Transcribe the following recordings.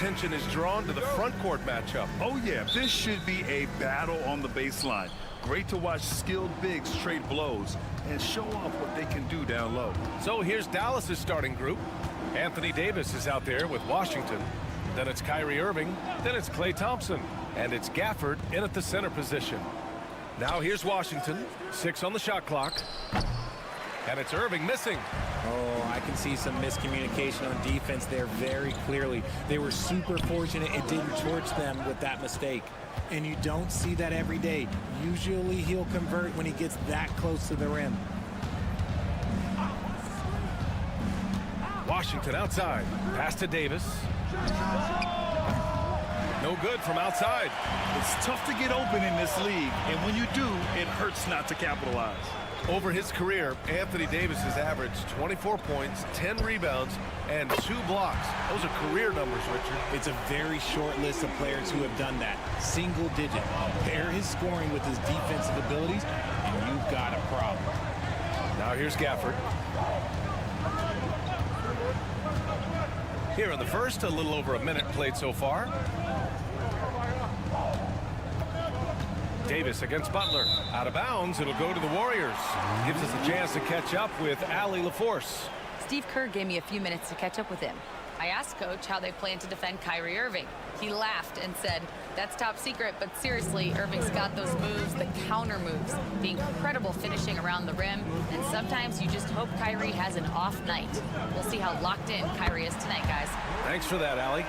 attention is drawn to the front court matchup. Oh, yeah, this should be a battle on the baseline. Great to watch skilled bigs trade blows and show off what they can do down low. So here's Dallas's starting group. Anthony Davis is out there with Washington. Then it's Kyrie Irving. Then it's Klay Thompson. And it's Gafford in at the center position. Now here's Washington. 6 on the shot clock. And it's Irving missing. Oh, I can see some miscommunication on defense there very clearly. They were super fortunate it didn't torch them with that mistake. And you don't see that every day. Usually he'll convert when he gets that close to the rim. Washington outside. Pass to Davis. No good from outside. It's tough to get open in this league, and when you do, it hurts not to capitalize. Over his career, Anthony Davis has averaged 24 points, 10 rebounds, and 2 blocks. Those are career numbers, Richard. It's a very short list of players who have done that. Single digit. Pair his scoring with his defensive abilities, and you've got a problem. Now here's Gafford. Here in the first, a little over a minute played so far. Davis against Butler. Out of bounds, it'll go to the Warriors. Gives us a chance to catch up with Allie LaForce. Steve Kerr gave me a few minutes to catch up with him. I asked Coach how they plan to defend Kyrie Irving. He laughed and said, "That's top secret, but seriously, Irving's got those moves, the counter moves, the incredible finishing around the rim, and sometimes you just hope Kyrie has an off night." We'll see how locked in Kyrie is tonight, guys. Thanks for that, Allie.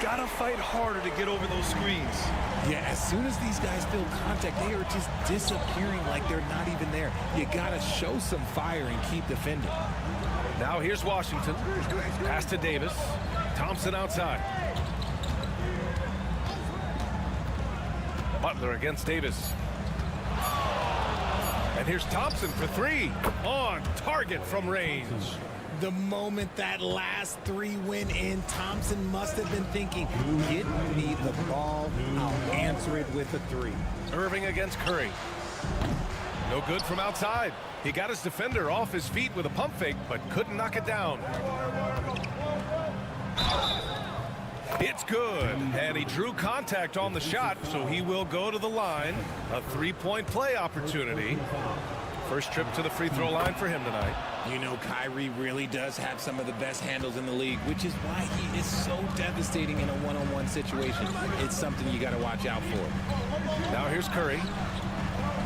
Gotta fight harder to get over those screens. Yeah, as soon as these guys feel contact, they are just disappearing like they're not even there. You gotta show some fire and keep defending. Now here's Washington. Pass to Davis. Thompson outside. Butler against Davis. And here's Thompson for 3. On target from range. The moment that last 3 went in, Thompson must have been thinking, get me the ball, I'll answer it with a 3. Irving against Curry. No good from outside. He got his defender off his feet with a pump fake, but couldn't knock it down. It's good, and he drew contact on the shot, so he will go to the line. A 3-point play opportunity. First trip to the free throw line for him tonight. You know, Kyrie really does have some of the best handles in the league, which is why he is so devastating in a one-on-one situation. It's something you got to watch out for. Now here's Curry.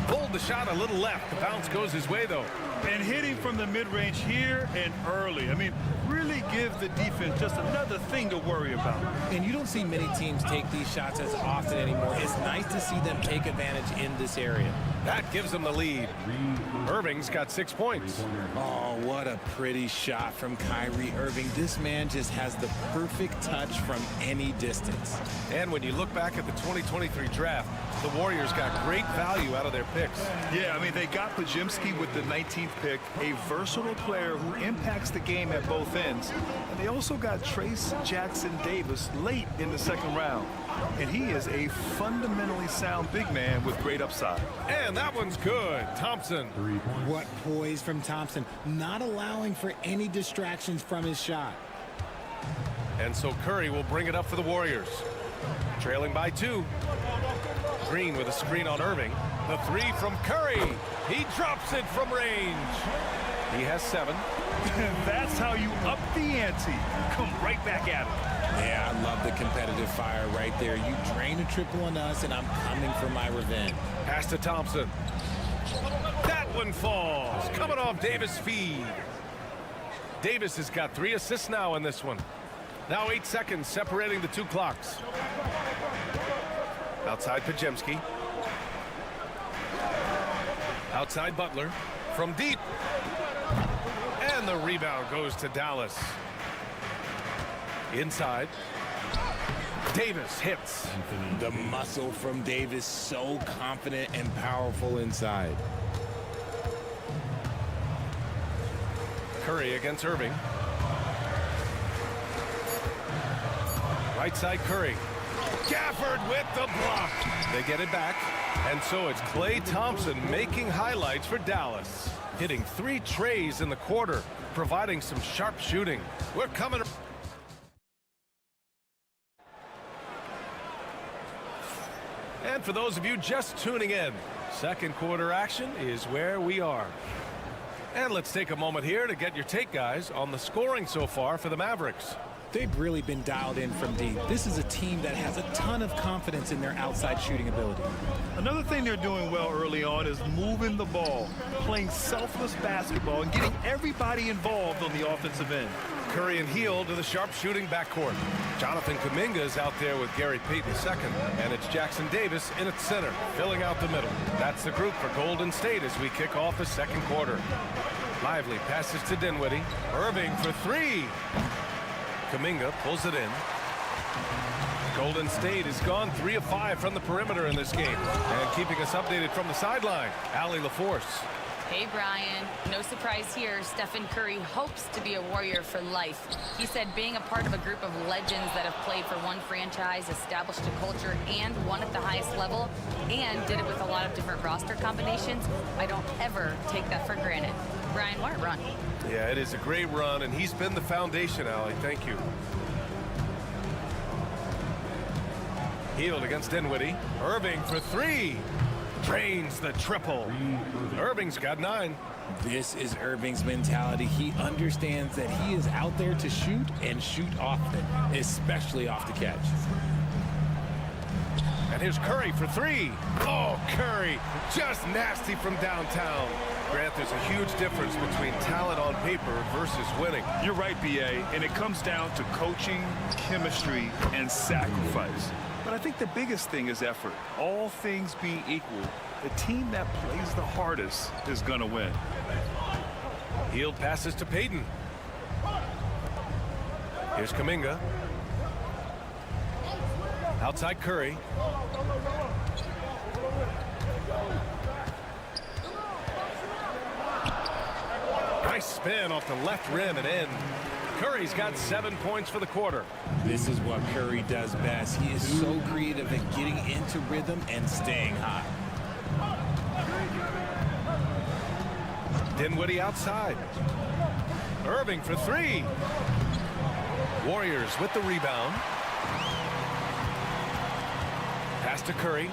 Pulled the shot a little left. The bounce goes his way, though. And hitting from the mid-range here and early. I mean, really give the defense just another thing to worry about. And you don't see many teams take these shots as often anymore. It's nice to see them take advantage in this area. That gives them the lead. Irving's got 6 points. Oh, what a pretty shot from Kyrie Irving. This man just has the perfect touch from any distance. And when you look back at the 2023 draft, the Warriors got great value out of their picks. Yeah, I mean, they got Pajimski with the 19th pick, a versatile player who impacts the game at both ends. And they also got Trace Jackson Davis late in the second round. And he is a fundamentally sound big man with great upside. And that one's good. Thompson. What poise from Thompson, not allowing for any distractions from his shot. And so Curry will bring it up for the Warriors. Trailing by 2. Green with a screen on Irving. The 3 from Curry. He drops it from range. He has 7. That's how you up the ante. Come right back at it. Yeah, I love the competitive fire right there. You drain a triple on us, and I'm coming for my revenge. Pass to Thompson. That one falls. Coming off Davis' feed. Davis has got 3 assists now in this one. Now 8 seconds separating the 2 clocks. Outside Pajemski. Outside Butler. From deep. And the rebound goes to Dallas. Inside. Davis hits. The muscle from Davis, so confident and powerful inside. Curry against Irving. Right side Curry. Gafford with the block. They get it back. And so it's Klay Thompson making highlights for Dallas. Hitting 3 trays in the quarter, providing some sharp shooting. We're coming. And for those of you just tuning in, second quarter action is where we are. And let's take a moment here to get your take, guys, on the scoring so far for the Mavericks. They've really been dialed in from deep. This is a team that has a ton of confidence in their outside shooting ability. Another thing they're doing well early on is moving the ball, playing selfless basketball, and getting everybody involved on the offensive end. Curry and Heel to the sharp-shooting backcourt. Jonathan Kuminga is out there with Gary Payton second, and it's Jackson Davis in at center, filling out the middle. That's the group for Golden State as we kick off the second quarter. Lively passes to Dinwiddie. Irving for three. Kuminga pulls it in. Golden State has gone 3 of 5 from the perimeter in this game. And keeping us updated from the sideline, Allie LaForce. Hey, Brian. No surprise here. Stephen Curry hopes to be a Warrior for life. He said being a part of a group of legends that have played for one franchise, established a culture, and won at the highest level, and did it with a lot of different roster combinations, I don't ever take that for granted. Brian, what a run. Yeah, it is a great run, and he's been the foundation, Allie. Thank you. Healed against Dinwiddie. Irving for three. Drains the triple. Irving's got 9. This is Irving's mentality. He understands that he is out there to shoot and shoot often, especially off the catch. And here's Curry for 3. Oh, Curry, just nasty from downtown. Grant, there's a huge difference between talent on paper versus winning. You're right, B.A., and it comes down to coaching, chemistry, and sacrifice. But I think the biggest thing is effort. All things being equal, the team that plays the hardest is going to win. Healed passes to Payton. Here's Kuminga. Outside Curry. Nice spin off the left rim and in. Curry's got 7 points for the quarter. This is what Curry does best. He is so creative at getting into rhythm and staying hot. Dinwiddie outside. Irving for 3. Warriors with the rebound. Pass to Curry.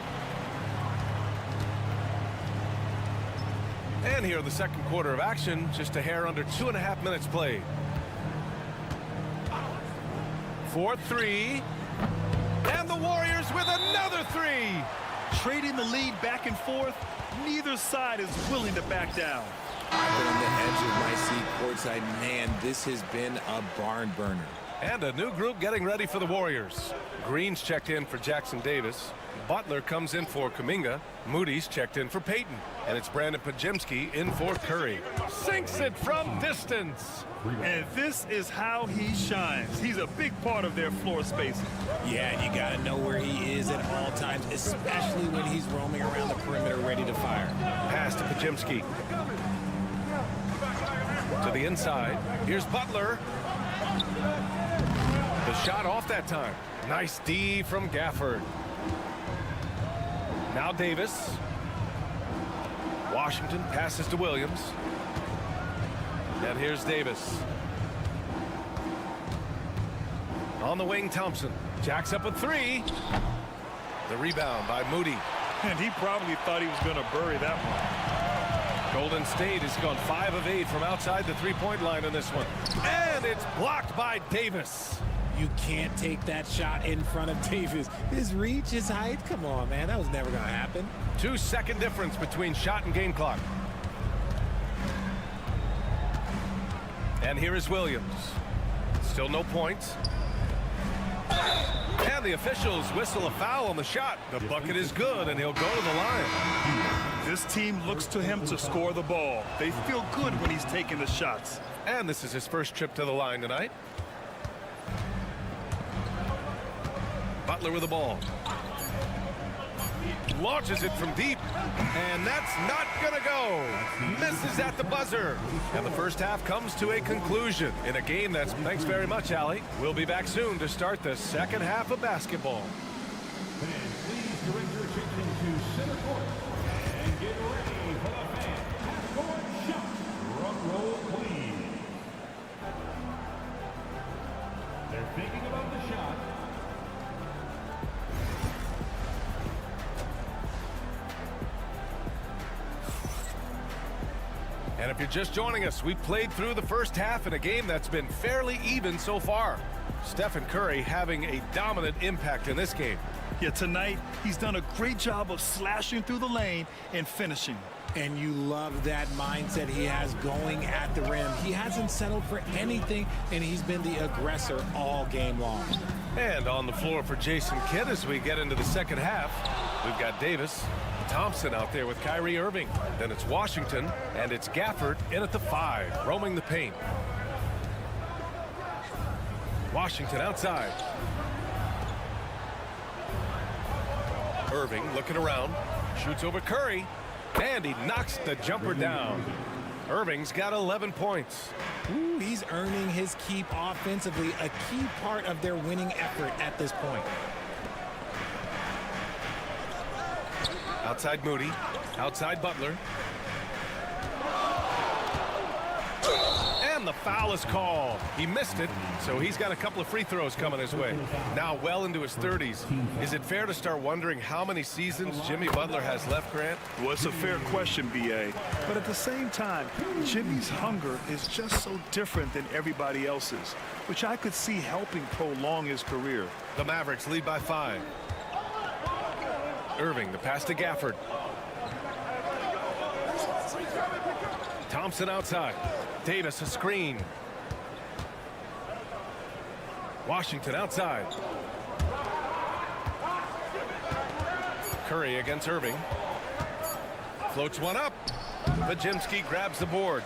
And here in the second quarter of action, just a hair under 2.5 minutes played. 4-3. And the Warriors with another 3. Trading the lead back and forth, neither side is willing to back down. I've been on the edge of my seat courtside. Man, this has been a barn burner. And a new group getting ready for the Warriors. Green's checked in for Jackson Davis. Butler comes in for Kuminga. Moody's checked in for Payton. And it's Brandon Pajemski in for Curry. Sinks it from distance. And this is how he shines. He's a big part of their floor spacing. Yeah, and you got to know where he is at all times, especially when he's roaming around the perimeter ready to fire. Pass to Pajemski. To the inside. Here's Butler. The shot off that time. Nice D from Gafford. Now Davis. Washington passes to Williams. And here's Davis. On the wing, Thompson. Jacks up a 3. The rebound by Moody. And he probably thought he was going to bury that one. Golden State has gone 5 of 8 from outside the three-point line in this one. And it's blocked by Davis. You can't take that shot in front of Davis. His reach, his height, come on, man. That was never going to happen. 2-second difference between shot and game clock. And here is Williams. Still no points. And the officials whistle a foul on the shot. The bucket is good, and he'll go to the line. This team looks to him to score the ball. They feel good when he's taking the shots. And this is his first trip to the line tonight. Butler with the ball. Launches it from deep. And that's not going to go. Misses at the buzzer. And the first half comes to a conclusion in a game that's... Thanks very much, Allie. We'll be back soon to start the second half of basketball. Fans, please direct your attention to center court and get ready for the fan half-court shot. Drum roll, please. They're thinking about the shot. And if you're just joining us, we've played through the first half in a game that's been fairly even so far. Stephen Curry having a dominant impact in this game. Yeah, tonight he's done a great job of slashing through the lane and finishing. And you love that mindset he has going at the rim. He hasn't settled for anything, and he's been the aggressor all game long. And on the floor for Jason Kidd as we get into the second half, we've got Davis, Thompson out there with Kyrie Irving. Then it's Washington, and it's Gafford in at the 5, roaming the paint. Washington outside. Irving looking around, shoots over Curry, and he knocks the jumper down. Irving's got 11 points. Ooh, he's earning his keep offensively, a key part of their winning effort at this point. Outside Moody, outside Butler. And the foul is called. He missed it, so he's got a couple of free throws coming his way. Now well into his 30s. Is it fair to start wondering how many seasons Jimmy Butler has left, Grant? Well, it's a fair question, B.A. But at the same time, Jimmy's hunger is just so different than everybody else's, which I could see helping prolong his career. The Mavericks lead by 5. Irving, the pass to Gafford. Thompson outside. Davis a screen. Washington outside. Curry against Irving. Floats one up. Bajimski grabs the board.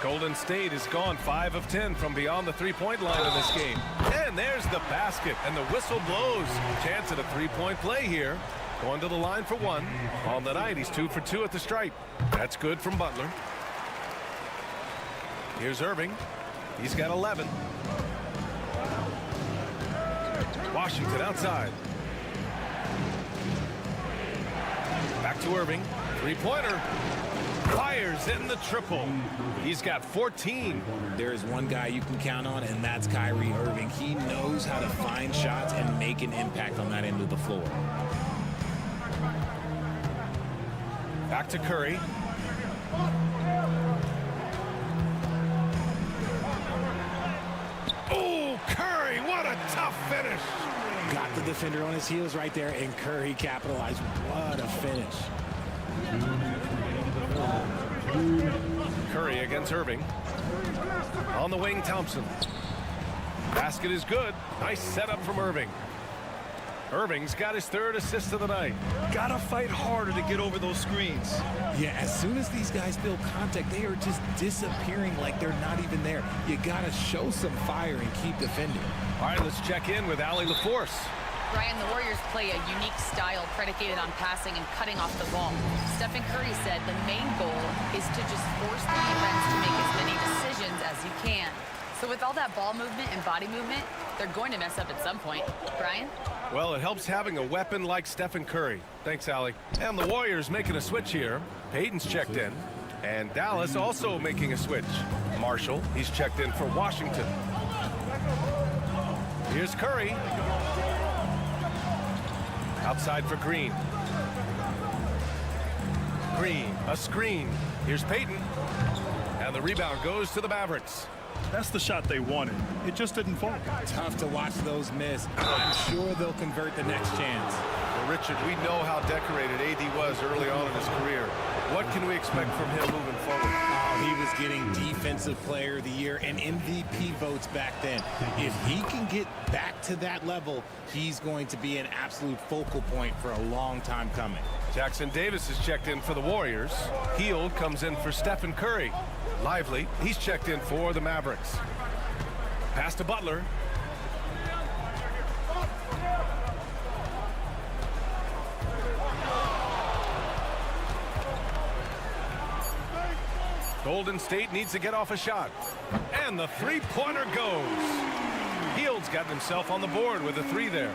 Golden State has gone 5 of 10 from beyond the three-point line in this game. And there's the basket, and the whistle blows. Chance at a three-point play here. Going to the line for 1. On the night, he's 2 for 2 at the stripe. That's good from Butler. Here's Irving. He's got 11. Washington outside. Back to Irving. Three-pointer. Fires in the triple. He's got 14. There is one guy you can count on, and that's Kyrie Irving. He knows how to find shots and make an impact on that end of the floor. Back to Curry. Oh, Curry, what a tough finish. Got the defender on his heels right there, and Curry capitalized. What a finish. Curry against Irving. On the wing, Thompson. Basket is good. Nice setup from Irving. Irving's got his 3rd assist of the night. Gotta fight harder to get over those screens. Yeah, as soon as these guys feel contact, they are just disappearing like they're not even there. You gotta show some fire and keep defending. All right, let's check in with Allie LaForce. Brian, the Warriors play a unique style predicated on passing and cutting off the ball. Stephen Curry said the main goal is to just force the defense to make as many decisions as you can. So with all that ball movement and body movement, they're going to mess up at some point. Brian? Well, it helps having a weapon like Stephen Curry. Thanks, Allie. And the Warriors making a switch here. Payton's checked in. And Dallas also making a switch. Marshall, he's checked in for Washington. Here's Curry. Outside for Green. Green, a screen. Here's Payton. And the rebound goes to the Mavericks. That's the shot they wanted. It just didn't fall. Tough to watch those miss. I'm sure they'll convert the next chance. Well, Richard, we know how decorated AD was early on in his career. What can we expect from him moving forward? Oh, he was getting Defensive Player of the Year and MVP votes back then. If he can get back to that level, he's going to be an absolute focal point for a long time coming. Jackson Davis is checked in for the Warriors. Hield comes in for Stephen Curry. Lively, he's checked in for the Mavericks. Pass to Butler. Golden State needs to get off a shot. And the three-pointer goes. Hield's gotten himself on the board with a 3 there.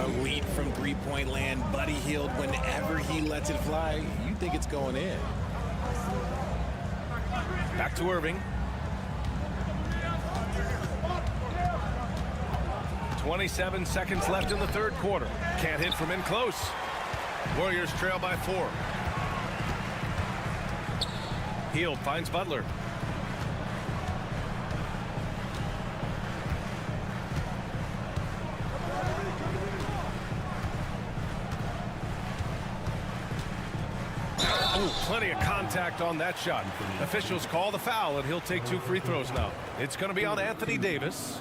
Elite from three-point land. Buddy Hield, whenever he lets it fly, you think it's going in. Back to Irving. 27 seconds left in the third quarter. Can't hit from in close. Warriors trail by 4. Hield finds Butler. Oh, plenty of contact on that shot. Officials call the foul, and he'll take 2 free throws now. It's going to be on Anthony Davis.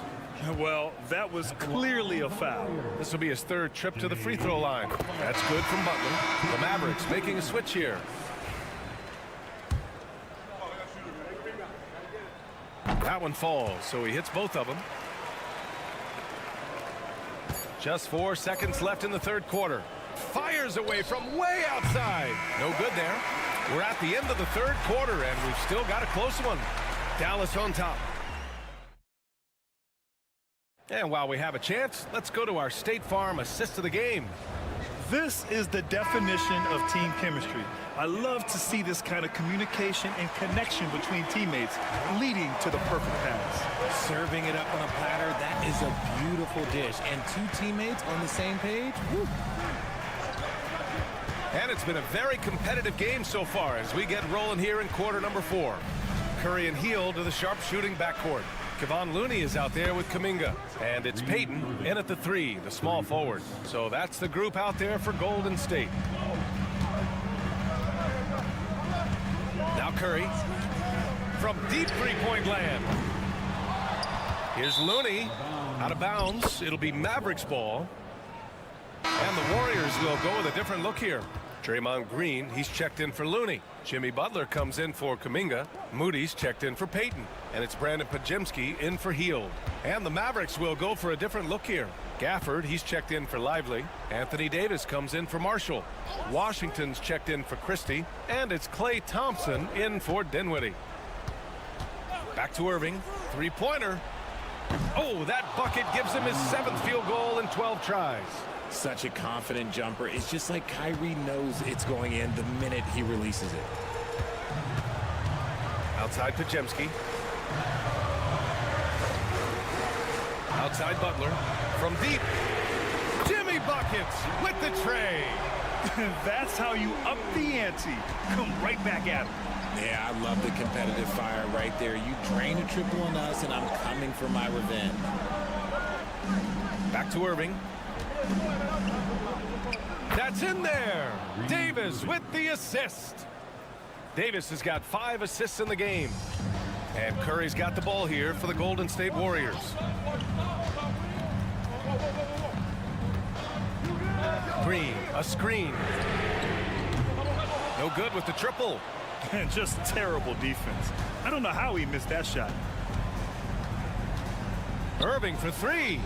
Well, that was clearly a foul. This will be his 3rd trip to the free throw line. That's good from Butler. The Mavericks making a switch here. That one falls, so he hits both of them. Just 4 seconds left in the 3rd quarter. Fires away from way outside. No good there. We're at the end of the 3rd quarter, and we've still got a close one. Dallas on top. And while we have a chance, let's go to our State Farm assist of the game. This is the definition of team chemistry. I love to see this kind of communication and connection between teammates leading to the perfect pass. Serving it up on a platter, that is a beautiful dish. And 2 teammates on the same page. Woo. And it's been a very competitive game so far as we get rolling here in quarter number 4. Curry and Hield to the sharpshooting backcourt. Kevon Looney is out there with Kuminga. And it's Payton in at the 3, the small forward. So that's the group out there for Golden State. Now Curry from deep three-point land. Here's Looney out of bounds. It'll be Mavericks ball. And the Warriors will go with a different look here. Draymond Green, he's checked in for Looney. Jimmy Butler comes in for Kuminga. Moody's checked in for Payton. And it's Brandon Pajemski in for Hield. And the Mavericks will go for a different look here. Gafford, he's checked in for Lively. Anthony Davis comes in for Marshall. Washington's checked in for Christie. And it's Klay Thompson in for Dinwiddie. Back to Irving. 3-pointer. Oh, that bucket gives him his 7th field goal in 12 tries. Such a confident jumper. It's just like Kyrie knows it's going in the minute he releases it. Outside Pajemski. Outside Butler. From deep. Jimmy buckets with the tray. That's how you up the ante. Come right back at him. Yeah, I love the competitive fire right there. You drain a triple on us, and I'm coming for my revenge. Back to Irving. That's in there. Davis with the assist. Davis has got 5 assists in the game. And Curry's got the ball here for the Golden State Warriors. Green, a screen. No good with the triple. Just terrible defense. I don't know how he missed that shot. Irving for 3.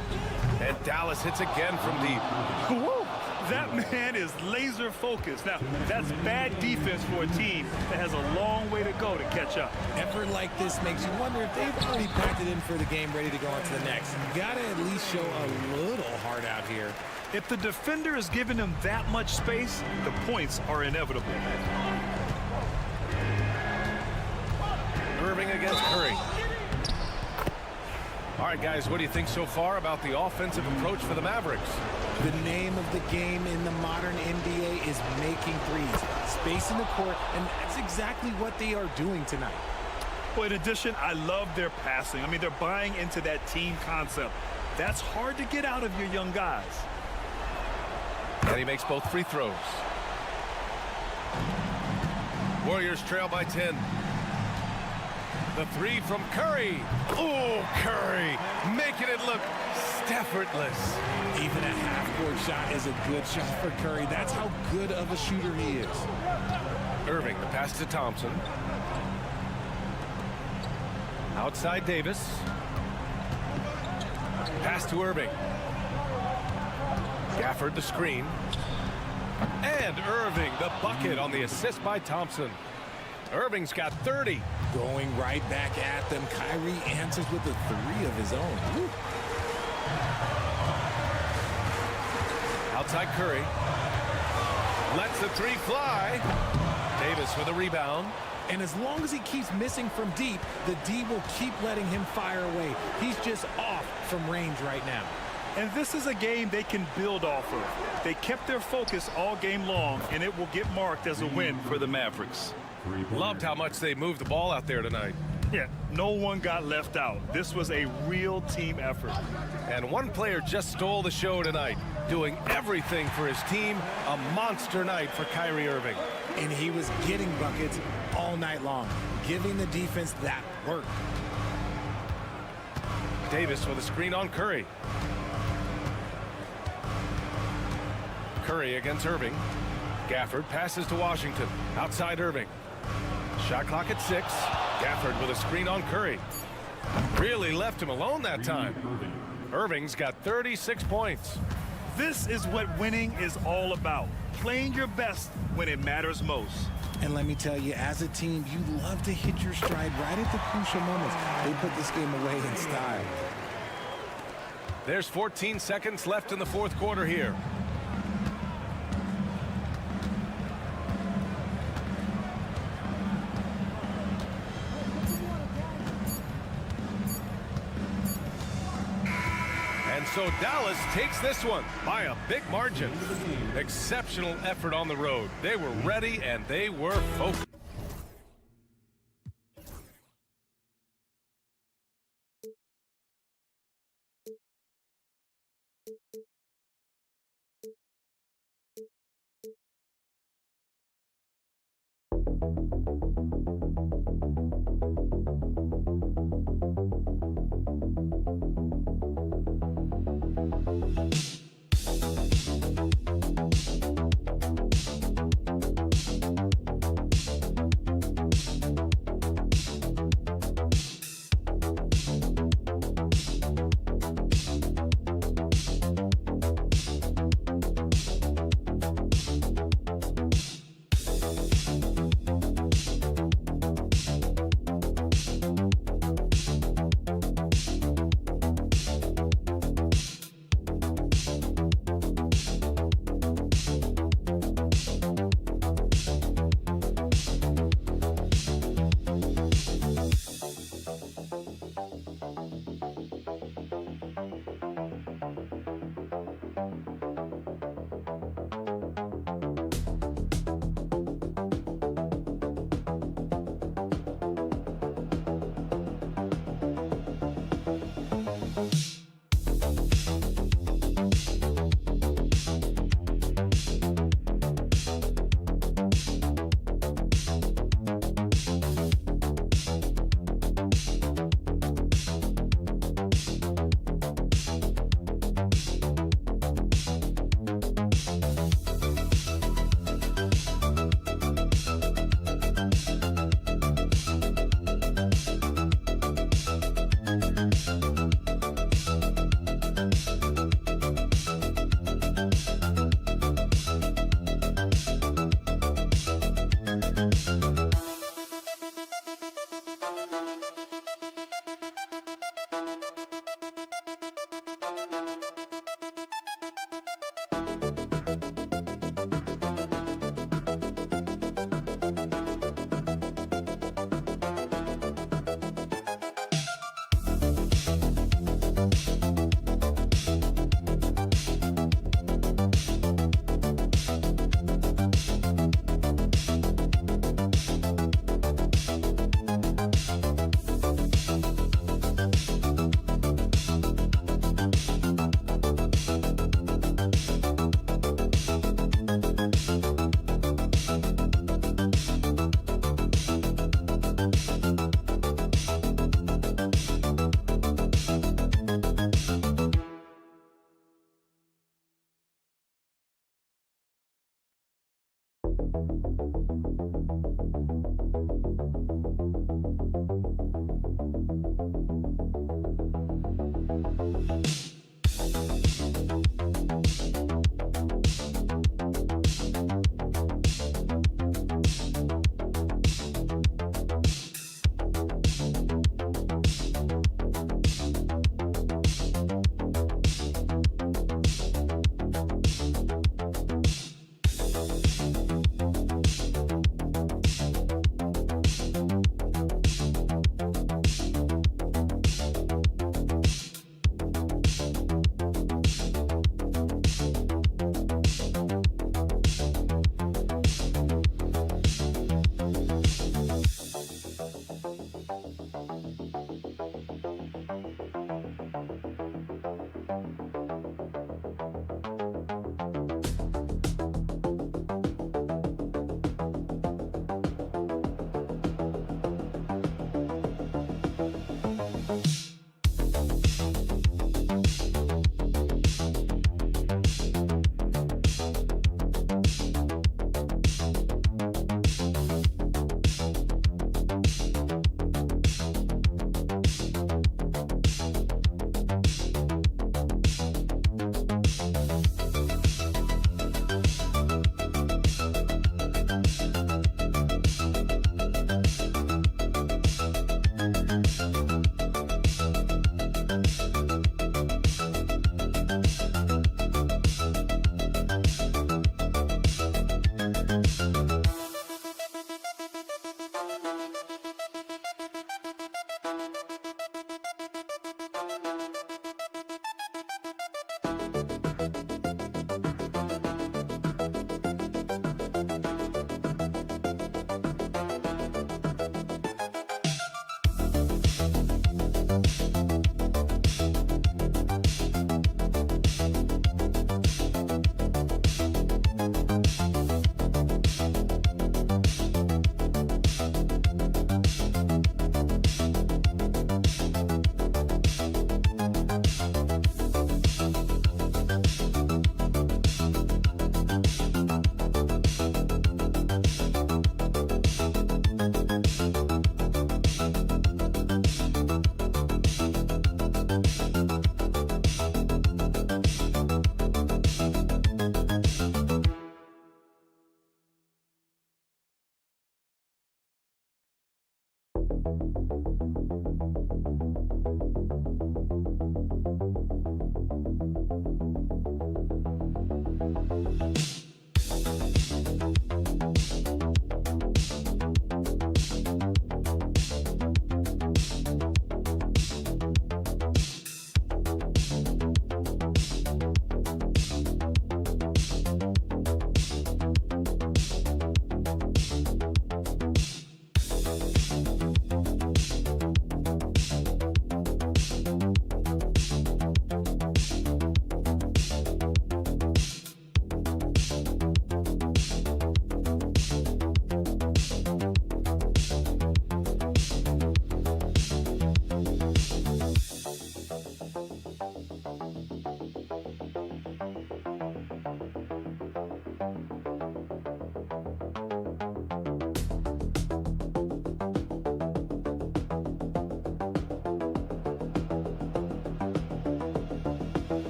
And Dallas hits again from deep. Whoa, that man is laser focused. Now, that's bad defense for a team that has a long way to go to catch up. Effort like this makes you wonder if they've already packed it in for the game, ready to go on to the next. You got to at least show a little heart out here. If the defender is giving him that much space, the points are inevitable. Irving against Curry. All right, guys, what do you think so far about the offensive approach for the Mavericks? The name of the game in the modern NBA is making threes. Space in the court, and that's exactly what they are doing tonight. Well, in addition, I love their passing. I mean, they're buying into that team concept. That's hard to get out of your young guys. And he makes both free throws. Warriors trail by 10. The 3 from Curry. Oh, Curry making it look effortless. Even a half-court shot is a good shot for Curry. That's how good of a shooter he is. Irving, the pass to Thompson. Outside Davis. Pass to Irving. Gafford the screen. And Irving the bucket on the assist by Thompson. Irving's got 30. Going right back at them. Kyrie answers with a 3 of his own. Woo. Outside Curry. Lets the 3 fly. Davis with a rebound. And as long as he keeps missing from deep, the D will keep letting him fire away. He's just off from range right now. And this is a game they can build off of. They kept their focus all game long, and it will get marked as a win for the Mavericks. Loved how much they moved the ball out there tonight. Yeah, no one got left out. This was a real team effort. And one player just stole the show tonight, doing everything for his team. A monster night for Kyrie Irving. And he was getting buckets all night long, giving the defense that work. Davis with a screen on Curry. Curry against Irving. Gafford passes to Washington. Outside Irving. Shot clock at 6. Gafford with a screen on Curry. Really left him alone that time. Irving's got 36 points. This is what winning is all about. Playing your best when it matters most. And let me tell you, as a team, you love to hit your stride right at the crucial moments. They put this game away in style. There's 14 seconds left in the fourth quarter here. And so Dallas takes this one by a big margin. Exceptional effort on the road. They were ready and they were focused.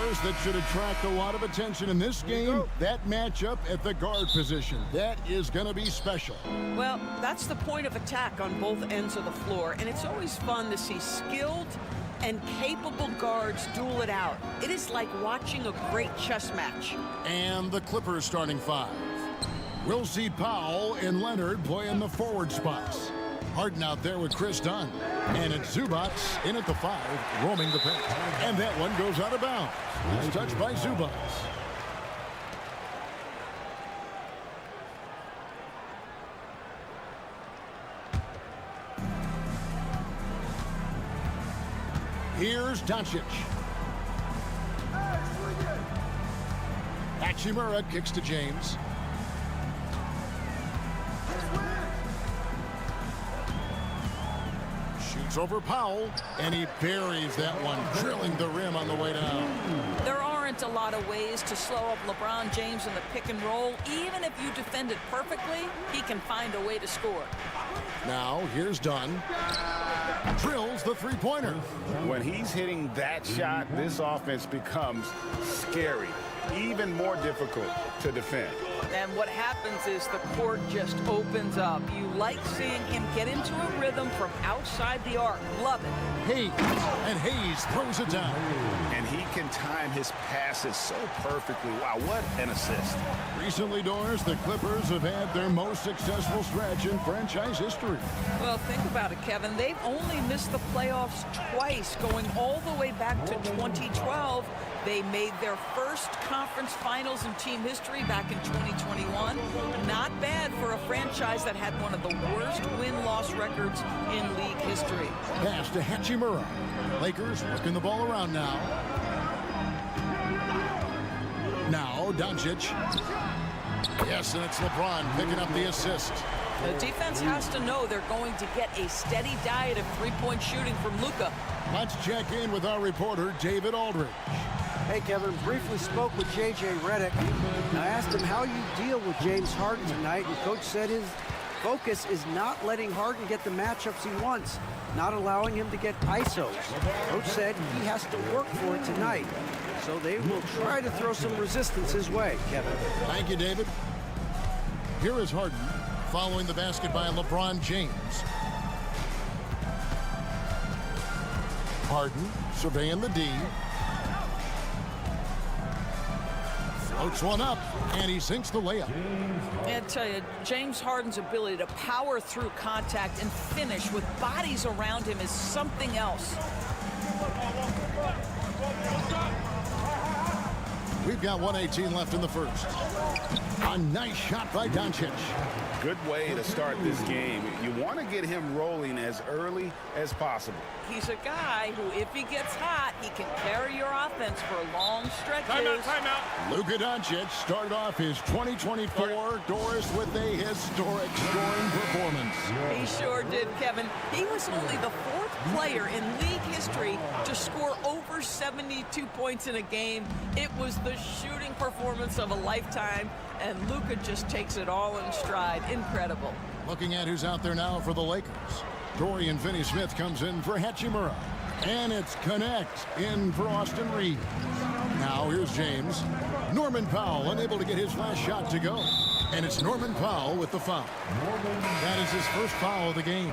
doors, that should attract a lot of attention in this game. That matchup at the guard position. That is going to be special. Well, that's the point of attack on both ends of the floor, and it's always fun to see skilled and capable guards duel it out. It is like watching a great chess match. And the Clippers starting five. We'll see Powell and Leonard play in the forward spots. Harden out there with Chris Dunn. And it's Zubac in at the 5, roaming the paint. And that one goes out of bounds. Nice touch by Zubac. Here's Doncic. Hachimura kicks to James. Shoots over Powell, and he buries that one, drilling the rim on the way down. There aren't a lot of ways to slow up LeBron James in the pick and roll. Even if you defend it perfectly, he can find a way to score. Now, here's Dunn. Drills the three-pointer. When he's hitting that shot, this offense becomes scary, even more difficult to defend. And what happens is the court just opens up. You like seeing him get into a rhythm from outside the arc. Love it. Hayes, and Hayes throws it down. And he can time his passes so perfectly. Wow, what an assist. Recently, Doris, the Clippers have had their most successful stretch in franchise history. Well, think about it, Kevin. They've only missed the playoffs twice, going all the way back to 2012. They made their first conference finals in team history back in 2021. Not bad for a franchise that had one of the worst win-loss records in league history. Pass to Hachimura. Lakers working the ball around now. Now, Doncic. Yes, and it's LeBron picking up the assist. The defense has to know they're going to get a steady diet of three-point shooting from Luka. Let's check in with our reporter, David Aldridge. Hey, Kevin, briefly spoke with J.J. Redick. I asked him how you deal with James Harden tonight, and Coach said his focus is not letting Harden get the matchups he wants, not allowing him to get ISOs. Coach said he has to work for it tonight, so they will try to throw some resistance his way, Kevin. Thank you, David. Here is Harden following the basket by LeBron James. Harden surveying the D. Floats one up, and he sinks the layup. I tell you, James Harden's ability to power through contact and finish with bodies around him is something else. We've got 1:18 left in the first. A nice shot by Doncic. Good way to start this game. You want to get him rolling as early as possible. He's a guy who, if he gets hot, he can carry your offense for long stretches. Timeout. Luka Doncic started off his 2024 Doris with a historic scoring performance. He sure did, Kevin. He was only the fourth player in league history to score over 72 points in a game. It was the shooting performance of a lifetime, and Luka just takes it all in stride. Incredible. Looking at who's out there now for the Lakers. Dorian Finney-Smith comes in for Hachimura. And it's Connect in for Austin Reeves. Now here's James. Norman Powell unable to get his last shot to go. And it's Norman Powell with the foul. That is his first foul of the game.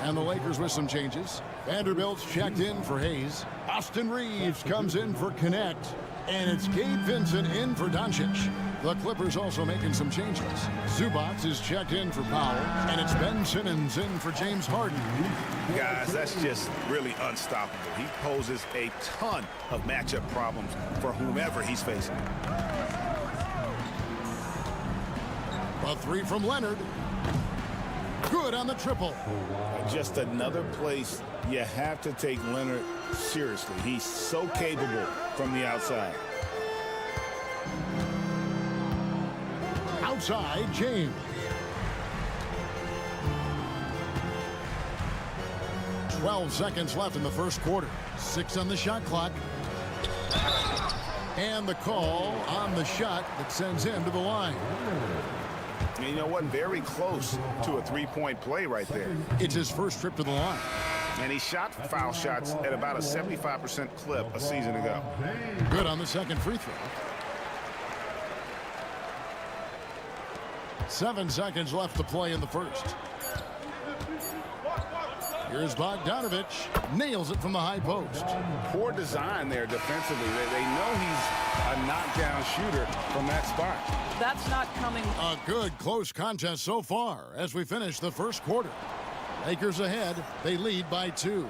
And the Lakers with some changes. Vanderbilt's checked in for Hayes. Austin Reeves comes in for Connect. And it's Gabe Vincent in for Doncic. The Clippers also making some changes. Zubac is checked in for Powell. And it's Ben Simmons in for James Harden. Guys, that's just really unstoppable. He poses a ton of matchup problems for whomever he's facing. A three from Leonard. Good on the triple. Just another place you have to take Leonard seriously. He's so capable from the outside. Outside, James. "12 seconds left in the first quarter. 6 on the shot clock. And the call on the shot that sends him to the line. And you know what? Very close to a three-point play right there. It's his first trip to the line. And he shot foul shots at about a 75% clip a season ago. Good on the second free throw. 7 seconds left to play in the first. Here's Bogdanovich. Nails it from the high post. Poor design there defensively. They know he's a knockdown shooter from that spot. That's not coming. A good close contest so far as we finish the first quarter. Lakers ahead. They lead by 2.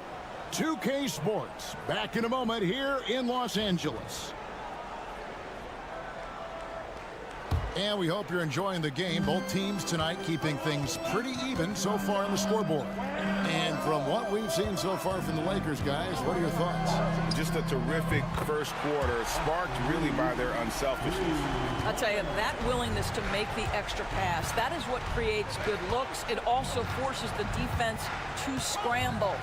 2K Sports back in a moment here in Los Angeles. And we hope you're enjoying the game. Both teams tonight keeping things pretty even so far on the scoreboard. And from what we've seen so far from the Lakers, guys, what are your thoughts? Just a terrific first quarter, sparked really by their unselfishness. I'll tell you, that willingness to make the extra pass, that is what creates good looks. It also forces the defense to scramble.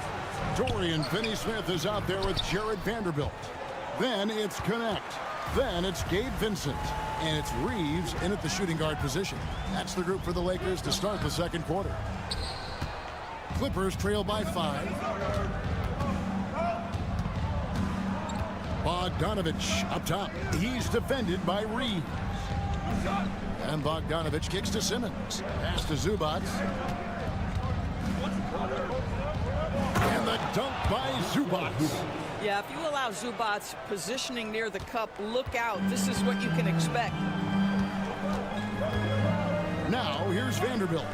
Dorian Finney-Smith is out there with Jared Vanderbilt. Then it's Connect. Then it's Gabe Vincent. And it's Reeves in at the shooting guard position. That's the group for the Lakers to start the second quarter. Clippers trail by 5. Bogdanovich up top. He's defended by Reeves. And Bogdanovich kicks to Simmons. Pass to Zubac. And the dunk by Zubac. Yeah, if you allow Zubac positioning near the cup, look out. This is what you can expect. Now, here's Vanderbilt.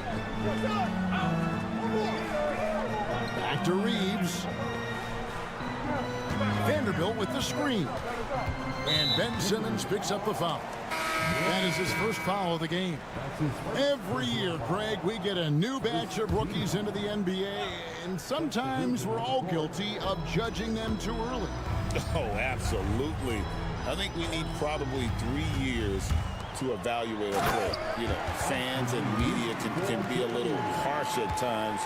Back to Reeves. Vanderbilt with the screen. And Ben Simmons picks up the foul. That is his first foul of the game. Every year, Greg, we get a new batch of rookies into the NBA, and sometimes we're all guilty of judging them too early. Oh, absolutely. I think we need probably 3 years to evaluate a player. You know, fans and media can be a little harsh at times,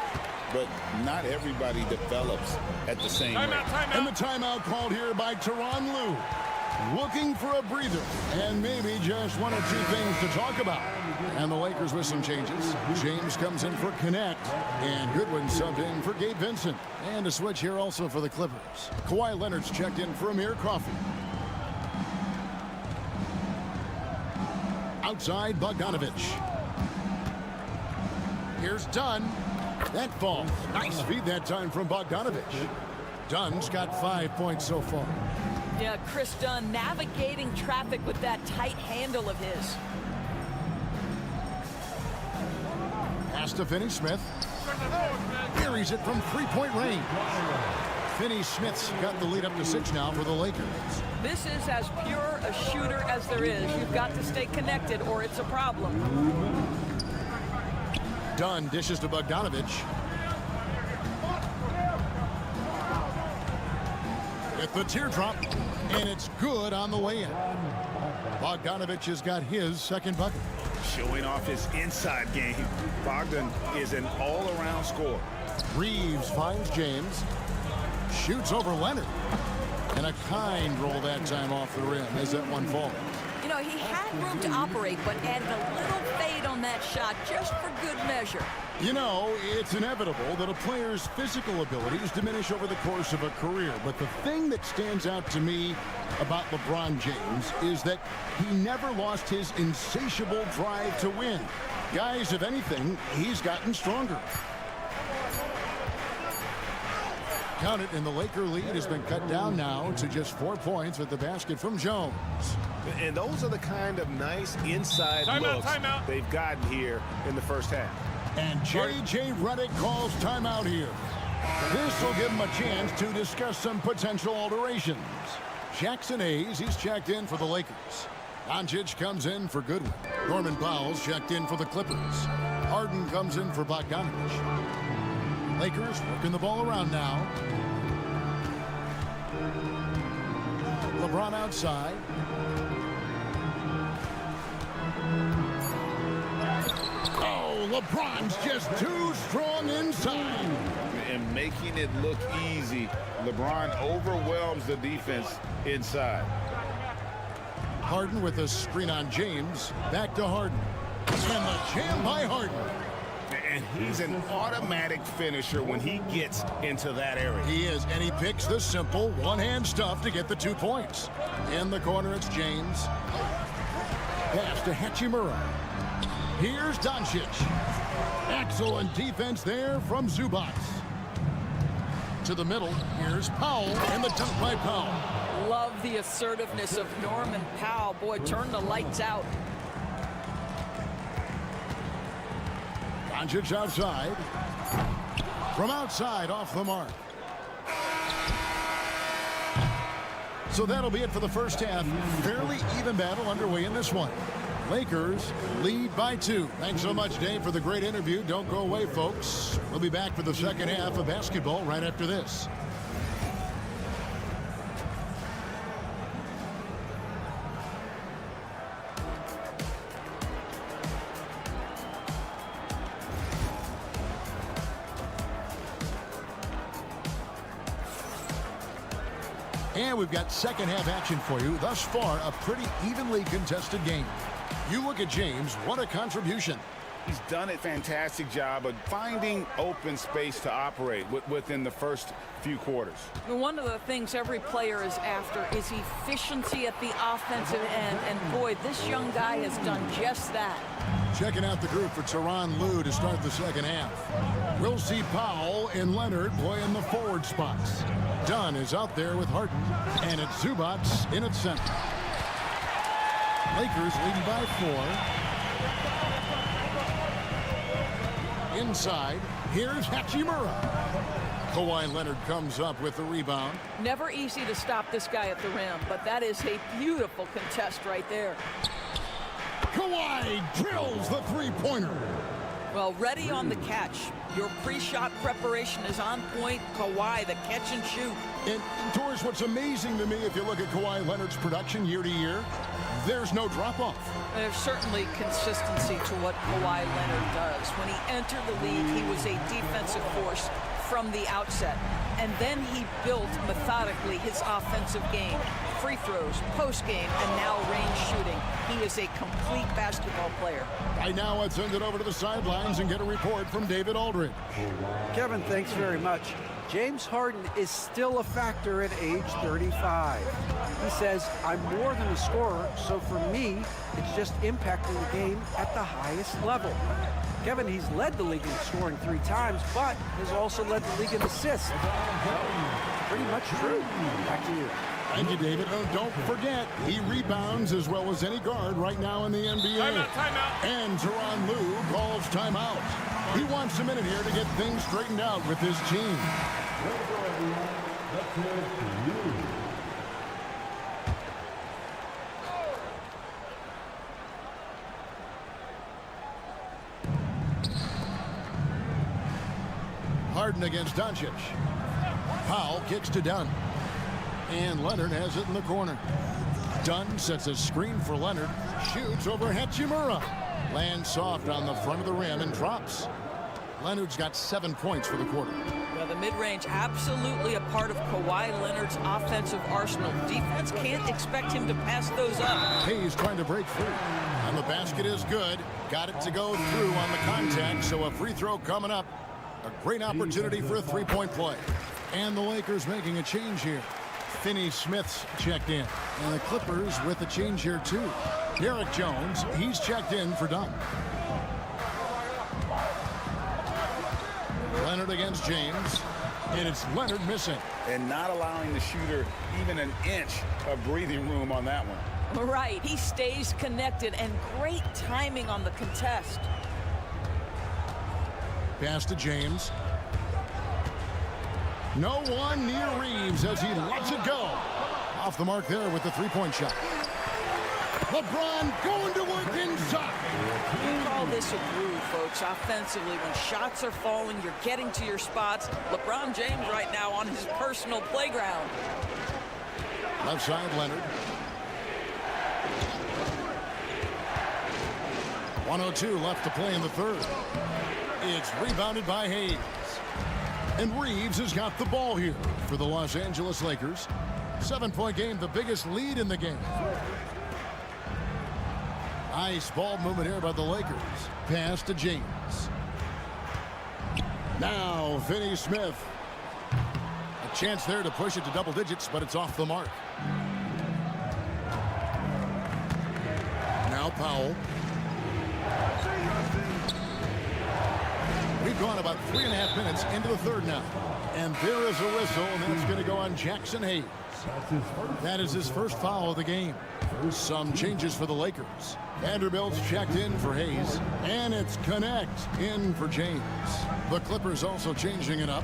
but not everybody develops at the same rate. And the timeout called here by Tyronn Lue. Looking for a breather and maybe just 1 or 2 things to talk about. And the Lakers with some changes. James comes in for Connect, and Goodwin subbed in for Gabe Vincent. And a switch here also for the Clippers. Kawhi Leonard's checked in for Amir Coffey. Outside, Bogdanovich. Here's Dunn. That falls. Nice feed that time from Bogdanovich. Dunn's got 5 points so far. Yeah, Chris Dunn navigating traffic with that tight handle of his. Pass to Finney-Smith. Buries it from 3-point range. Finney-Smith's got the lead up to 6 now for the Lakers. This is as pure a shooter as there is. You've got to stay connected or it's a problem. Dunn dishes to Bogdanovich. With the teardrop, and it's good on the way in. Bogdanovich has got his second bucket. Showing off his inside game. Bogdan is an all-around scorer. Reeves finds James. Shoots over Leonard. And a kind roll that time off the rim as that one falls. You know, he had room to operate, but added a little fade on that shot just for good measure. You know, it's inevitable that a player's physical abilities diminish over the course of a career. But the thing that stands out to me about LeBron James is that he never lost his insatiable drive to win. Guys, if anything, he's gotten stronger. Count it, and the Laker lead has been cut down now to just 4 points with the basket from Jones. And those are the kind of nice inside looks they've gotten here in the first half. And J.J. Redick calls timeout here. This will give him a chance to discuss some potential alterations. Jackson Hayes, he's checked in for the Lakers. Doncic comes in for Goodwin. Norman Powell's checked in for the Clippers. Harden comes in for Bogdanovich. Lakers working the ball around now. LeBron outside. Oh, LeBron's just too strong inside. And making it look easy, LeBron overwhelms the defense inside. Harden with a screen on James. Back to Harden. And the jam by Harden. And he's an automatic finisher when he gets into that area. He is, and he picks the simple one-hand stuff to get the 2 points. In the corner, it's James. Pass to Hachimura. Here's Doncic. Excellent defense there from Zubats. To the middle, here's Powell, and the dunk by Powell. Love the assertiveness of Norman Powell. Boy, turn the lights out. Doncic outside. From outside, off the mark. So that'll be it for the first half. Fairly even battle underway in this one. Lakers lead by 2. Thanks so much, Dave, for the great interview. Don't go away, folks. We'll be back for the second half of basketball right after this. And we've got second half action for you. Thus far, a pretty evenly contested game. You look at James, what a contribution. He's done a fantastic job of finding open space to operate within the first few quarters. One of the things every player is after is efficiency at the offensive end. And boy, this young guy has done just that. Checking out the group for Tyronn Lue to start the second half. We'll see Powell and Leonard play in the forward spots. Dunn is out there with Harden, and it's Zubats in its center. Lakers leading by 4. Inside, here's Hachimura. Kawhi Leonard comes up with the rebound. Never easy to stop this guy at the rim, but that is a beautiful contest right there. Kawhi drills the three-pointer. Well, ready on the catch. Your pre-shot preparation is on point. Kawhi, the catch and shoot. And, Doris, what's amazing to me, if you look at Kawhi Leonard's production year to year, there's no drop-off. There's certainly consistency to what Kawhi Leonard does. When he entered the league, he was a defensive force from the outset. And then he built methodically his offensive game. Free throws, post-game, and now range shooting. He is a complete basketball player. Right now, let's send it over to the sidelines and get a report from David Aldridge. Kevin, thanks very much. James Harden is still a factor at age 35. He says, I'm more than a scorer, so for me, it's just impacting the game at the highest level. Kevin, he's led the league in scoring 3 times, but has also led the league in assists. Pretty much true. Back to you. Thank you, David. Oh, don't forget, he rebounds as well as any guard right now in the NBA. Timeout. And Tyronn Lue calls timeout. He wants a minute here to get things straightened out with his team. Harden against Doncic. Powell kicks to Dunn. And Leonard has it in the corner. Dunn sets a screen for Leonard. Shoots over Hachimura. Lands soft on the front of the rim and drops. Leonard's got 7 points for the quarter. Well, the mid-range absolutely a part of Kawhi Leonard's offensive arsenal. Defense can't expect him to pass those up. Hayes trying to break free. And the basket is good. Got it to go through on the contact, so a free throw coming up. A great opportunity for a three-point play. And the Lakers making a change here. Finney Smith's checked in. And the Clippers with a change here, too. Derek Jones, he's checked in for Dunn. Leonard against James. And it's Leonard missing. And not allowing the shooter even an inch of breathing room on that one. Right, he stays connected, and great timing on the contest. Pass to James. No one near Reeves as he lets it go. Off the mark there with the three-point shot. LeBron going to work inside. You call this a groove, folks, offensively. When shots are falling, you're getting to your spots. LeBron James right now on his personal playground. Left side, Leonard. 1:02 left to play in the third. It's rebounded by Hayes. And Reeves has got the ball here for the Los Angeles Lakers. 7-point game, the biggest lead in the game. Nice ball movement here by the Lakers. Pass to James. Now, Finney Smith. A chance there to push it to double digits, but it's off the mark. Now Powell. We've gone about 3.5 minutes into the third now. And there is a whistle, and that's going to go on Jackson Hayes. That is his first foul of the game. Some changes for the Lakers. Vanderbilt's checked in for Hayes, and it's Connect in for James. The Clippers also changing it up.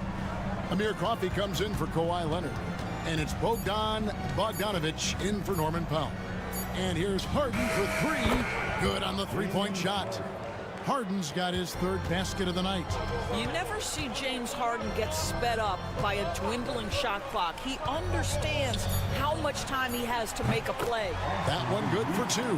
Amir Coffey comes in for Kawhi Leonard, and it's Bogdanovich in for Norman Powell. And here's Harden for three. Good on the three-point shot. Harden's got his third basket of the night. You never see James Harden get sped up by a dwindling shot clock. He understands how much time he has to make a play. That one good for two.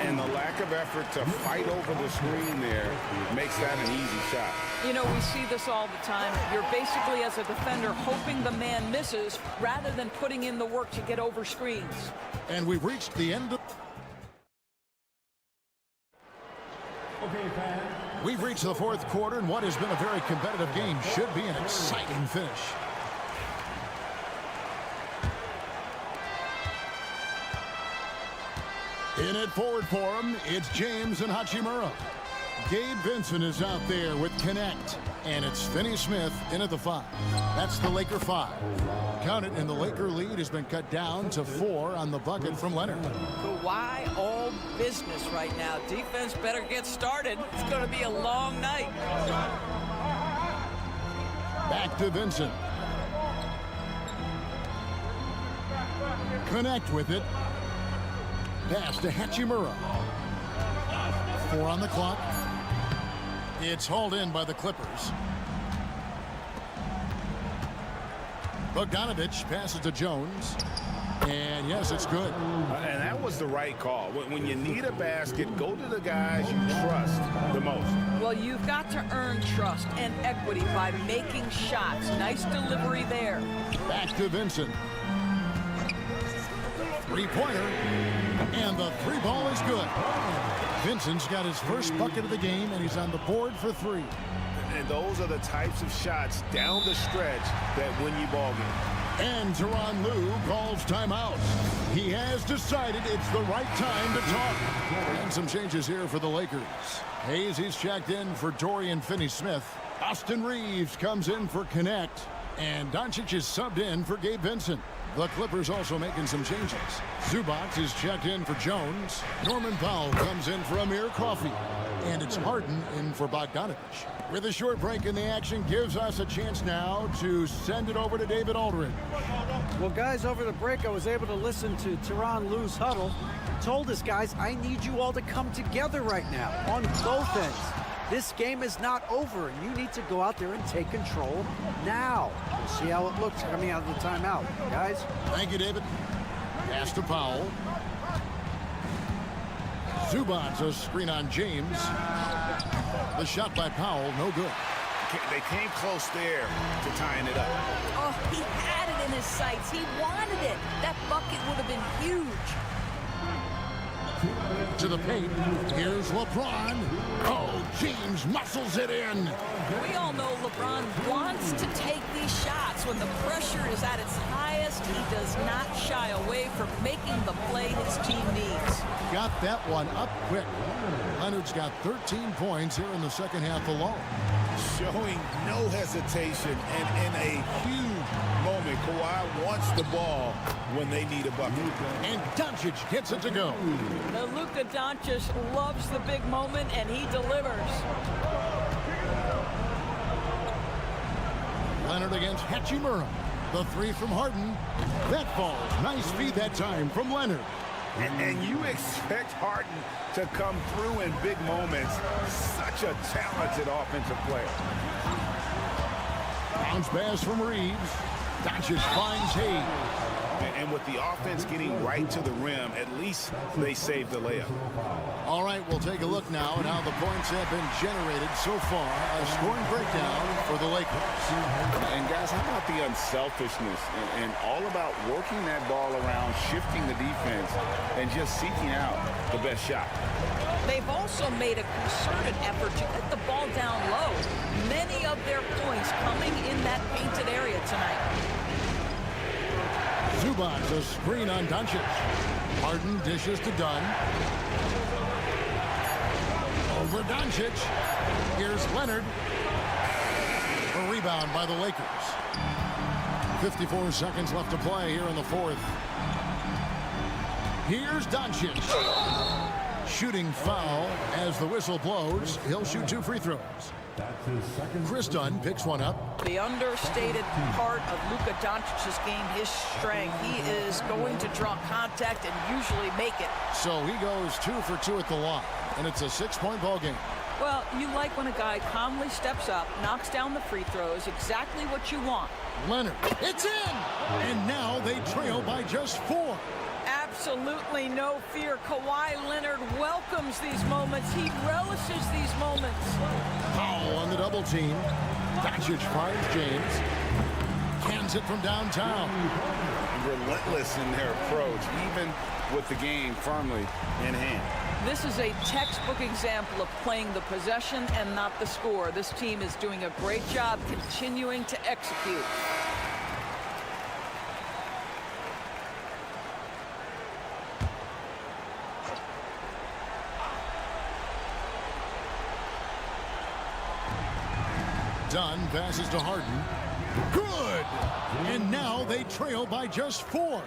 And the lack of effort to fight over the screen there makes that an easy shot. You know, we see this all the time. You're basically, as a defender, hoping the man misses rather than putting in the work to get over screens. And we've reached the end of... Okay, fans. We've reached the fourth quarter, and what has been a very competitive game should be an exciting finish. In it forward for him, it's James and Hachimura. Gabe Vincent is out there with Connect, and it's Finney Smith in at the 5. That's the Laker 5. Count it, and the Laker lead has been cut down to 4 on the bucket from Leonard. Kawhi all business right now. Defense better get started. It's going to be a long night. Back to Vincent. Connect with it. Pass to Hachimura. 4 on the clock. It's hauled in by the Clippers. Bogdanovich passes to Jones. And yes, it's good. And that was the right call. When you need a basket, go to the guys you trust the most. Well, you've got to earn trust and equity by making shots. Nice delivery there. Back to Vincent. Three-pointer. And the three ball is good. Vincent's got his first bucket of the game, and he's on the board for 3. And those are the types of shots down the stretch that win you ball games. And Tyronn Lue calls timeout. He has decided it's the right time to talk. And some changes here for the Lakers. Hayes, he's checked in for Dorian Finney-Smith. Austin Reeves comes in for Connect. And Doncic is subbed in for Gabe Vincent. The Clippers also making some changes. Zubac is checked in for Jones. Norman Powell comes in for Amir Coffey. And it's Harden in for Bogdanovich. With a short break in the action, gives us a chance now to send it over to David Aldridge. Well, guys, over the break, I was able to listen to Tyronn Lue's huddle. Told his guys, I need you all to come together right now on both ends. This game is not over, and you need to go out there and take control now. We'll see how it looks coming out of the timeout. Guys? Thank you, David. Pass to Powell. Zubac, a screen on James. The shot by Powell, no good. They came close there to tying it up. Oh, he had it in his sights. He wanted it. That bucket would have been huge. To the paint. Here's LeBron. Oh, James muscles it in. We all know LeBron wants to take these shots. When the pressure is at its highest, he does not shy away from making the play his team needs. Got that one up quick. Leonard's got 13 points here in the second half alone. Showing no hesitation, and in a huge moment, Kawhi wants the ball when they need a bucket. And Doncic gets it to go. Luka Doncic loves the big moment, and he delivers. Leonard against Hachimura. The 3 from Harden. That falls. Nice feed that time from Leonard. And you expect Harden to come through in big moments. Such a talented offensive player. Bounce pass from Reeves. Doncic finds Hayes. And with the offense getting right to the rim, at least they saved the layup. All right, we'll take a look now at how the points have been generated so far. A scoring breakdown for the Lakers. And guys, how about the unselfishness and all about working that ball around, shifting the defense, and just seeking out the best shot? They've also made a concerted effort to get the ball down low. Many of their points coming in that painted area tonight. Zubac's a screen on Doncic. Harden dishes to Dunn. Over Doncic. Here's Leonard. A rebound by the Lakers. 54 seconds left to play here in the fourth. Here's Doncic. Shooting foul as the whistle blows. He'll shoot 2 free throws. Chris Dunn picks one up. The understated part of Luka Doncic's game, his strength. He is going to draw contact and usually make it. So he goes 2 for 2 at the line, and it's a 6-point ball game. Well, you like when a guy calmly steps up, knocks down the free throws, exactly what you want. Leonard, it's in! And now they trail by just 4. Absolutely no fear. Kawhi Leonard welcomes these moments. He relishes these moments. Powell on the double team. Doncic finds James. Cans it from downtown. Relentless in their approach, even with the game firmly in hand. This is a textbook example of playing the possession and not the score. This team is doing a great job continuing to execute. Dunn passes to Harden. Good! And now they trail by just 4.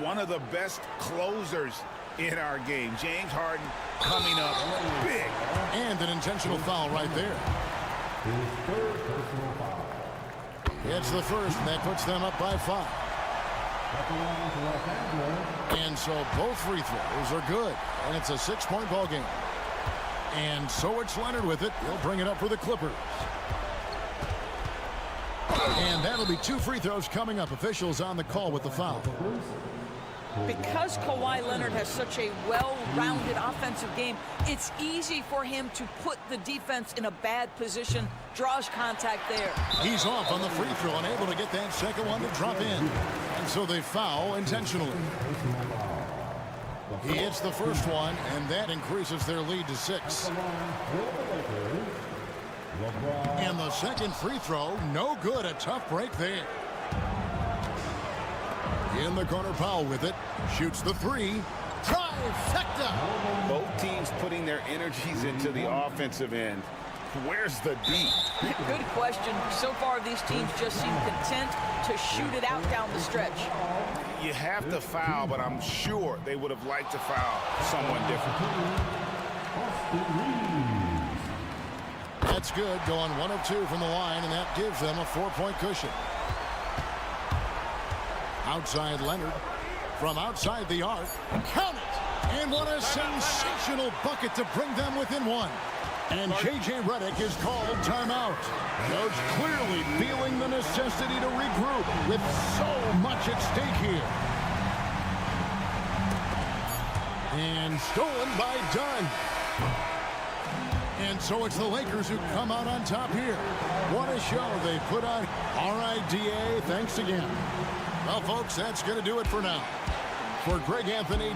One of the best closers in our game. James Harden coming up big. And an intentional foul right there. It's the first, and that puts them up by 5. And so both free throws are good. And it's a 6-point ball game. And so it's Leonard with it. He'll bring it up for the Clippers. And that'll be 2 free throws coming up. Officials on the call with the foul. Because Kawhi Leonard has such a well-rounded offensive game, it's easy for him to put the defense in a bad position, draws contact there. He's off on the free throw, unable to get that second one to drop in. And so they foul intentionally. He hits the first one, and that increases their lead to 6. And the second free throw, no good. A tough break there. In the corner, Powell with it. Shoots the 3. Trifecta! Both teams putting their energies into the offensive end. Where's the D? Good question. So far, these teams just seem content to shoot it out down the stretch. You have to foul, but I'm sure they would have liked to foul someone different. That's good, going 1 of 2 from the line, and that gives them a 4-point cushion. Outside Leonard, from outside the arc, count it! And what a sensational bucket to bring them within 1. And J.J. Redick is called timeout. Coach clearly feeling the necessity to regroup with so much at stake here. And stolen by Dunn. And so it's the Lakers who come out on top here. What a show they put on. All right, D.A., thanks again. Well, folks, that's going to do it for now. For Greg Anthony.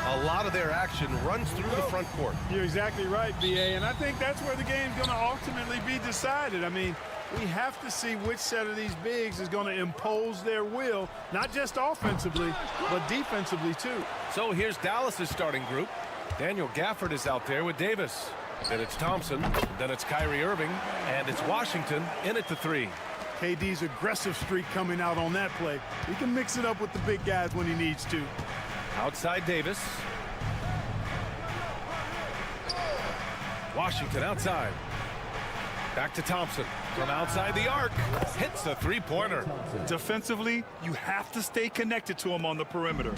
A lot of their action runs through the front court. You're exactly right, B.A., and I think that's where the game's going to ultimately be decided. I mean, we have to see which set of these bigs is going to impose their will, not just offensively, but defensively, too. So here's Dallas's starting group. Daniel Gafford is out there with Davis. Then it's Thompson, then it's Kyrie Irving, and it's Washington in at the 3. KD's aggressive streak coming out on that play. He can mix it up with the big guys when he needs to. Outside Davis. Washington outside. Back to Thompson. From outside the arc. Hits the three-pointer. Defensively, you have to stay connected to him on the perimeter.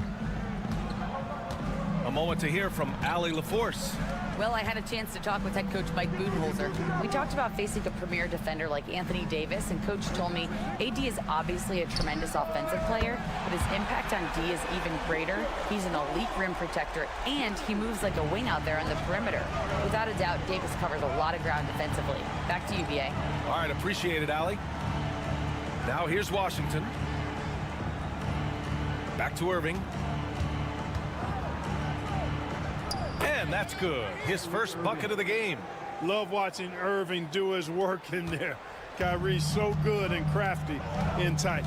A moment to hear from Allie LaForce. Well, I had a chance to talk with head coach Mike Budenholzer. We talked about facing a premier defender like Anthony Davis, and coach told me AD is obviously a tremendous offensive player, but his impact on D is even greater. He's an elite rim protector, and he moves like a wing out there on the perimeter. Without a doubt, Davis covers a lot of ground defensively. Back to you, BA. All right, appreciate it, Allie. Now here's Washington. Back to Irving. And that's good. His first bucket of the game. Love watching Irving do his work in there. Kyrie's so good and crafty in tight.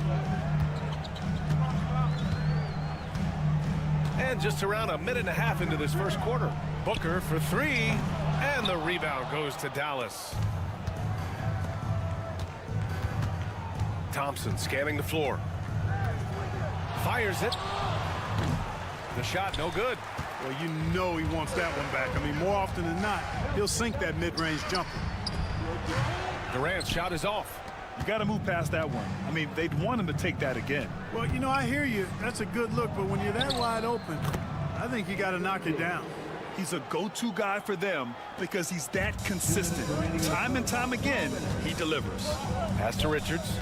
And just around a minute and a half into this first quarter. Booker for 3, and the rebound goes to Dallas. Thompson scanning the floor. Fires it. The shot no good. Well, you know he wants that one back. I mean, more often than not, he'll sink that mid-range jumper. Durant's shot is off. You got to move past that one. I mean, they'd want him to take that again. Well, you know, I hear you. That's a good look, but when you're that wide open, I think you got to knock it down. He's a go-to guy for them because he's that consistent. Time and time again, he delivers. Pass to Richards.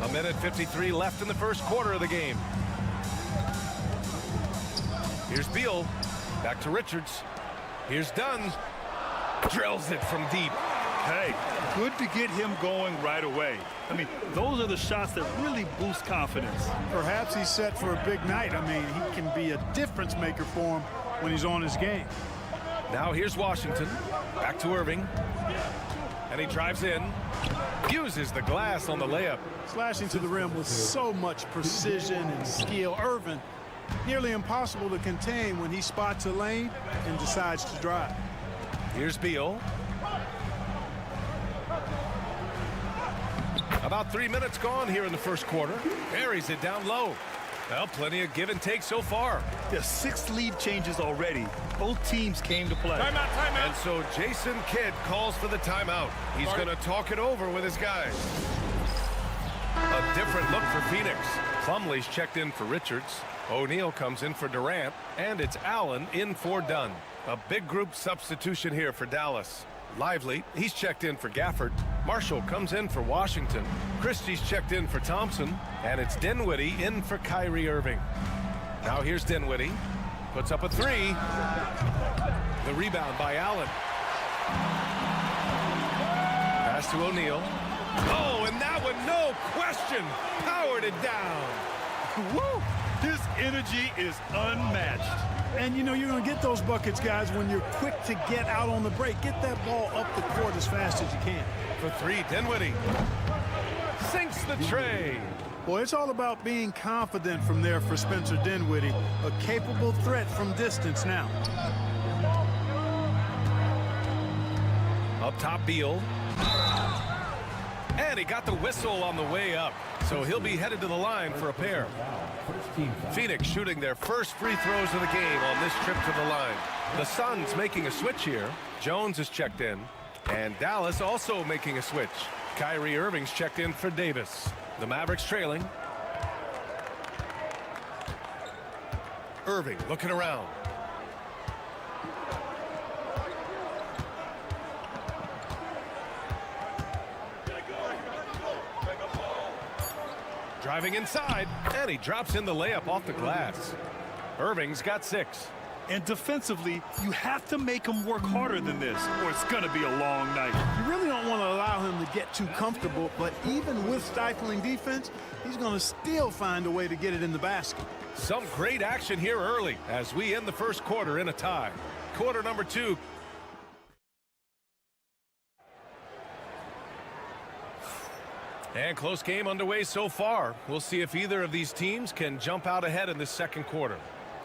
A minute 53 left in the first quarter of the game. Here's Beal. Back to Richards. Here's Dunn. Drills it from deep. Hey, good to get him going right away. I mean, those are the shots that really boost confidence. Perhaps he's set for a big night. I mean, he can be a difference maker for him when he's on his game. Now here's Washington. Back to Irving. And he drives in. Uses the glass on the layup. Slashing to the rim with so much precision and skill. Irving, nearly impossible to contain when he spots a lane and decides to drive. Here's Beal. About 3 minutes gone here in the first quarter. Buries it down low. Well, plenty of give and take so far. There's 6 lead changes already. Both teams came to play. Timeout, timeout. And so Jason Kidd calls for the timeout. He's going to talk it over with his guys. A different look for Phoenix. Plumlee's checked in for Richards. O'Neal comes in for Durant. And it's Allen in for Dunn. A big group substitution here for Dallas. Lively, he's checked in for Gafford. Marshall comes in for Washington. Christie's checked in for Thompson. And it's Dinwiddie in for Kyrie Irving. Now here's Dinwiddie. Puts up a 3. The rebound by Allen. Pass to O'Neal. Oh, and that one, no question, powered it down. Woo! His energy is unmatched. And, you know, you're going to get those buckets, guys, when you're quick to get out on the break. Get that ball up the court as fast as you can. For 3, Dinwiddie. Sinks the tray. Boy, it's all about being confident from there for Spencer Dinwiddie. A capable threat from distance now. Up top, Beal. And he got the whistle on the way up, so he'll be headed to the line for a pair. Phoenix shooting their first free throws of the game on this trip to the line. The Suns making a switch here. Jones is checked in, and Dallas also making a switch. Kyrie Irving's checked in for Davis. The Mavericks trailing. Irving looking around. Driving inside, and he drops in the layup off the glass. Irving's got 6. And defensively, you have to make him work harder than this, or it's going to be a long night. You really don't want to allow him to get too comfortable, but even with stifling defense, he's going to still find a way to get it in the basket. Some great action here early as we end the first quarter in a tie. Quarter number 2. And close game underway so far. We'll see if either of these teams can jump out ahead in this second quarter.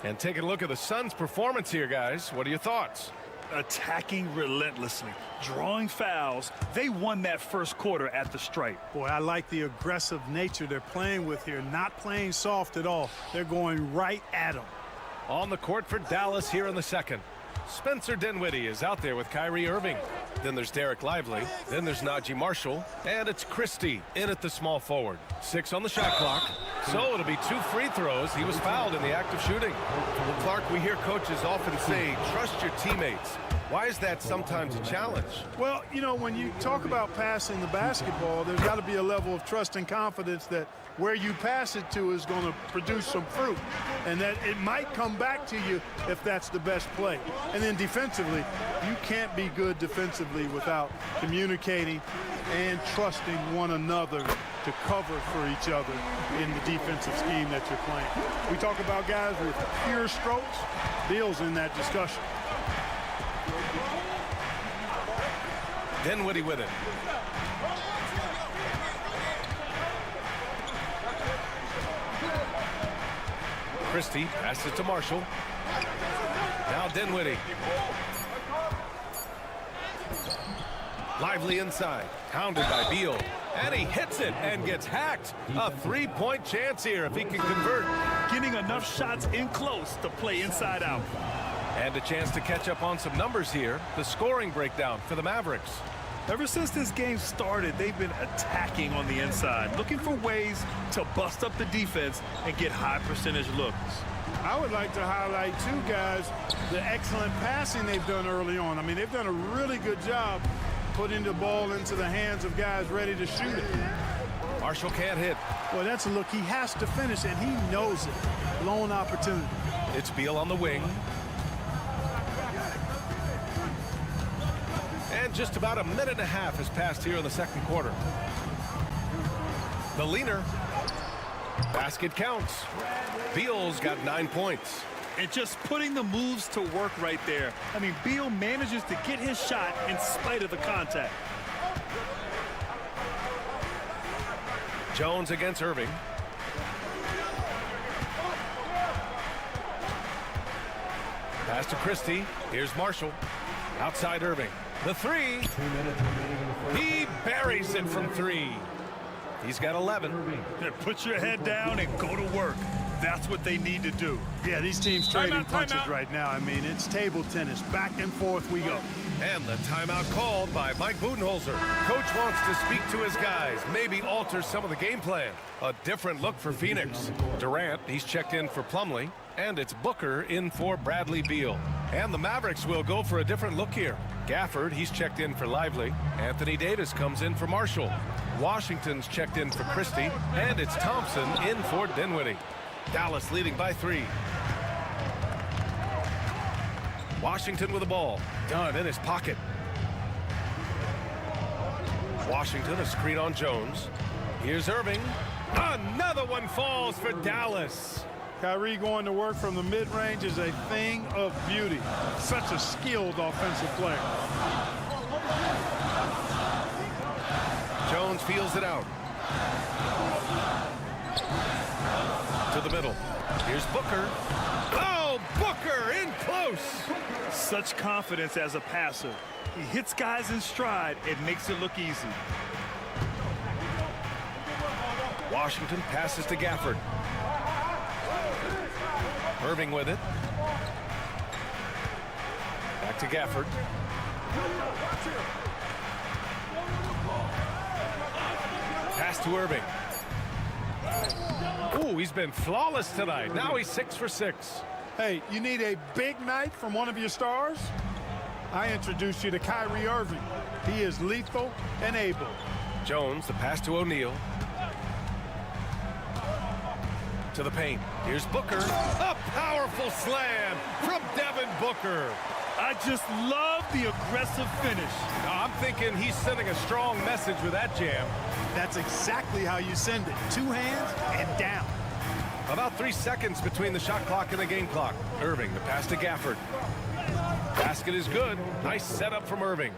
And taking a look at the Suns' performance here, guys. What are your thoughts? Attacking relentlessly, drawing fouls. They won that first quarter at the stripe. Boy, I like the aggressive nature they're playing with here. Not playing soft at all. They're going right at them. On the court for Dallas here in the second. Spencer Dinwiddie is out there with Kyrie Irving. Then there's Derek Lively. Then there's Najee Marshall. And it's Christie in at the small forward. 6 on the shot clock. So it'll be 2 free throws. He was fouled in the act of shooting. Well, Clark, we hear coaches often say, trust your teammates. Why is that sometimes a challenge? Well, you know, when you talk about passing the basketball, there's got to be a level of trust and confidence that where you pass it to is going to produce some fruit, and that it might come back to you if that's the best play. And then defensively, you can't be good defensively without communicating and trusting one another to cover for each other in the defensive scheme that you're playing. We talk about guys with pure strokes. Beal's in that discussion. Dinwiddie with it. Christie passes to Marshall. Now Dinwiddie. Lively inside. Pounded by Beal. And he hits it and gets hacked. A 3-point chance here if he can convert. Getting enough shots in close to play inside out. And a chance to catch up on some numbers here. The scoring breakdown for the Mavericks. Ever since this game started, they've been attacking on the inside, looking for ways to bust up the defense and get high percentage looks. I would like to highlight, too, guys, the excellent passing they've done early on. I mean, they've done a really good job putting the ball into the hands of guys ready to shoot it. Marshall can't hit. Well, that's a look. He has to finish, and he knows it. Lone opportunity. It's Beal on the wing. And just about a minute and a half has passed here in the second quarter. The leaner. Basket counts. Beal's got 9 points. And just putting the moves to work right there. I mean, Beal manages to get his shot in spite of the contact. Jones against Irving. Pass to Christie. Here's Marshall. Outside Irving. The 3. He buries it from 3. He's got 11. Put your head down and go to work. That's what they need to do. Yeah, these teams trading punches right now. I mean, it's table tennis. Back and forth we go. And the timeout called by Mike Budenholzer. Coach wants to speak to his guys, maybe alter some of the game plan. A different look for Phoenix. Durant, he's checked in for Plumlee. And it's Booker in for Bradley Beal. And the Mavericks will go for a different look here. Gafford, he's checked in for Lively. Anthony Davis comes in for Marshall. Washington's checked in for Christie. And it's Thompson in for Dinwiddie. Dallas leading by 3. Washington with the ball. Dunn in his pocket. Washington, a screen on Jones. Here's Irving. Another one falls for Dallas. Kyrie going to work from the mid-range is a thing of beauty. Such a skilled offensive player. Jones feels it out. To the middle. Here's Booker. Oh, Booker in close. Such confidence as a passer. He hits guys in stride. It makes it look easy. Washington passes to Gafford. Irving with it. Back to Gafford. Pass to Irving. Ooh, he's been flawless tonight. Now he's 6 for 6. Hey, you need a big night from one of your stars? I introduce you to Kyrie Irving. He is lethal and able. Jones, the pass to O'Neal. To the paint. Here's Booker. A powerful slam from Devin Booker. I just love the aggressive finish. I'm thinking he's sending a strong message with that jam. That's exactly how you send it. 2 hands and down. About 3 seconds between the shot clock and the game clock. Irving, the pass to Gafford. Basket is good. Nice setup from Irving.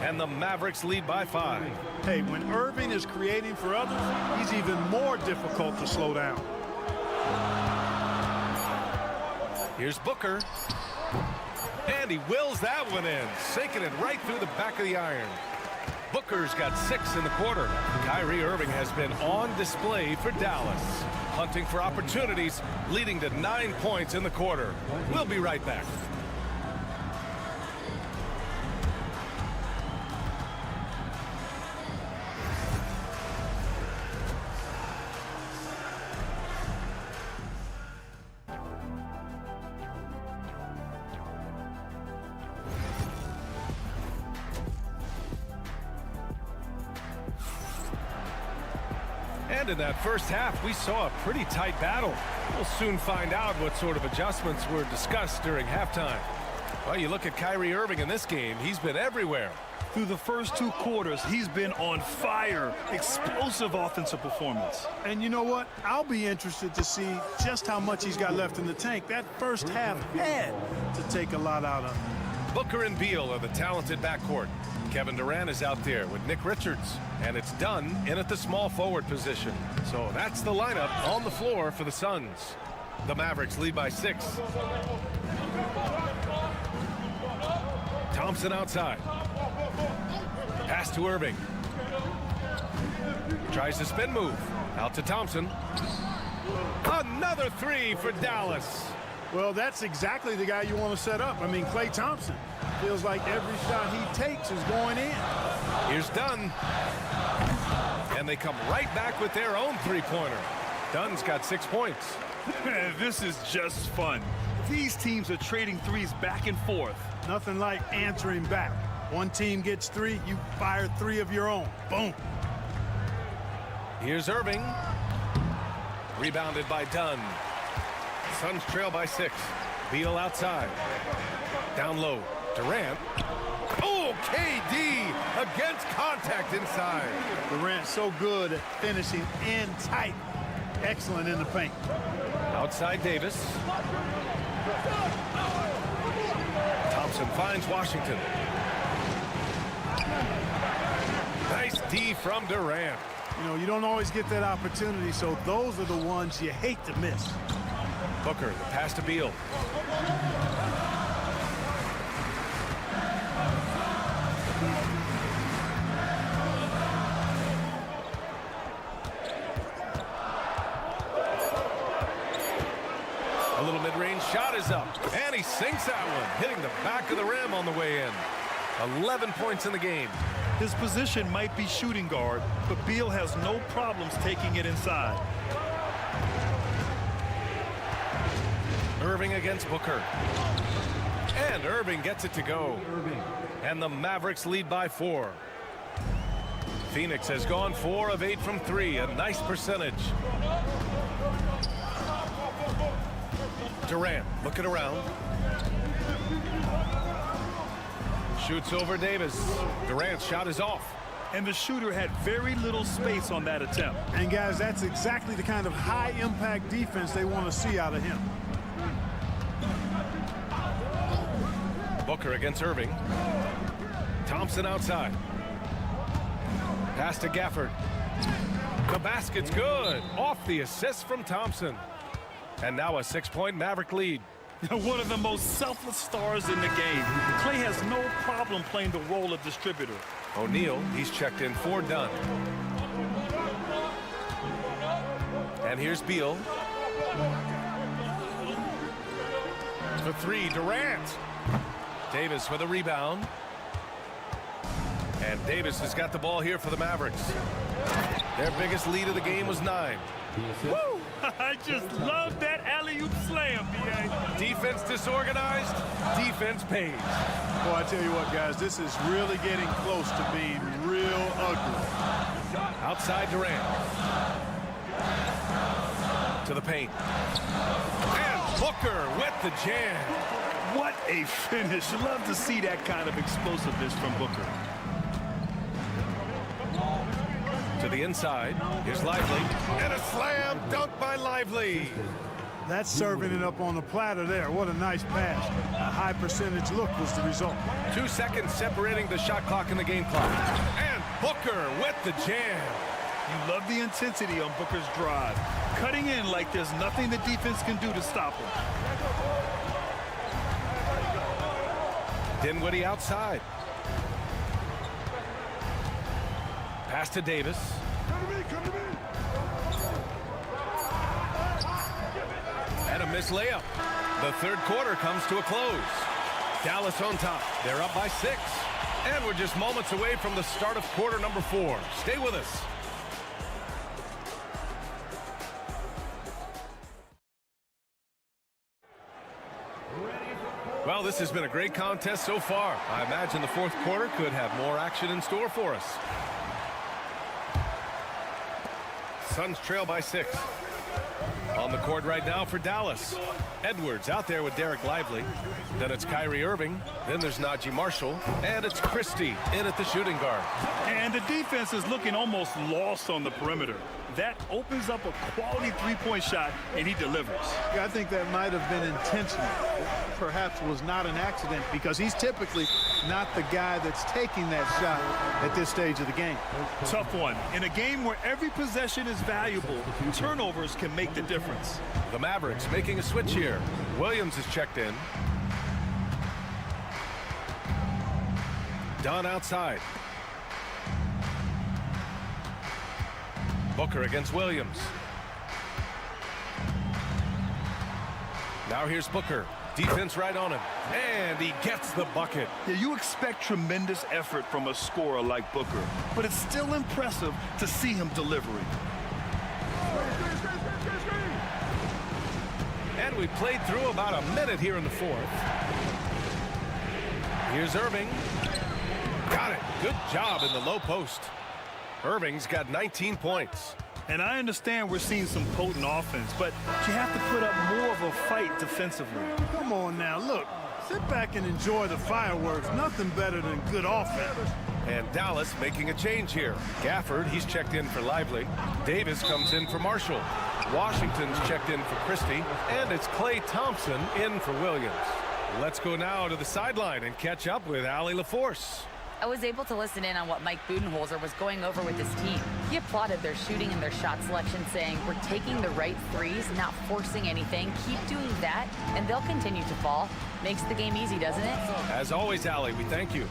And the Mavericks lead by 5. Hey, when Irving is creating for others, he's even more difficult to slow down. Here's Booker. And he wills that one in, sinking it right through the back of the iron. Booker's got 6 in the quarter. Kyrie Irving has been on display for Dallas, hunting for opportunities, leading to 9 points in the quarter. We'll be right back. And in that first half, we saw a pretty tight battle. We'll soon find out what sort of adjustments were discussed during halftime. Well, you look at Kyrie Irving in this game, he's been everywhere. Through the first 2 quarters, he's been on fire. Explosive offensive performance. And you know what? I'll be interested to see just how much he's got left in the tank. That first half had to take a lot out of him. Booker and Beal are the talented backcourt. Kevin Durant is out there with Nick Richards, and it's Dunn in at the small forward position. So that's the lineup on the floor for the Suns. The Mavericks lead by 6. Thompson outside. Pass to Irving. Tries the spin move. Out to Thompson. Another 3 for Dallas. Well, that's exactly the guy you want to set up. I mean, Klay Thompson feels like every shot he takes is going in. Here's Dunn. And they come right back with their own 3-pointer. Dunn's got 6 points. This is just fun. These teams are trading threes back and forth. Nothing like answering back. One team gets 3, you fire 3 of your own. Boom. Here's Irving. Rebounded by Dunn. Suns trail by 6. Beal outside. Down low. Durant. Oh, KD against contact inside. Durant so good at finishing in tight. Excellent in the paint. Outside Davis. Thompson finds Washington. Nice D from Durant. You know, you don't always get that opportunity, so those are the ones you hate to miss. Booker, the pass to Beal. A little mid-range shot is up, and he sinks that one, hitting the back of the rim on the way in. 11 points in the game. His position might be shooting guard, but Beal has no problems taking it inside. Irving against Booker. And Irving gets it to go. And the Mavericks lead by 4. Phoenix has gone 4 of 8 from 3, a nice percentage. Durant looking around. Shoots over Davis. Durant's shot is off. And the shooter had very little space on that attempt. And guys, that's exactly the kind of high-impact defense they want to see out of him. Booker against Irving. Thompson outside. Pass to Gafford. The basket's good. Off the assist from Thompson. And now a 6-point Maverick lead. One of the most selfless stars in the game. Klay has no problem playing the role of distributor. O'Neal, he's checked in for Dunn. And here's Beal. For three, Durant. Davis with a rebound. And Davis has got the ball here for the Mavericks. Their biggest lead of the game was 9. Woo! I just love that alley-oop slam, B.A. Defense disorganized, defense pays. Boy, I tell you what, guys, this is really getting close to being real ugly. Outside Durant. To the paint. And Booker with the jam. What a finish. Love to see that kind of explosiveness from Booker. To the inside. Here's Lively. And a slam dunk by Lively. That's serving it up on the platter there. What a nice pass. A high percentage look was the result. 2 seconds separating the shot clock and the game clock. And Booker with the jam. You love the intensity on Booker's drive. Cutting in like there's nothing the defense can do to stop him. Dinwiddie outside. Pass to Davis. And a missed layup. The third quarter comes to a close. Dallas on top. They're up by 6. And we're just moments away from the start of quarter number 4. Stay with us. Well, this has been a great contest so far. I imagine the fourth quarter could have more action in store for us. Suns trail by 6. On the court right now for Dallas. Edwards out there with Derek Lively. Then it's Kyrie Irving. Then there's Najee Marshall. And it's Christie in at the shooting guard. And the defense is looking almost lost on the perimeter. That opens up a quality three-point shot, and he delivers. Yeah, I think that might have been intentional. Perhaps was not an accident because he's typically not the guy that's taking that shot at this stage of the game. Tough one. In a game where every possession is valuable, turnovers can make the difference. The Mavericks making a switch here. Williams is checked in. Dunn outside. Booker against Williams. Now here's Booker. Defense right on him. And he gets the bucket. Yeah, you expect tremendous effort from a scorer like Booker, but it's still impressive to see him delivering. And we played through about a minute here in the fourth. Here's Irving. Got it. Good job in the low post. Irving's got 19 points. And I understand we're seeing some potent offense, but you have to put up more of a fight defensively. Come on now, look. Sit back and enjoy the fireworks. Nothing better than good offense. And Dallas making a change here. Gafford, he's checked in for Lively. Davis comes in for Marshall. Washington's checked in for Christie. And it's Klay Thompson in for Williams. Let's go now to the sideline and catch up with Allie LaForce. I was able to listen in on what Mike Budenholzer was going over with his team. He applauded their shooting and their shot selection, saying, "We're taking the right threes, not forcing anything. Keep doing that, and they'll continue to fall." Makes the game easy, doesn't it? As always, Allie, we thank you.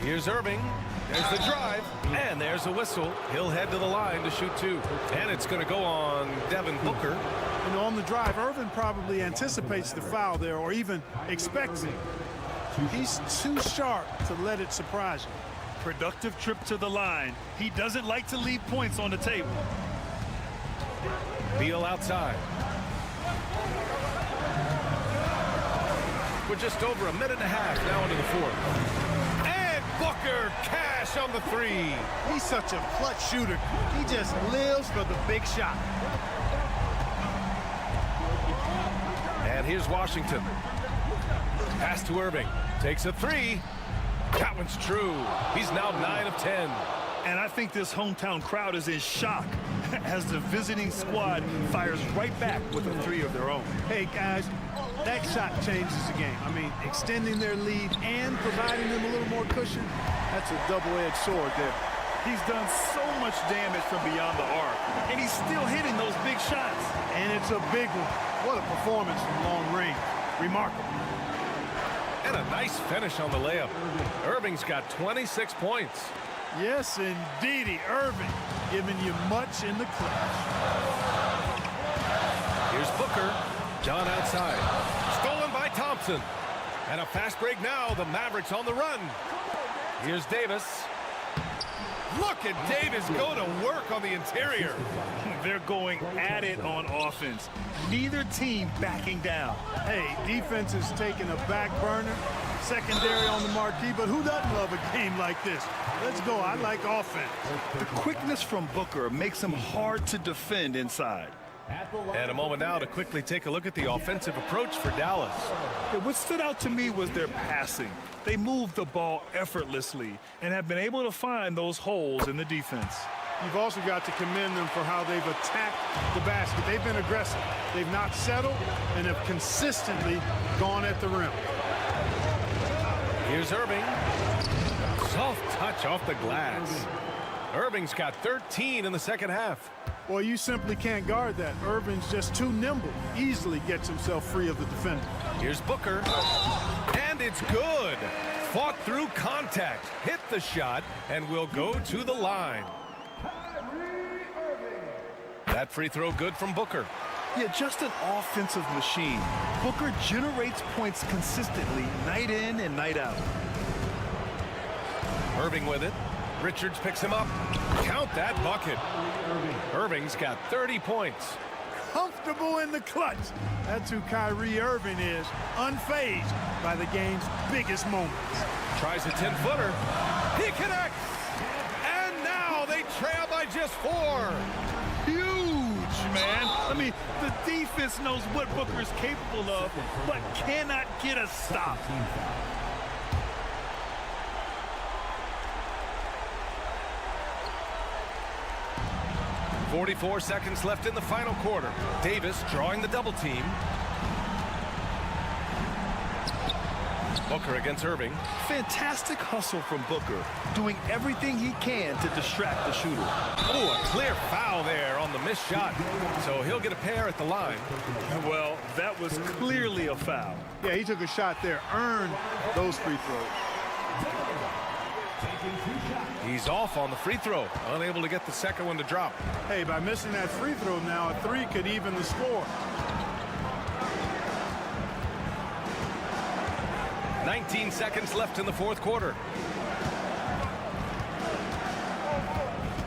Here's Irving. There's the drive, and there's a whistle. He'll head to the line to shoot 2. And it's going to go on Devin Booker. You know, on the drive, Irvin probably anticipates the foul there or even expects it. He's too sharp to let it surprise him. Productive trip to the line. He doesn't like to leave points on the table. Beal outside. We're just over a minute and a half now into the fourth. And Booker cash on the 3. He's such a clutch shooter. He just lives for the big shot. And here's Washington. Pass to Irving. Takes a 3. That one's true. He's now 9 of 10. And I think this hometown crowd is in shock as the visiting squad fires right back with a 3 of their own. Hey, guys, that shot changes the game. I mean, extending their lead and providing them a little more cushion, that's a double-edged sword there. He's done so much damage from beyond the arc, and he's still hitting those big shots. And it's a big one. What a performance from long range. Remarkable. And a nice finish on the layup. Irving's got 26 points. Yes, indeedy. Irving giving you much in the clutch. Here's Booker. John outside. Stolen by Thompson. And a fast break now. The Mavericks on the run. Here's Davis. Look at Davis go to work on the interior. They're going at it on offense. Neither team backing down. Hey, defense is taking a back burner. Secondary on the marquee, but who doesn't love a game like this? Let's go. I like offense. The quickness from Booker makes him hard to defend inside. And a moment now to quickly take a look at the offensive approach for Dallas. What stood out to me was their passing. They moved the ball effortlessly and have been able to find those holes in the defense. You've also got to commend them for how they've attacked the basket. They've been aggressive. They've not settled and have consistently gone at the rim. Here's Irving. Soft touch off the glass. Irving's got 13 in the second half. Well, you simply can't guard that. Irving's just too nimble. Easily gets himself free of the defender. Here's Booker. And it's good. Fought through contact. Hit the shot and will go to the line. That free throw good from Booker. Yeah, just an offensive machine. Booker generates points consistently, night in and night out. Irving with it. Richards picks him up. Count that bucket. Irving's got 30 points. Comfortable in the clutch. That's who Kyrie Irving is. Unfazed by the game's biggest moments. Tries a 10-footer. He connects. And now they trail by just 4. Huge, man. I mean, the defense knows what Booker is capable of, but cannot get a stop. 44 seconds left in the final quarter. Davis drawing the double team. Booker against Irving. Fantastic hustle from Booker, doing everything he can to distract the shooter. Oh, a clear foul there on the missed shot. So he'll get a pair at the line. Well, that was clearly a foul. Yeah, he took a shot there, earned those free throws. He's off on the free throw, unable to get the second one to drop. Hey, by missing that free throw now, a 3 could even the score. 19 seconds left in the fourth quarter.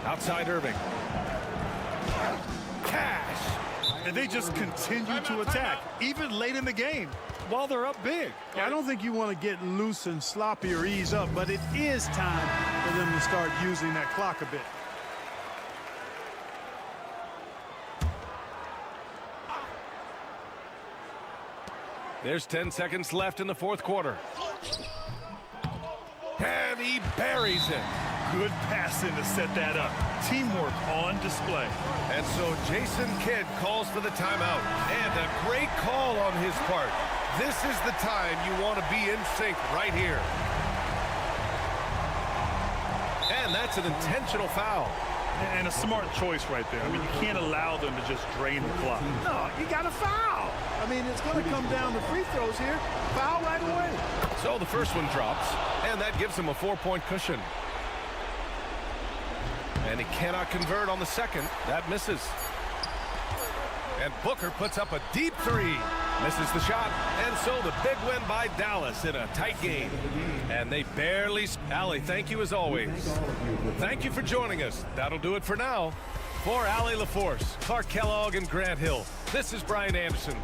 Outside Irving. Cash. And they just continue to attack, even late in the game, while they're up big. Yeah, I don't think you want to get loose and sloppy or ease up, but it is time for them to start using that clock a bit. There's 10 seconds left in the fourth quarter. And he buries it. Good passing to set that up. Teamwork on display. And so Jason Kidd calls for the timeout. And a great call on his part. This is the time you want to be in sync right here. And that's an intentional foul. And a smart choice right there. I mean, you can't allow them to just drain the clock. No, you got to foul. I mean, it's going to come down to free throws here. Foul right away. So the first one drops, and that gives him a 4-point cushion. And he cannot convert on the second. That misses. And Booker puts up a deep 3. Misses the shot. And so the big win by Dallas in a tight game. And they barely... Allie, thank you as always. Thank you for joining us. That'll do it for now. For Allie LaForce, Clark Kellogg, and Grant Hill, this is Brian Anderson.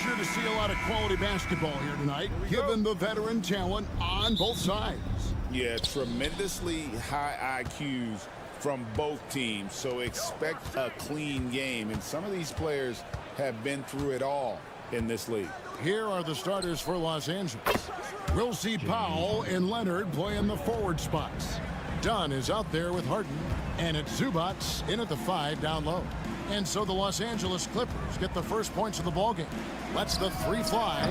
sure to see a lot of quality basketball here tonight, given the veteran talent on both sides. Yeah, tremendously high IQs from both teams, so expect a clean game. And some of these players have been through it all in this league. Here are the starters for Los Angeles. We'll see Powell and Leonard play in the forward spots. Dunn is out there with Harden, and it's Zubats in at the 5 down low. And so the Los Angeles Clippers get the first points of the ballgame. Lets the 3 fly.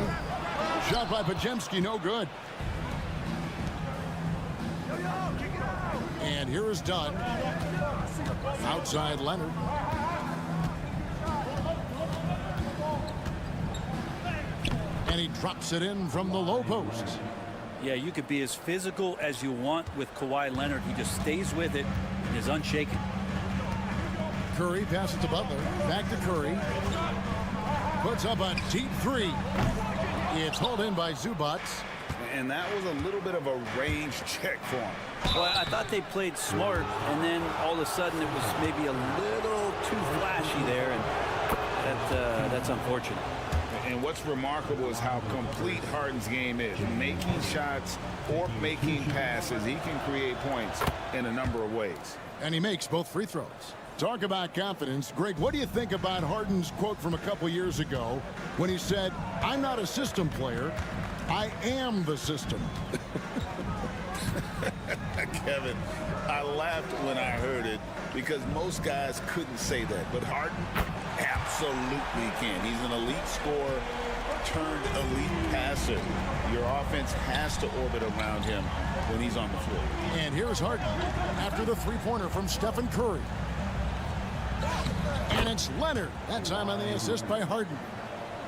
Shot by Podziemski, no good. And here is Dunn. Outside Leonard. And he drops it in from the low post. Yeah, you could be as physical as you want with Kawhi Leonard. He just stays with it and is unshaken. Curry passes to Butler. Back to Curry. Puts up a deep 3. It's hauled in by Zubats. And that was a little bit of a range check for him. Well, I thought they played smart, and then all of a sudden it was maybe a little too flashy there, and that's unfortunate. And what's remarkable is how complete Harden's game is. Making shots or making passes, he can create points in a number of ways. And he makes both free throws. Talk about confidence. Greg, what do you think about Harden's quote from a couple years ago when he said, "I'm not a system player, I am the system"? Kevin, I laughed when I heard it because most guys couldn't say that, but Harden absolutely can. He's an elite scorer turned elite passer. Your offense has to orbit around him when he's on the floor. And here's Harden after the 3-pointer from Stephen Curry. And it's Leonard. That time on the assist by Harden.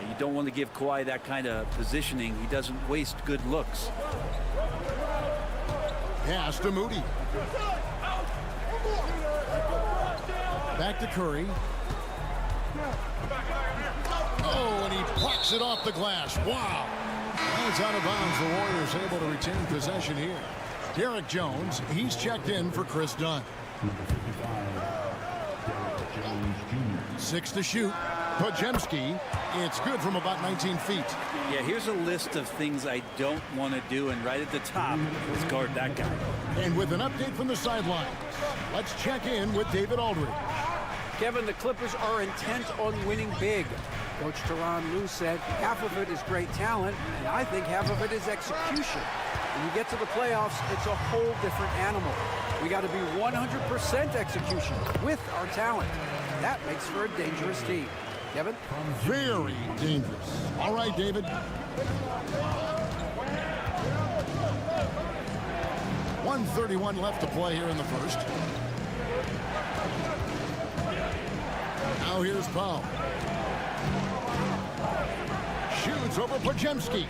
You don't want to give Kawhi that kind of positioning. He doesn't waste good looks. Pass to Moody. Back to Curry. Oh, and he plucks it off the glass. Wow. That's out of bounds. The Warriors able to retain possession here. Derek Jones, he's checked in for Chris Dunn. 6 to shoot. Podziemski, it's good from about 19 feet. Yeah, here's a list of things I don't want to do, and right at the top is guard that guy. And with an update from the sidelines, let's check in with David Aldridge. Kevin, the Clippers are intent on winning big. Coach Tyronn Lue said half of it is great talent, and I think half of it is execution. When you get to the playoffs, it's a whole different animal. We got to be 100% execution with our talent. That makes for a dangerous team. Kevin? Very dangerous. All right, David. .131 left to play here in the first. Now here's Powell. Shoots over Podziemski.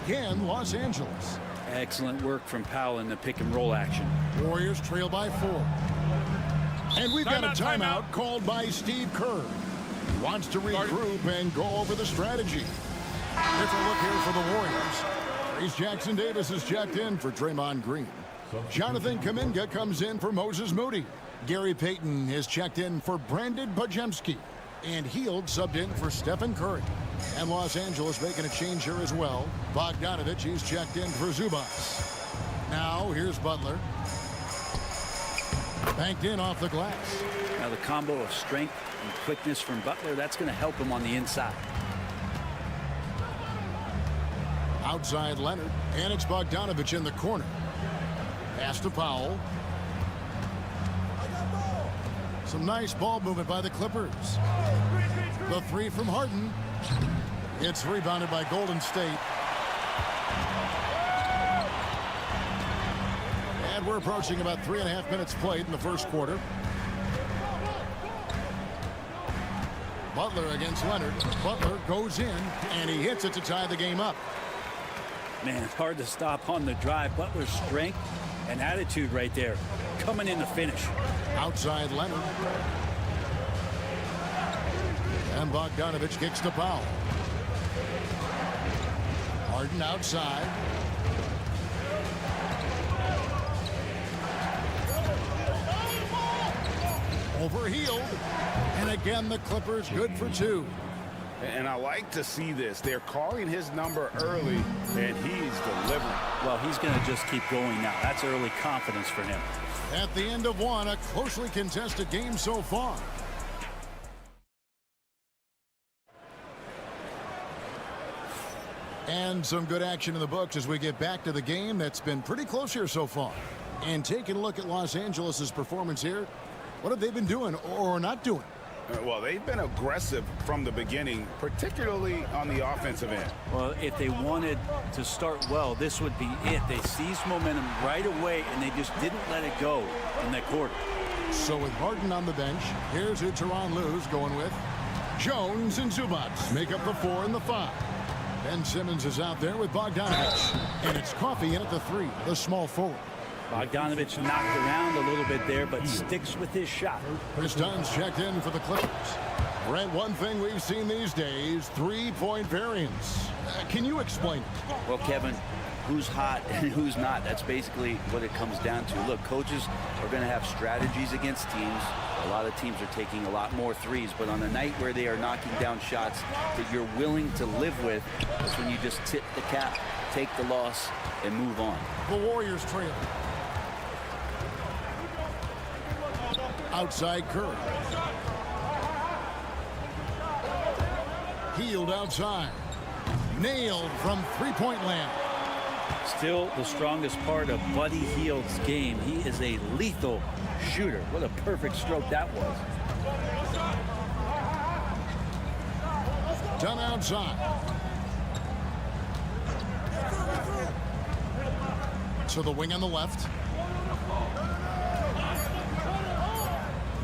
Again, Los Angeles. Excellent work from Powell in the pick and roll action. Warriors trail by 4. And we've got a timeout called by Steve Kerr. Wants to regroup and go over the strategy. Different look here for the Warriors. Trace Jackson Davis is checked in for Draymond Green. Jonathan Kuminga comes in for Moses Moody. Gary Payton is checked in for Brandon Podziemski. And Hield subbed in for Stephen Curry. And Los Angeles making a change here as well. Bogdanovich is checked in for Zubats. Now here's Butler. Banked in off the glass. Now the combo of strength and quickness from Butler, that's going to help him on the inside. Outside Leonard. And it's Bogdanovich in the corner. Pass to Powell. Some nice ball movement by the Clippers. The 3 from Harden. It's rebounded by Golden State. And we're approaching about 3.5 minutes played in the first quarter. Butler against Leonard. Butler goes in, and he hits it to tie the game up. Man, it's hard to stop on the drive. Butler's strength and attitude right there, coming in to finish. Outside Leonard. And Bogdanovich kicks to Powell. Harden outside. Over Hield. And again, the Clippers good for 2. And I like to see this. They're calling his number early, and he's delivering. Well, he's going to just keep going now. That's early confidence for him. At the end of one, a closely contested game so far. And some good action in the books as we get back to the game that's been pretty close here so far. And taking a look at Los Angeles' performance here, what have they been doing or not doing? Well, they've been aggressive from the beginning, particularly on the offensive end. Well, if they wanted to start well, this would be it. They seized momentum right away, and they just didn't let it go in that quarter. So with Harden on the bench, here's who Tyronn Lue's going with. Jones and Zubats make up the 4 and the 5. Ben Simmons is out there with Bogdanovich. And it's Coffey in at the 3, the small forward. Bogdanovich knocked around a little bit there, but sticks with his shot. Chris Dunn's checked in for the Clippers. Brent, one thing we've seen these days, 3-point variance. Can you explain it? Well, Kevin, who's hot and who's not, that's basically what it comes down to. Look, coaches are going to have strategies against teams. A lot of teams are taking a lot more threes, but on a night where they are knocking down shots that you're willing to live with, that's when you just tip the cap, take the loss, and move on. The Warriors trail. Outside Curry. Healed outside. Nailed from three-point land. Still the strongest part of Buddy Hield's game. He is a lethal shooter. What a perfect stroke that was. Done outside. To the wing on the left.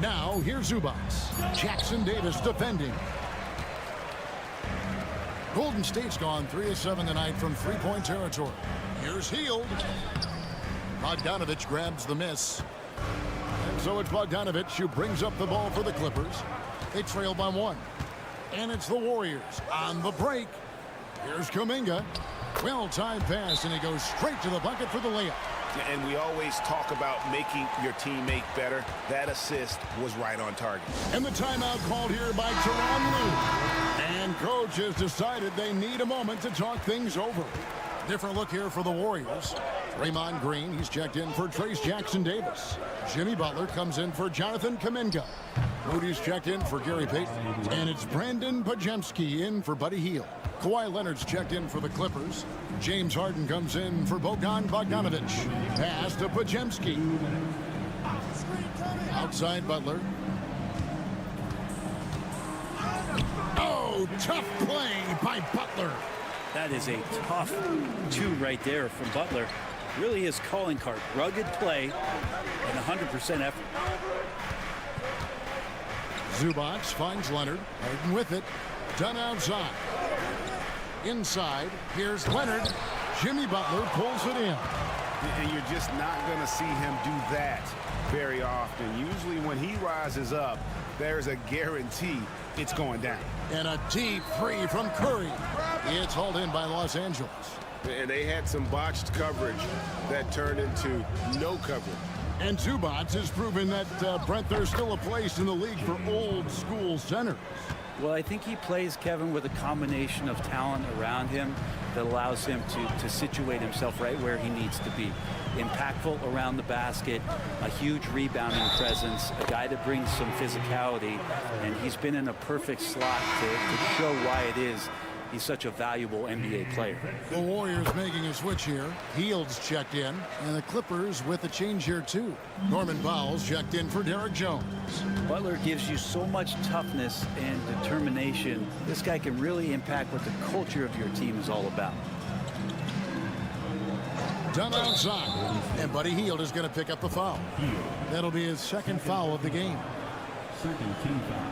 Now here's Zubats. Jackson Davis defending. Golden State's gone 3 of 7 tonight from three-point territory. Here's Hield. Bogdanovich grabs the miss. And so it's Bogdanovich who brings up the ball for the Clippers. They trail by 1. And it's the Warriors on the break. Here's Kuminga. Well-timed pass, and he goes straight to the bucket for the layup. And we always talk about making your teammate better. That assist was right on target. And the timeout called here by Tyronn Lue. And coach has decided they need a moment to talk things over. Different look here for the Warriors. Draymond Green, he's checked in for Trace Jackson Davis. Jimmy Butler comes in for Jonathan Kuminga. Moody's checked in for Gary Payton. And it's Brandon Podziemski in for Buddy Hield. Kawhi Leonard's checked in for the Clippers. James Harden comes in for Bogdan Bogdanovich. Pass to Podziemski. Outside Butler. Oh, tough play by Butler. That is a tough 2 right there from Butler. Really his calling card. Rugged play and 100% effort. Zubats finds Leonard. Harden with it. Done outside. Inside, here's Leonard. Jimmy Butler pulls it in. And you're just not going to see him do that very often. Usually when he rises up, there's a guarantee it's going down. And a deep 3 from Curry. It's hauled in by Los Angeles. And they had some botched coverage that turned into no coverage. And Zubats has proven that, Brent, there's still a place in the league for old school centers. Well, I think he plays, Kevin, with a combination of talent around him that allows him to situate himself right where he needs to be. Impactful around the basket, a huge rebounding presence, a guy that brings some physicality, and he's been in a perfect slot to show why it is he's such a valuable NBA player. The Warriors making a switch here. Hield's checked in, and the Clippers with a change here too. Norman Powell's checked in for Derek Jones. Butler gives you so much toughness and determination. This guy can really impact what the culture of your team is all about. Done outside, and Buddy Hield is going to pick up the foul. That'll be his second foul of the game. Second team foul.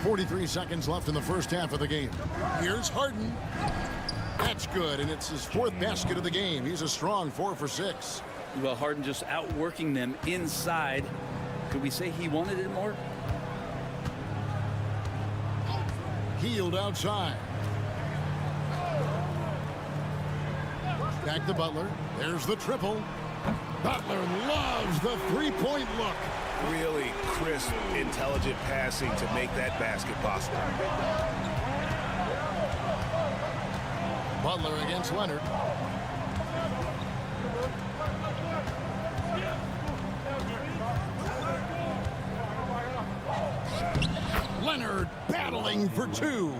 43 seconds left in the first half of the game. Here's Harden. That's good, and it's his 4th basket of the game. He's a strong 4 for 6. Well, Harden just outworking them inside. Could we say he wanted it more? Hield outside. Back to Butler. There's the triple. Butler loves the three-point look. Really crisp, intelligent passing to make that basket possible. Butler against Leonard. Leonard battling for two.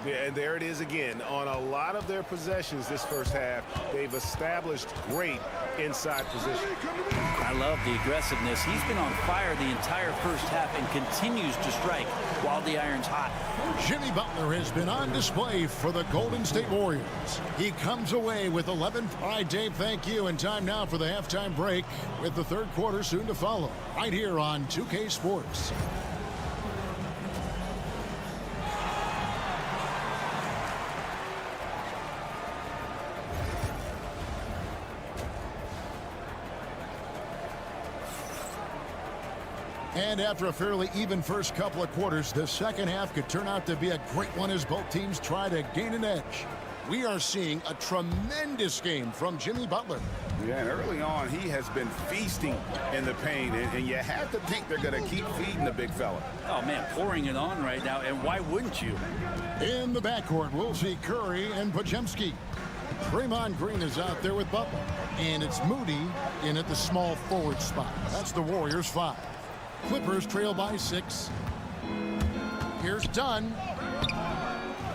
Yeah, and there it is again. On a lot of their possessions this first half, they've established great inside position. I love the aggressiveness. He's been on fire the entire first half and continues to strike while the iron's hot. Jimmy Butler has been on display for the Golden State Warriors. He comes away with 11. All right, Dave, thank you. And time now for the halftime break with the third quarter soon to follow right here on 2K Sports. And after a fairly even first couple of quarters, the second half could turn out to be a great one as both teams try to gain an edge. We are seeing a tremendous game from Jimmy Butler. Yeah, and early on, he has been feasting in the paint, and you have to think they're going to keep feeding the big fella. Oh, man, pouring it on right now, and why wouldn't you? In the backcourt, we'll see Curry and Podziemski. Draymond Green is out there with Butler, and it's Moody in at the small forward spot. That's the Warriors' 5. Clippers trail by 6. Here's Dunn.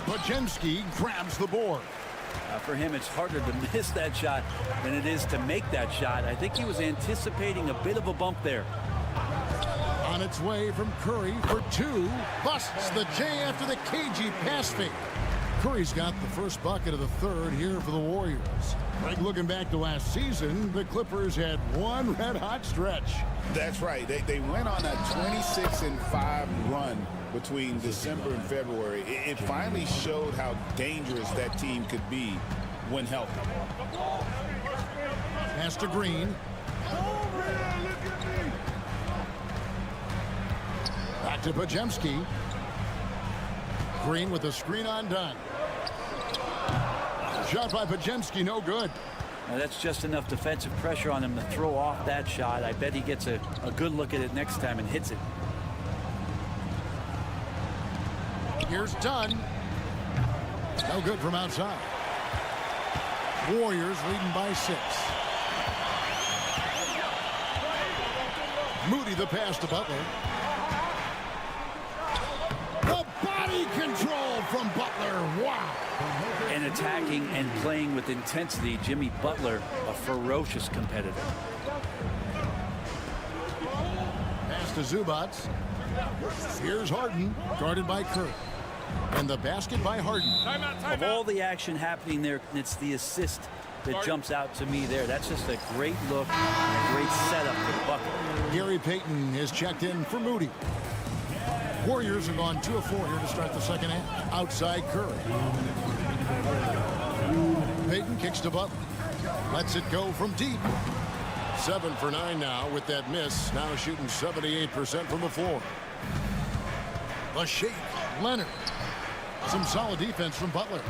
Podziemski grabs the board. For him, it's harder to miss that shot than it is to make that shot. I think he was anticipating a bit of a bump there. On its way from Curry for 2. Busts the J after the cagey pass fake. Curry's got the first bucket of the third here for the Warriors. Like looking back to last season, the Clippers had one red-hot stretch. That's right. They went on a 26-5 run between December and February. It finally showed how dangerous that team could be when healthy. Pass to Green. Back to Podziemski. Green with the screen on Dunn. Shot by Podziemski, no good. Now that's just enough defensive pressure on him to throw off that shot. I bet he gets a good look at it next time and hits it. Here's Dunn. No good from outside. Warriors leading by 6. Moody the pass to Butler. The body control from Butler. Wow. And attacking and playing with intensity, Jimmy Butler, a ferocious competitor. Pass to Zubac. Here's Harden, guarded by Curry. And the basket by Harden. Of all the action happening there, it's the assist that jumps out to me there. That's just a great look, a great setup for the bucket. Gary Payton is checked in for Moody. Warriors have gone 2 of 4 here to start the second half. Outside Curry. Payton kicks to Butler. Lets it go from deep. 7 for 9 now with that miss. Now shooting 78% from the floor. The shake. Leonard. Some solid defense from Butler.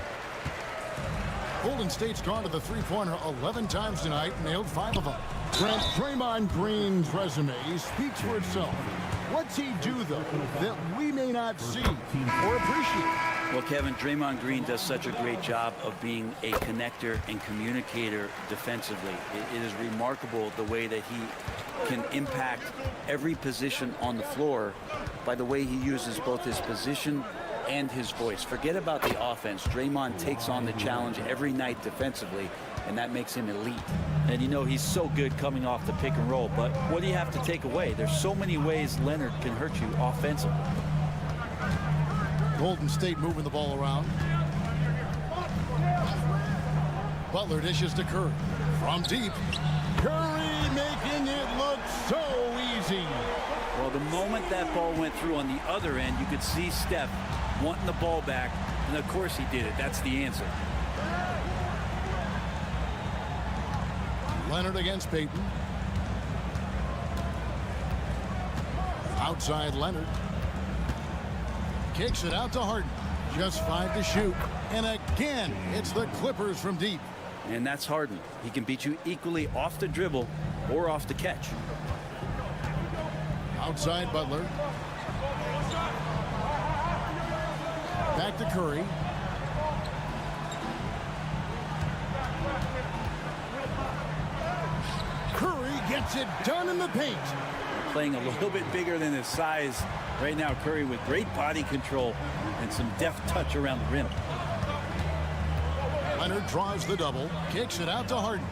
Golden State's gone to the three-pointer 11 times tonight, nailed 5 of them. Draymond Green's resume speaks for itself. What's he do, though, that we may not see or appreciate? Well, Kevin, Draymond Green does such a great job of being a connector and communicator defensively. It is remarkable the way that he can impact every position on the floor by the way he uses both his position and his voice. Forget about the offense. Draymond takes on the challenge every night defensively, and that makes him elite. And you know, he's so good coming off the pick and roll, but what do you have to take away? There's so many ways Leonard can hurt you offensively. Golden State moving the ball around. Butler dishes to Curry. From deep. Curry making it look so easy. Well, the moment that ball went through on the other end, you could see Steph wanting the ball back, and of course he did it. That's the answer. Leonard against Payton. Outside Leonard. Kicks it out to Harden. Just 5 to shoot. And again, it's the Clippers from deep. And that's Harden. He can beat you equally off the dribble or off the catch. Outside Butler. Back to Curry. Curry gets it done in the paint. Playing a little bit bigger than his size right now. Curry with great body control and some deft touch around the rim. Leonard draws the double, kicks it out to Harden.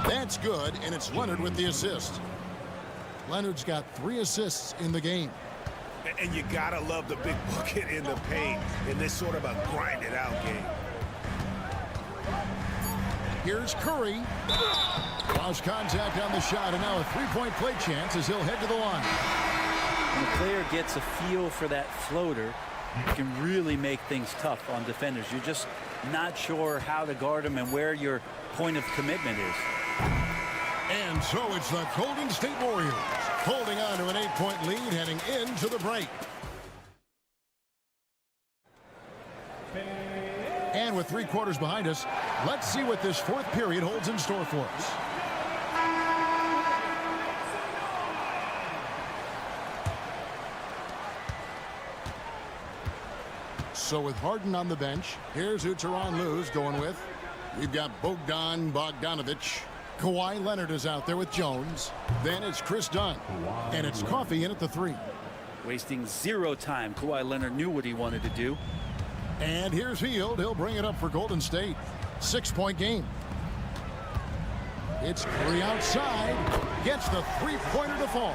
That's good, and it's Leonard with the assist. Leonard's got 3 assists in the game. And you gotta love the big bucket in the paint in this sort of a grind-it-out game. Here's Curry. Lost contact on the shot, and now a 3-point play chance as he'll head to the line. When a player gets a feel for that floater, it can really make things tough on defenders. You're just not sure how to guard them and where your point of commitment is. And so it's the Golden State Warriors holding on to an 8-point lead heading into the break. And with 3 quarters behind us, let's see what this 4th period holds in store for us. So with Harden on the bench, here's who Tyronn Lue's going with. We've got Bogdanovich. Kawhi Leonard is out there with Jones. Then it's Chris Dunn. And it's Coffey in at the 3. Wasting 0 time. Kawhi Leonard knew what he wanted to do. And here's Hield. He'll bring it up for Golden State. 6-point game. It's Curry outside. Gets the 3-pointer to fall.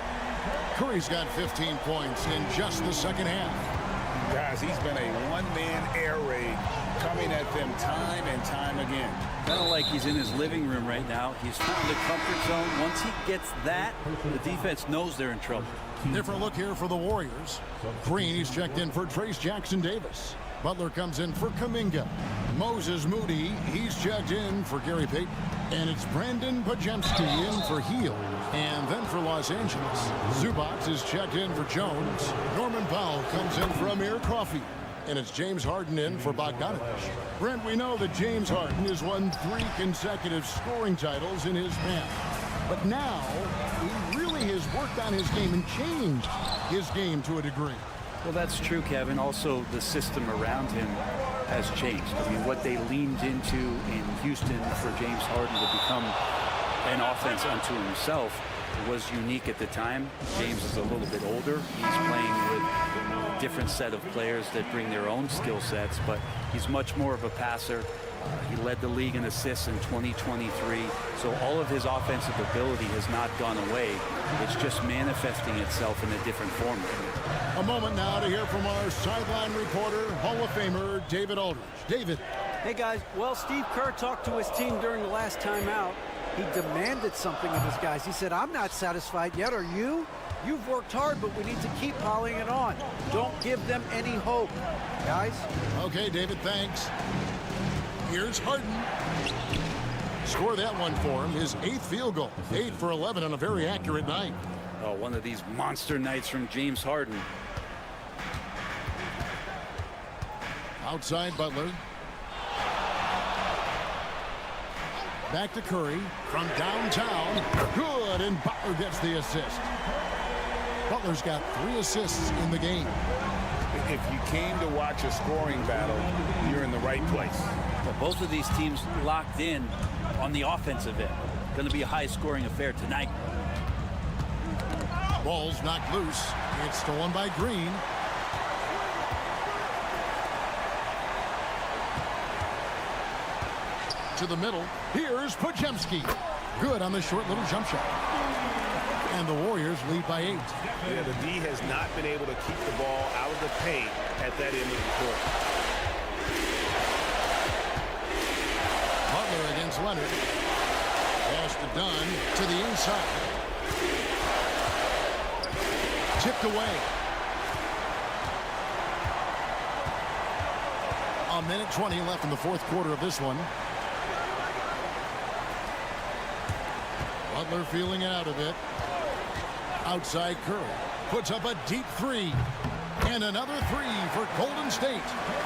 Curry's got 15 points in just the second half. Guys, he's been a one-man air raid coming at them time and time again. Kind of like he's in his living room right now. He's found the comfort zone. Once he gets that, the defense knows they're in trouble. Different look here for the Warriors. Green, he's checked in for Trace Jackson-Davis. Butler comes in for Kuminga. Moses Moody, he's checked in for Gary Payton. And it's Brandon Pajemski in for Hield. And then for Los Angeles, Zubac is checked in for Jones. Norman Powell comes in for Amir Coffey. And it's James Harden in for Bogdanovich. Brent, we know that James Harden has won 3 consecutive scoring titles in his past. But now, he really has worked on his game and changed his game to a degree. Well, that's true, Kevin. Also, the system around him has changed. I mean, what they leaned into in Houston for James Harden to become an offense unto himself was unique at the time. James is a little bit older. He's playing with a different set of players that bring their own skill sets, but he's much more of a passer. He led the league in assists in 2023, so all of his offensive ability has not gone away. It's just manifesting itself in a different form. A moment now to hear from our sideline reporter, Hall of Famer David Aldridge. David. Hey, guys. Well, Steve Kerr talked to his team during the last timeout. He demanded something of his guys. He said, I'm not satisfied yet. Are you? You've worked hard, but we need to keep piling it on. Don't give them any hope, guys. Okay, David, thanks. Here's Harden. Score that one for him. His 8th field goal. 8 for 11 on a very accurate night. Oh, one of these monster nights from James Harden. Outside Butler. Back to Curry from downtown. Good, and Butler gets the assist. Butler's got 3 assists in the game. If you came to watch a scoring battle, you're in the right place. Well, both of these teams locked in on the offensive end. Going to be a high-scoring affair tonight. Ball's knocked loose. It's stolen by Green. To the middle. Here's Pajemski. Good on the short little jump shot. And the Warriors lead by 8. Yeah, the D has not been able to keep the ball out of the paint at that end of the court. Butler against Leonard. Pass to Dunn to the inside. Tipped away. A minute 20 left in the 4th quarter of this one. Butler feeling out of it. Outside Curry. Puts up a deep 3. And another 3 for Golden State.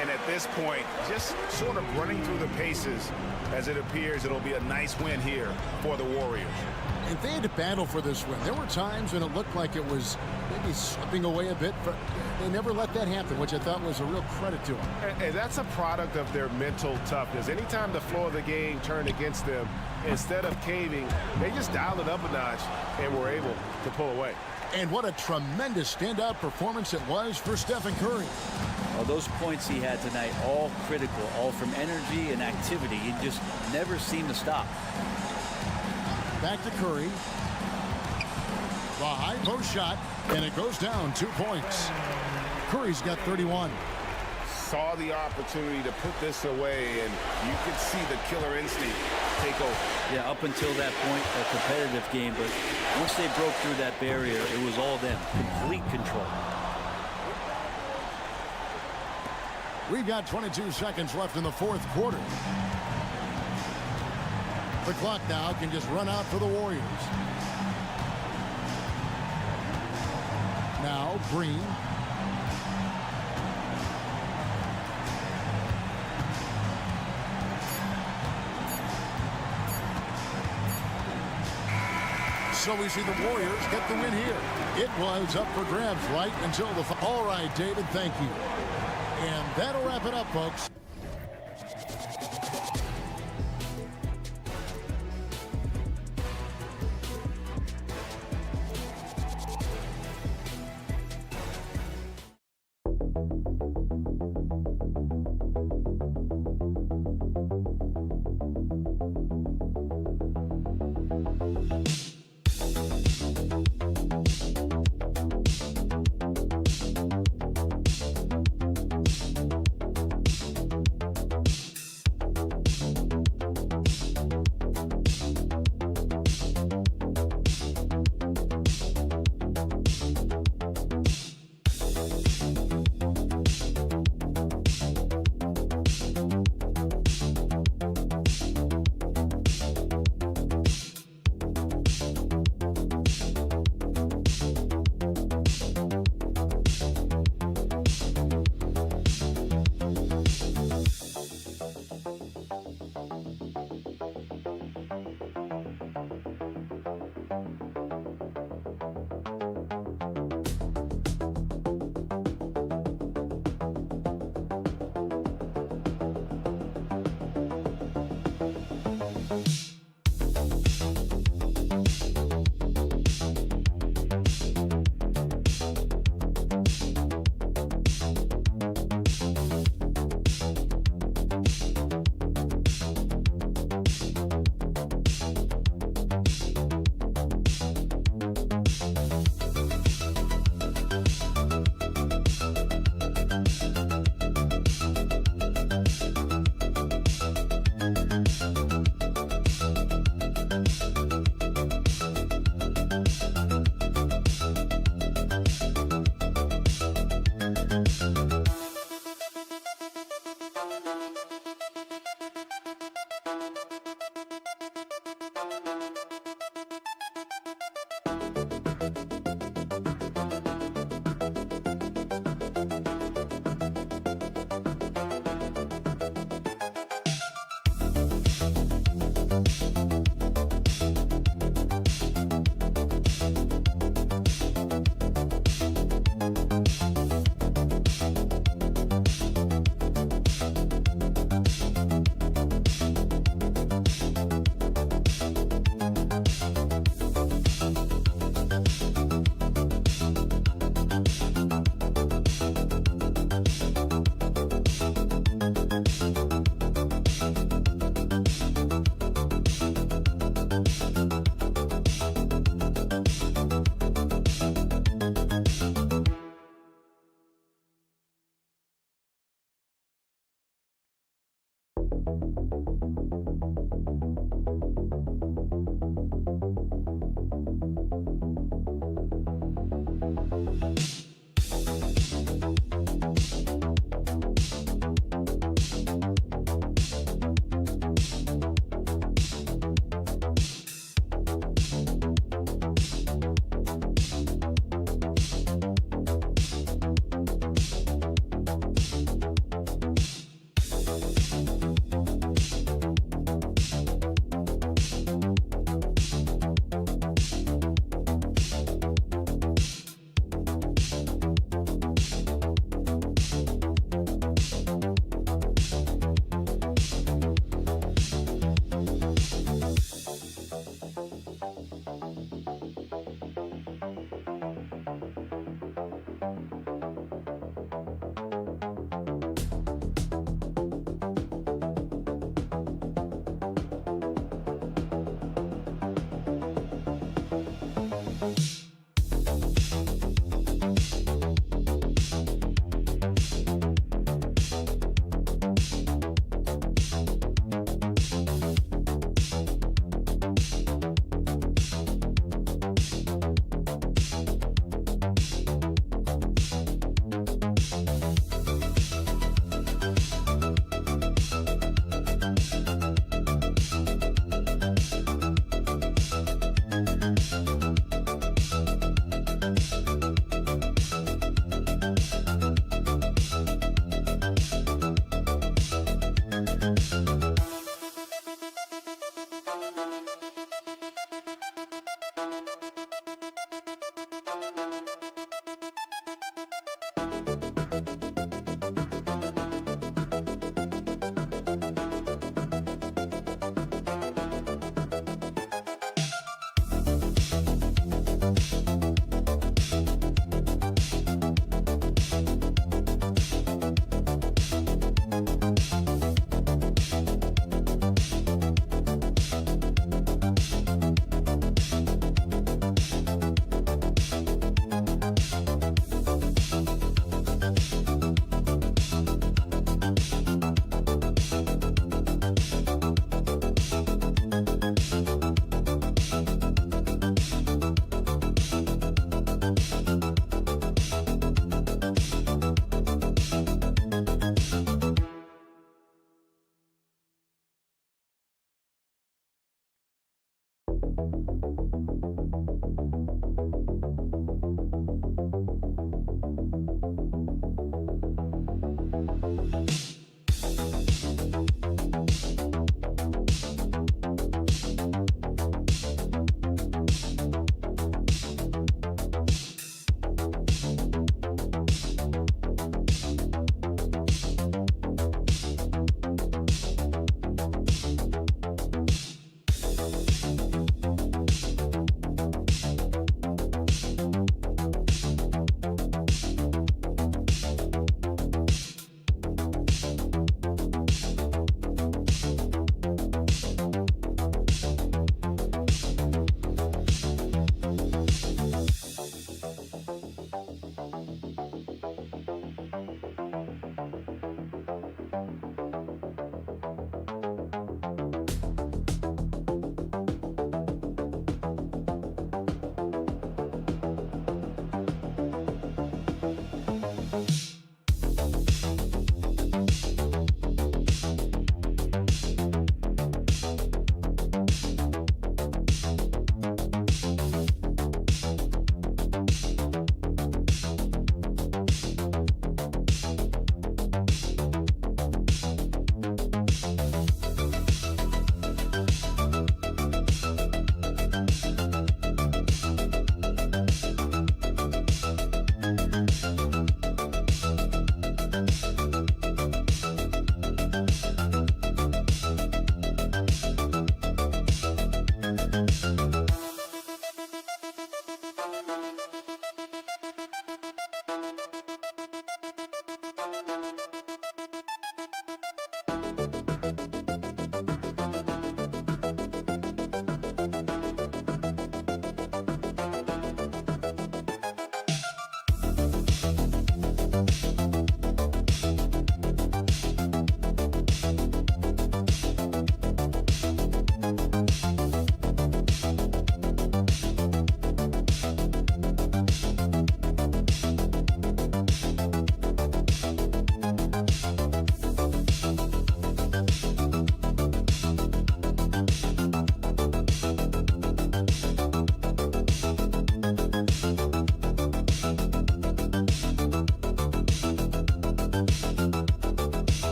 And at this point, just sort of running through the paces as it appears it'll be a nice win here for the Warriors. And they had to battle for this win. There were times when it looked like it was maybe slipping away a bit, but they never let that happen, which I thought was a real credit to them. And that's a product of their mental toughness. Anytime the flow of the game turned against them, instead of caving, they just dialed it up a notch and were able to pull away. And what a tremendous standout performance it was for Stephen Curry. Well, those points he had tonight, all critical, all from energy and activity. He just never seemed to stop. Back to Curry. The high post shot, and it goes down 2 points. Curry's got 31. Saw the opportunity to put this away, and you could see the killer instinct take over. Yeah, up until that point, a competitive game, but once they broke through that barrier, it was all them. Complete control. We've got 22 seconds left in the fourth quarter. The clock now can just run out for the Warriors. Now Green. So we see the Warriors get the win here. It was up for grabs right until the... All right, David, thank you. And that'll wrap it up, folks.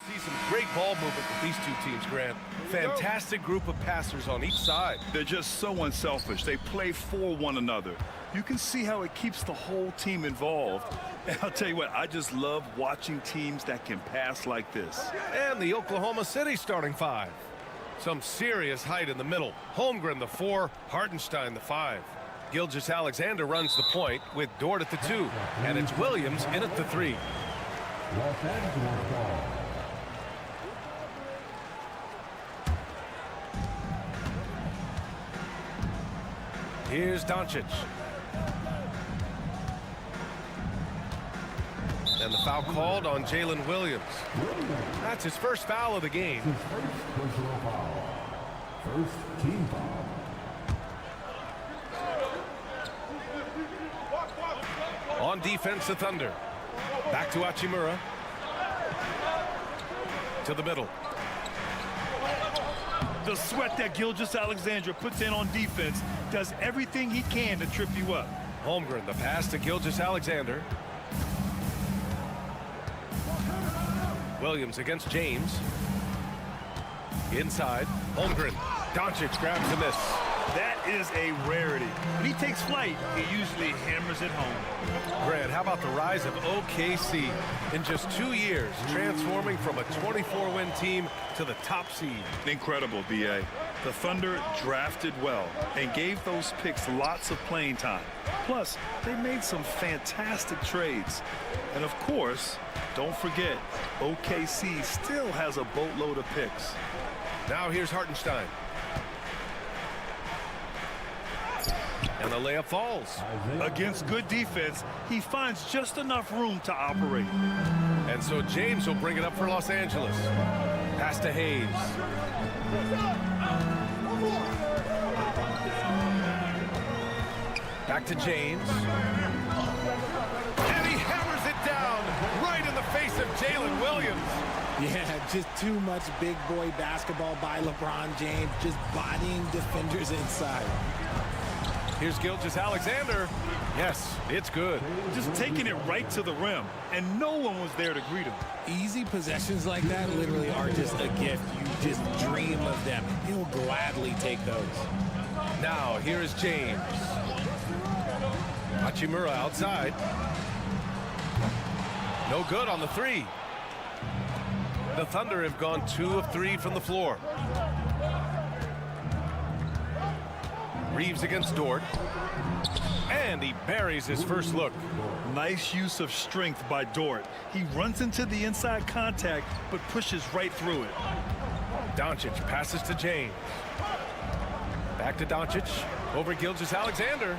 See some great ball movement with these two teams, Grant. Fantastic group of passers on each side. They're just so unselfish. They play for one another. You can see how it keeps the whole team involved. And I'll tell you what, I just love watching teams that can pass like this. And the Oklahoma City starting five. Some serious height in the middle. Holmgren, the 4, Hartenstein, the 5. Gilgeous-Alexander runs the point with Dort at the 2. And it's Williams in at the 3. Los Angeles ball. Here's Doncic. And the foul called on Jalen Williams. That's his first foul of the game. His first personal foul. First team foul. On defense, the Thunder. Back to Hachimura. To the middle. The sweat that Gilgeous-Alexander puts in on defense does everything he can to trip you up. Holmgren, the pass to Gilgeous-Alexander. Williams against James. Inside. Holmgren. Doncic grabs the miss. That is a rarity. When he takes flight, he usually hammers it home. Grant, how about the rise of OKC in just 2 years, transforming from a 24-win team to the top seed? Incredible, B.A. The Thunder drafted well and gave those picks lots of playing time. Plus, they made some fantastic trades. And of course, don't forget, OKC still has a boatload of picks. Now here's Hartenstein. And the layup falls. Against good defense, he finds just enough room to operate. And so James will bring it up for Los Angeles. Pass to Hayes. Back to James. And he hammers it down right in the face of Jalen Williams. Yeah, just too much big boy basketball by LeBron James, just bodying defenders inside. Here's Gilgeous-Alexander. Yes, it's good. Just taking it right to the rim, and no one was there to greet him. Easy possessions like that literally are just a gift. You just dream of them. He'll gladly take those. Now, here is James. Hachimura outside. No good on the 3. The Thunder have gone 2 of 3 from the floor. Reeves against Dort. And he buries his first look. Nice use of strength by Dort. He runs into the inside contact, but pushes right through it. Doncic passes to James. Back to Doncic. Over Gilgeous-Alexander.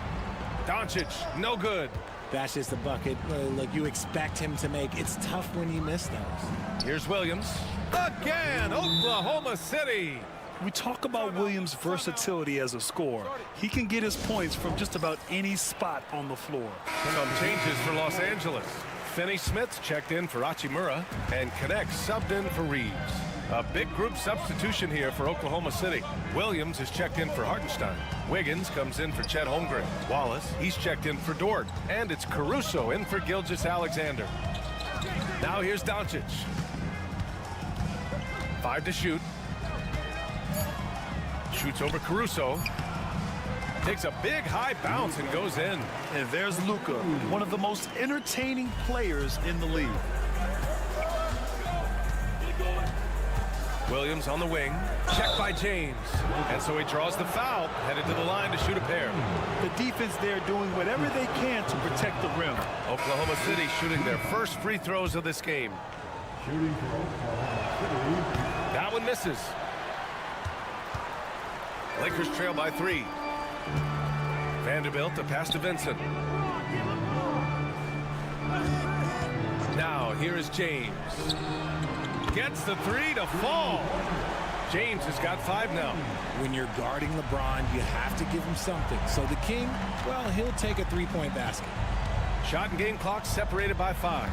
Doncic, no good. That's just a bucket like you expect him to make. It's tough when you miss those. Here's Williams. Again, Oklahoma City. We talk about Williams' versatility as a scorer. He can get his points from just about any spot on the floor. Some changes for Los Angeles. Finney Smith checked in for Hachimura, and Connect subbed in for Reeves. A big group substitution here for Oklahoma City. Williams is checked in for Hartenstein. Wiggins comes in for Chet Holmgren. Wallace, he's checked in for Dort. And it's Caruso in for Gilgeous-Alexander. Now here's Doncic. 5 to shoot. Shoots over Caruso. Takes a big high bounce and goes in. And there's Luka, one of the most entertaining players in the league. Williams on the wing. Checked by James. And so he draws the foul, headed to the line to shoot a pair. The defense there doing whatever they can to protect the rim. Oklahoma City shooting their first free throws of this game. Shooting for Oklahoma City. That one misses. Lakers trail by 3. Vanderbilt, a pass to Vincent. Now, here is James. Gets the 3 to fall. James has got 5 now. When you're guarding LeBron, you have to give him something. So the King, well, he'll take a three-point basket. Shot and game clock separated by 5.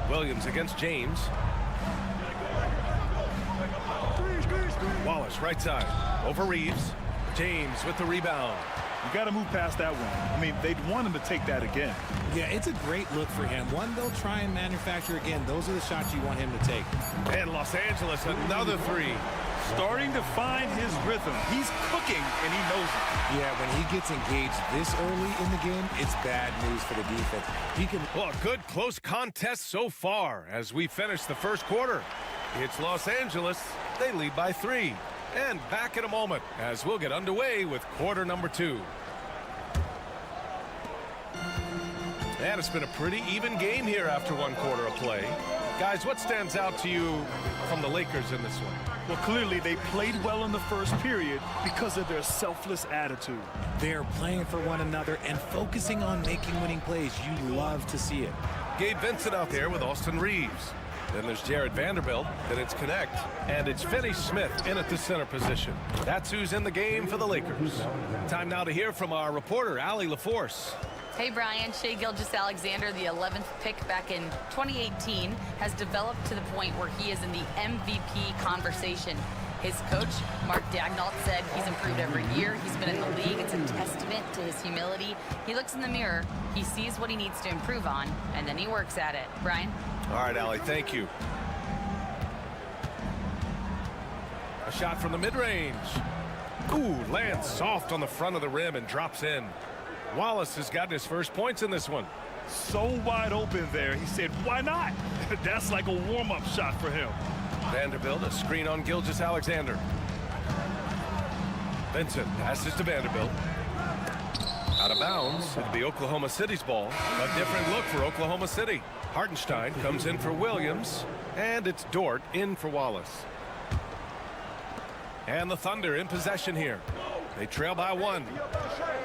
Williams against James. Wallace right side over Reeves. James with the rebound. You got to move past that one. I mean, they'd want him to take that again. Yeah, it's a great look for him. One they'll try and manufacture again. Those are the shots you want him to take. And Los Angeles, another three. Starting to find his rhythm. He's cooking, and he knows it. Yeah, when he gets engaged this early in the game, it's bad news for the defense. He can... Well, a good close contest so far as we finish the first quarter. It's Los Angeles. They lead by 3. And back in a moment as we'll get underway with quarter number 2. And it's been a pretty even game here after one quarter of play. Guys, what stands out to you from the Lakers in this one? Well, clearly they played well in the first period because of their selfless attitude. They're playing for one another and focusing on making winning plays. You love to see it. Gabe Vincent out there with Austin Reeves. Then there's Jared Vanderbilt. Then it's Connect. And it's Finney Smith in at the center position. That's who's in the game for the Lakers. Time now to hear from our reporter, Allie LaForce. Hey, Brian. Shai Gilgeous-Alexander, the 11th pick back in 2018, has developed to the point where he is in the MVP conversation. His coach, Mark Daignault, said he's improved every year. He's been in the league. It's a testament to his humility. He looks in the mirror, he sees what he needs to improve on, and then he works at it. Brian? All right, Allie, thank you. A shot from the mid-range. Ooh, lands soft on the front of the rim and drops in. Wallace has gotten his first points in this one. So wide open there, he said, why not? That's like a warm-up shot for him. Vanderbilt, a screen on Gilgeous-Alexander. Vincent passes to Vanderbilt. Out of bounds. It'll be Oklahoma City's ball. A different look for Oklahoma City. Hartenstein comes in for Williams. And it's Dort in for Wallace. And the Thunder in possession here. They trail by 1.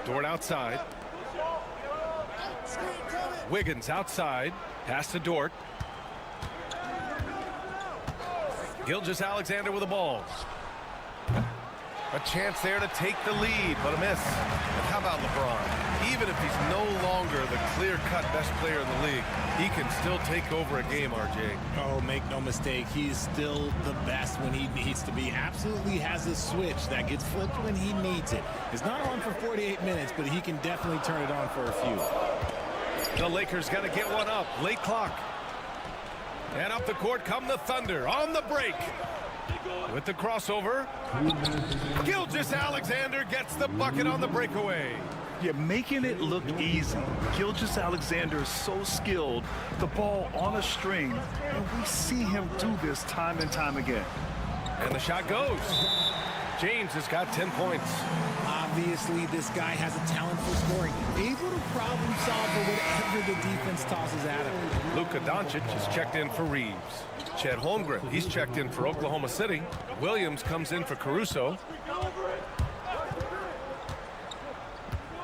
Dort outside. Wiggins outside. Pass to Dort. Gilgeous-Alexander with the ball. A chance there to take the lead, but a miss. And how about LeBron? Even if he's no longer the clear-cut best player in the league, he can still take over a game, RJ. Oh, make no mistake. He's still the best when he needs to be. Absolutely has a switch that gets flipped when he needs it. It's not on for 48 minutes, but he can definitely turn it on for a few. The Lakers got to get one up. Late clock. And up the court come the Thunder on the break. With the crossover, Gilgeous-Alexander gets the bucket on the breakaway. You're making it look easy. Gilgeous-Alexander is so skilled, the ball on a string, and we see him do this time and time again. And the shot goes. James has got 10 points. Obviously, this guy has a talent for scoring. Able to problem solve for whatever the defense tosses at him. Luka Doncic is checked in for Reeves. Chet Holmgren, he's checked in for Oklahoma City. Williams comes in for Caruso.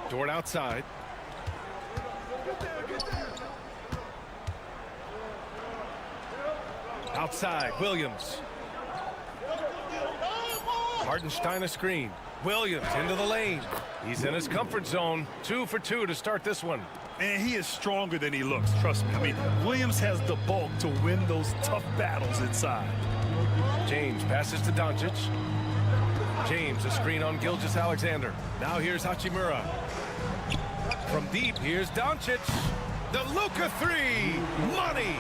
Dort outside. Outside, Williams. Hartenstein a screen. Williams into the lane. He's in his comfort zone. 2 for 2 to start this one. And he is stronger than he looks, trust me. I mean, Williams has the bulk to win those tough battles inside. James passes to Doncic. James a screen on Gilgeous-Alexander. Now here's Hachimura. From deep, here's Doncic. The Luka 3. Money.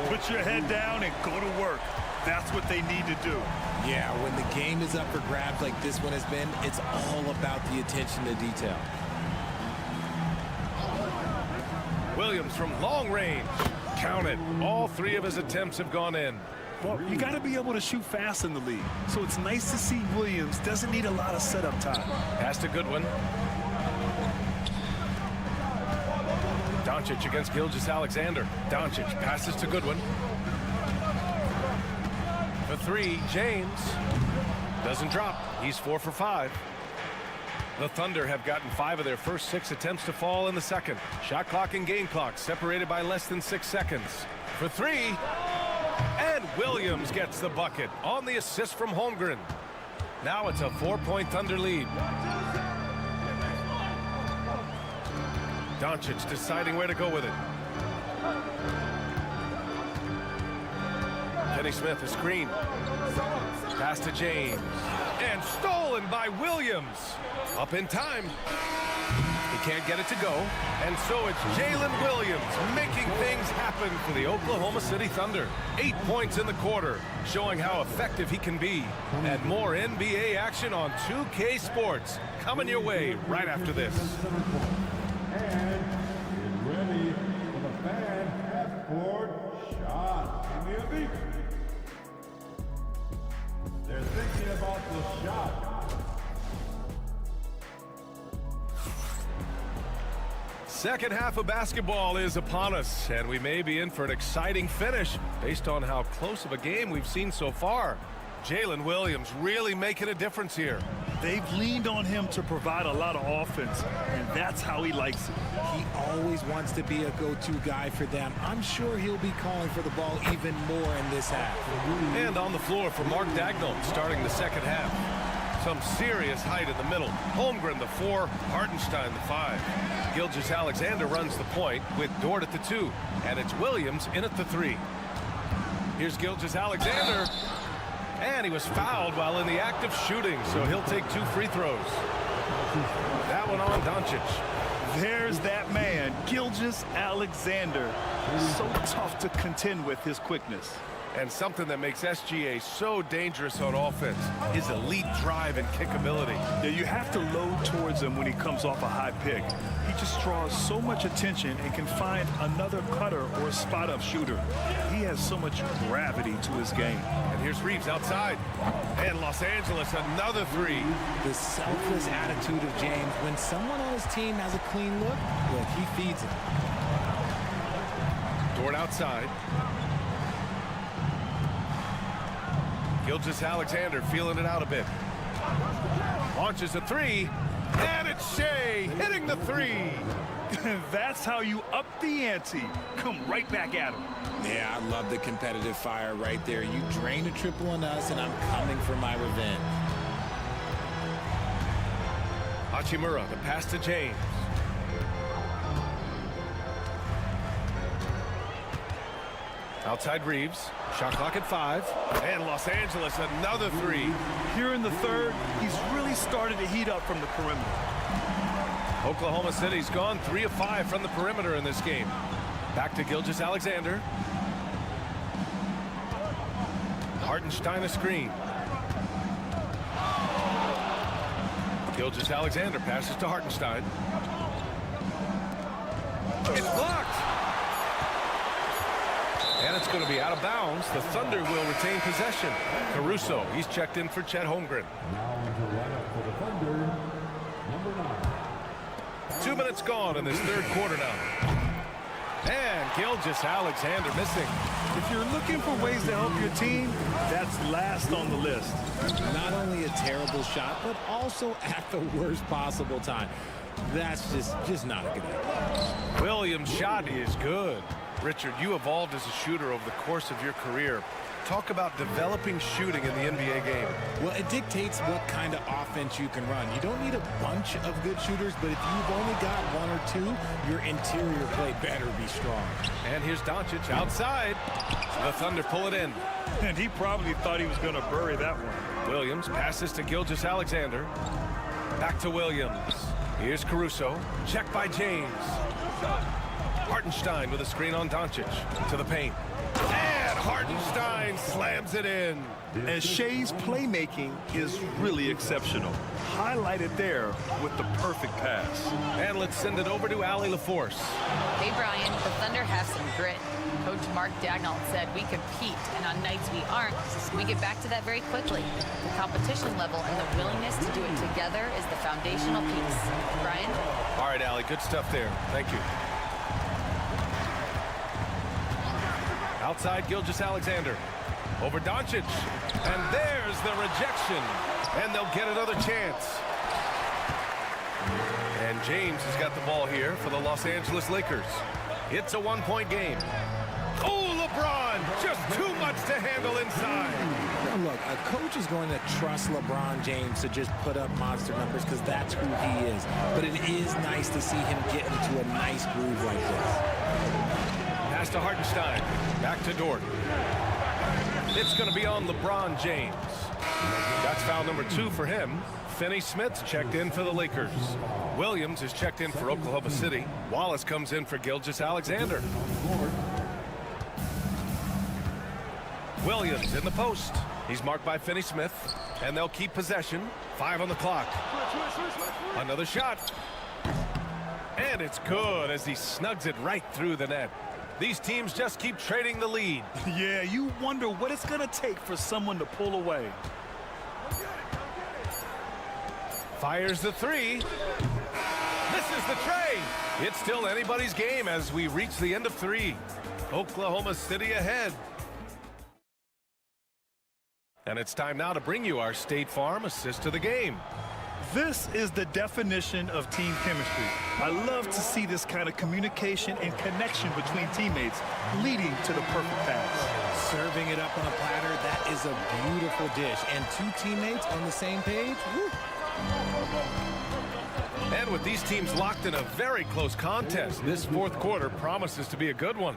Put your head down and go to work. That's what they need to do. Yeah, when the game is up for grabs like this one has been, it's all about the attention to detail. Williams from long range. Count it. All 3 of his attempts have gone in. Well, you got to be able to shoot fast in the league. So it's nice to see Williams doesn't need a lot of setup time. Pass to Goodwin. Doncic against Gilgeous-Alexander. Doncic passes to Goodwin. For 3, James. Doesn't drop. He's 4 for 5. The Thunder have gotten 5 of their first 6 attempts to fall in the second. Shot clock and game clock separated by less than 6 seconds. For 3. And Williams gets the bucket on the assist from Holmgren. Now it's a 4-point Thunder lead. Doncic deciding where to go with it. Finney Smith, a screen. Pass to James. And stolen by Williams. Up in time. He can't get it to go, and so it's Jalen Williams making things happen for the Oklahoma City Thunder. 8 points in the quarter, showing how effective he can be. And more NBA action on 2K Sports coming your way right after this. And get ready for the fan half-court shot. Give me a beat. They're thinking about the shot. Second half of basketball is upon us, and we may be in for an exciting finish based on how close of a game we've seen so far. Jalen Williams really making a difference here. They've leaned on him to provide a lot of offense, and that's how he likes it. He always wants to be a go-to guy for them. I'm sure he'll be calling for the ball even more in this half. And on the floor for Mark Dagnall starting the second half. Some serious height in the middle. Holmgren the 4, Hartenstein the 5. Gilgeous-Alexander runs the point with Dort at the 2. And it's Williams in at the 3. Here's Gilgeous-Alexander. And he was fouled while in the act of shooting, so he'll take 2 free throws. That one on Doncic. There's that man, Gilgeous-Alexander. So tough to contend with his quickness. And something that makes SGA so dangerous on offense, his elite drive and kickability. Yeah, you have to load towards him when he comes off a high pick. He just draws so much attention and can find another cutter or spot-up shooter. He has so much gravity to his game. And here's Reeves outside. And Los Angeles, another 3. The selfless attitude of James. When someone on his team has a clean look, he feeds it. Dort outside. Gilgeous-Alexander feeling it out a bit. Launches a 3, and it's Shea hitting the 3. That's how you up the ante. Come right back at him. Yeah, I love the competitive fire right there. You drained a triple on us, and I'm coming for my revenge. Hachimura, the pass to James. Outside Reeves, shot clock at 5, and Los Angeles another 3. Here in the third, he's really started to heat up from the perimeter. Oklahoma City's gone 3 of 5 from the perimeter in this game. Back to Gilgeous-Alexander. Hartenstein a screen. Gilgeous-Alexander passes to Hartenstein. It's blocked. And it's going to be out of bounds. The Thunder will retain possession. Caruso, he's checked in for Chet Holmgren. Now into lineup for the Thunder, number 9. 2 minutes gone in this third quarter now. And Gilgeous-Alexander missing. If you're looking for ways to help your team, that's last on the list. Not only a terrible shot, but also at the worst possible time. That's just not a good idea. Williams' shot is good. Richard, you evolved as a shooter over the course of your career. Talk about developing shooting in the NBA game. Well, it dictates what kind of offense you can run. You don't need a bunch of good shooters, but if you've only got 1 or 2, your interior play better be strong. And here's Doncic outside. The Thunder pull it in. And he probably thought he was going to bury that one. Williams passes to Gilgeous-Alexander. Back to Williams. Here's Caruso. Checked by James. Hartenstein with a screen on Doncic. To the paint. And Hartenstein slams it in. And Shea's playmaking is really exceptional. Highlighted there with the perfect pass. And let's send it over to Allie LaForce. Hey, Brian, the Thunder have some grit. Coach Mark Dagnall said we compete, and on nights we aren't, we get back to that very quickly. The competition level and the willingness to do it together is the foundational piece. Brian? All right, Allie, good stuff there. Thank you. Outside Gilgeous-Alexander. Over Doncic. And there's the rejection. And they'll get another chance. And James has got the ball here for the Los Angeles Lakers. It's a 1-point game. Oh, LeBron! Just too much to handle inside. Now look, a coach is going to trust LeBron James to just put up monster numbers because that's who he is. But it is nice to see him get into a nice groove like this. Pass to Hartenstein. Back to Dort. It's going to be on LeBron James. That's foul number 2 for him. Finney Smith checked in for the Lakers. Williams is checked in for Oklahoma City. Wallace comes in for Gilgeous-Alexander. Williams in the post. He's marked by Finney Smith, and they'll keep possession. 5 on the clock. Another shot. And it's good as he snugs it right through the net. These teams just keep trading the lead. Yeah, you wonder what it's going to take for someone to pull away. Fires the three. This is the tray. It's still anybody's game as we reach the end of 3. Oklahoma City ahead. And it's time now to bring you our State Farm assist of the game. This is the definition of team chemistry. I love to see this kind of communication and connection between teammates leading to the perfect pass. Serving it up on a platter, that is a beautiful dish. And 2 teammates on the same page. Woo. And with these teams locked in a very close contest, this 4th quarter promises to be a good one.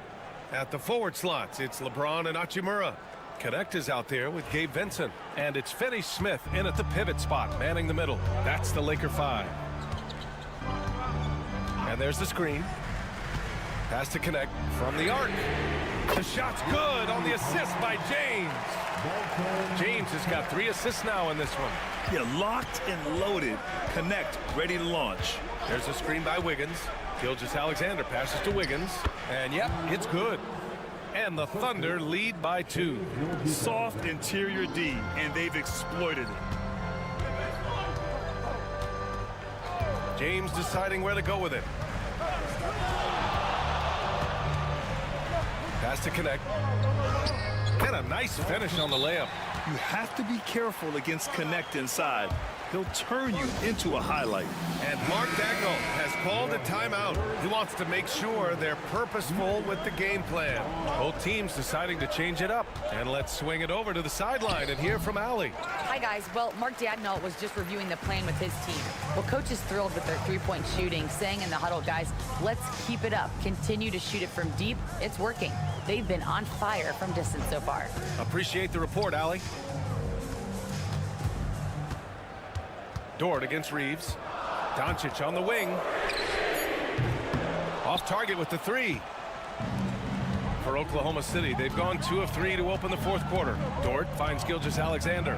At the forward slots, it's LeBron and Hachimura. Connect is out there with Gabe Vincent. And it's Finney Smith in at the pivot spot, manning the middle. That's the Laker 5. And there's the screen. Pass to Connect from the arc. The shot's good on the assist by James. James has got 3 assists now in this one. Yeah, locked and loaded. Connect, ready to launch. There's a screen by Wiggins. Gilgeous-Alexander passes to Wiggins. And yep, it's good. And the Thunder lead by 2. Soft interior D, and they've exploited it. James deciding where to go with it. Pass to Connect. And a nice finish on the layup. You have to be careful against Connect inside. He'll turn you into a highlight. And Mark Dagnall has called a timeout. He wants to make sure they're purposeful with the game plan. Both teams deciding to change it up. And let's swing it over to the sideline and hear from Allie. Hi, guys. Well, Mark Dagnall was just reviewing the plan with his team. Well, coach is thrilled with their 3-point shooting, saying in the huddle, guys, let's keep it up. Continue to shoot it from deep. It's working. They've been on fire from distance so far. Appreciate the report, Allie. Dort against Reeves. Doncic on the wing. Off target with the 3. For Oklahoma City, they've gone 2 of 3 to open the 4th quarter. Dort finds Gilgeous-Alexander.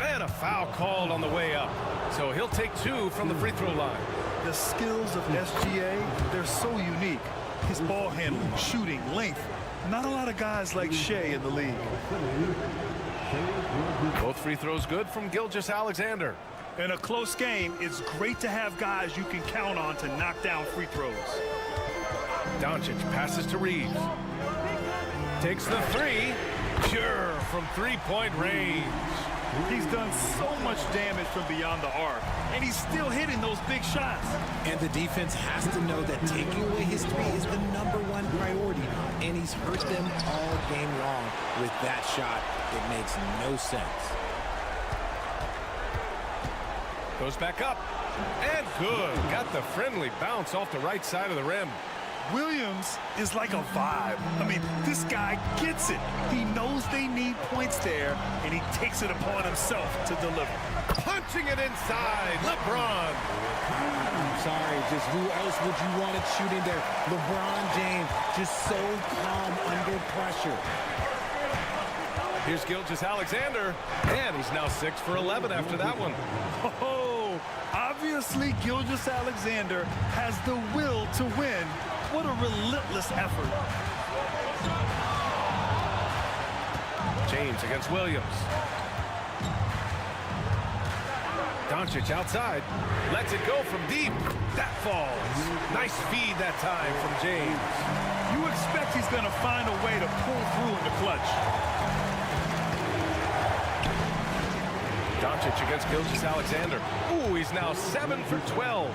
And a foul called on the way up. So he'll take 2 from the free throw line. The skills of SGA, they're so unique. His ball handling, shooting, length. Not a lot of guys like Shea in the league. Both free throws good from Gilgeous-Alexander. In a close game, it's great to have guys you can count on to knock down free throws. Doncic passes to Reeves. Takes the 3. Sure, from 3-point range. He's done so much damage from beyond the arc, and he's still hitting those big shots. And the defense has to know that taking away his 3 is the #1 priority, and he's hurt them all game long with that shot. It makes no sense. Goes back up. And good. Got the friendly bounce off the right side of the rim. Williams is like a vibe. I mean, this guy gets it. He knows they need points there, and he takes it upon himself to deliver. Punching it inside. LeBron. I'm sorry, just who else would you want it shooting there? LeBron James, just so calm under pressure. Here's Gilgeous-Alexander, and he's now 6 for 11 after that one. Oh, obviously Gilgeous-Alexander has the will to win. What a relentless effort. James against Williams. Doncic outside. Lets it go from deep. That falls. Nice feed that time from James. You expect he's going to find a way to pull through in the clutch. Doncic against Gilgeous-Alexander. Ooh, he's now 7 for 12.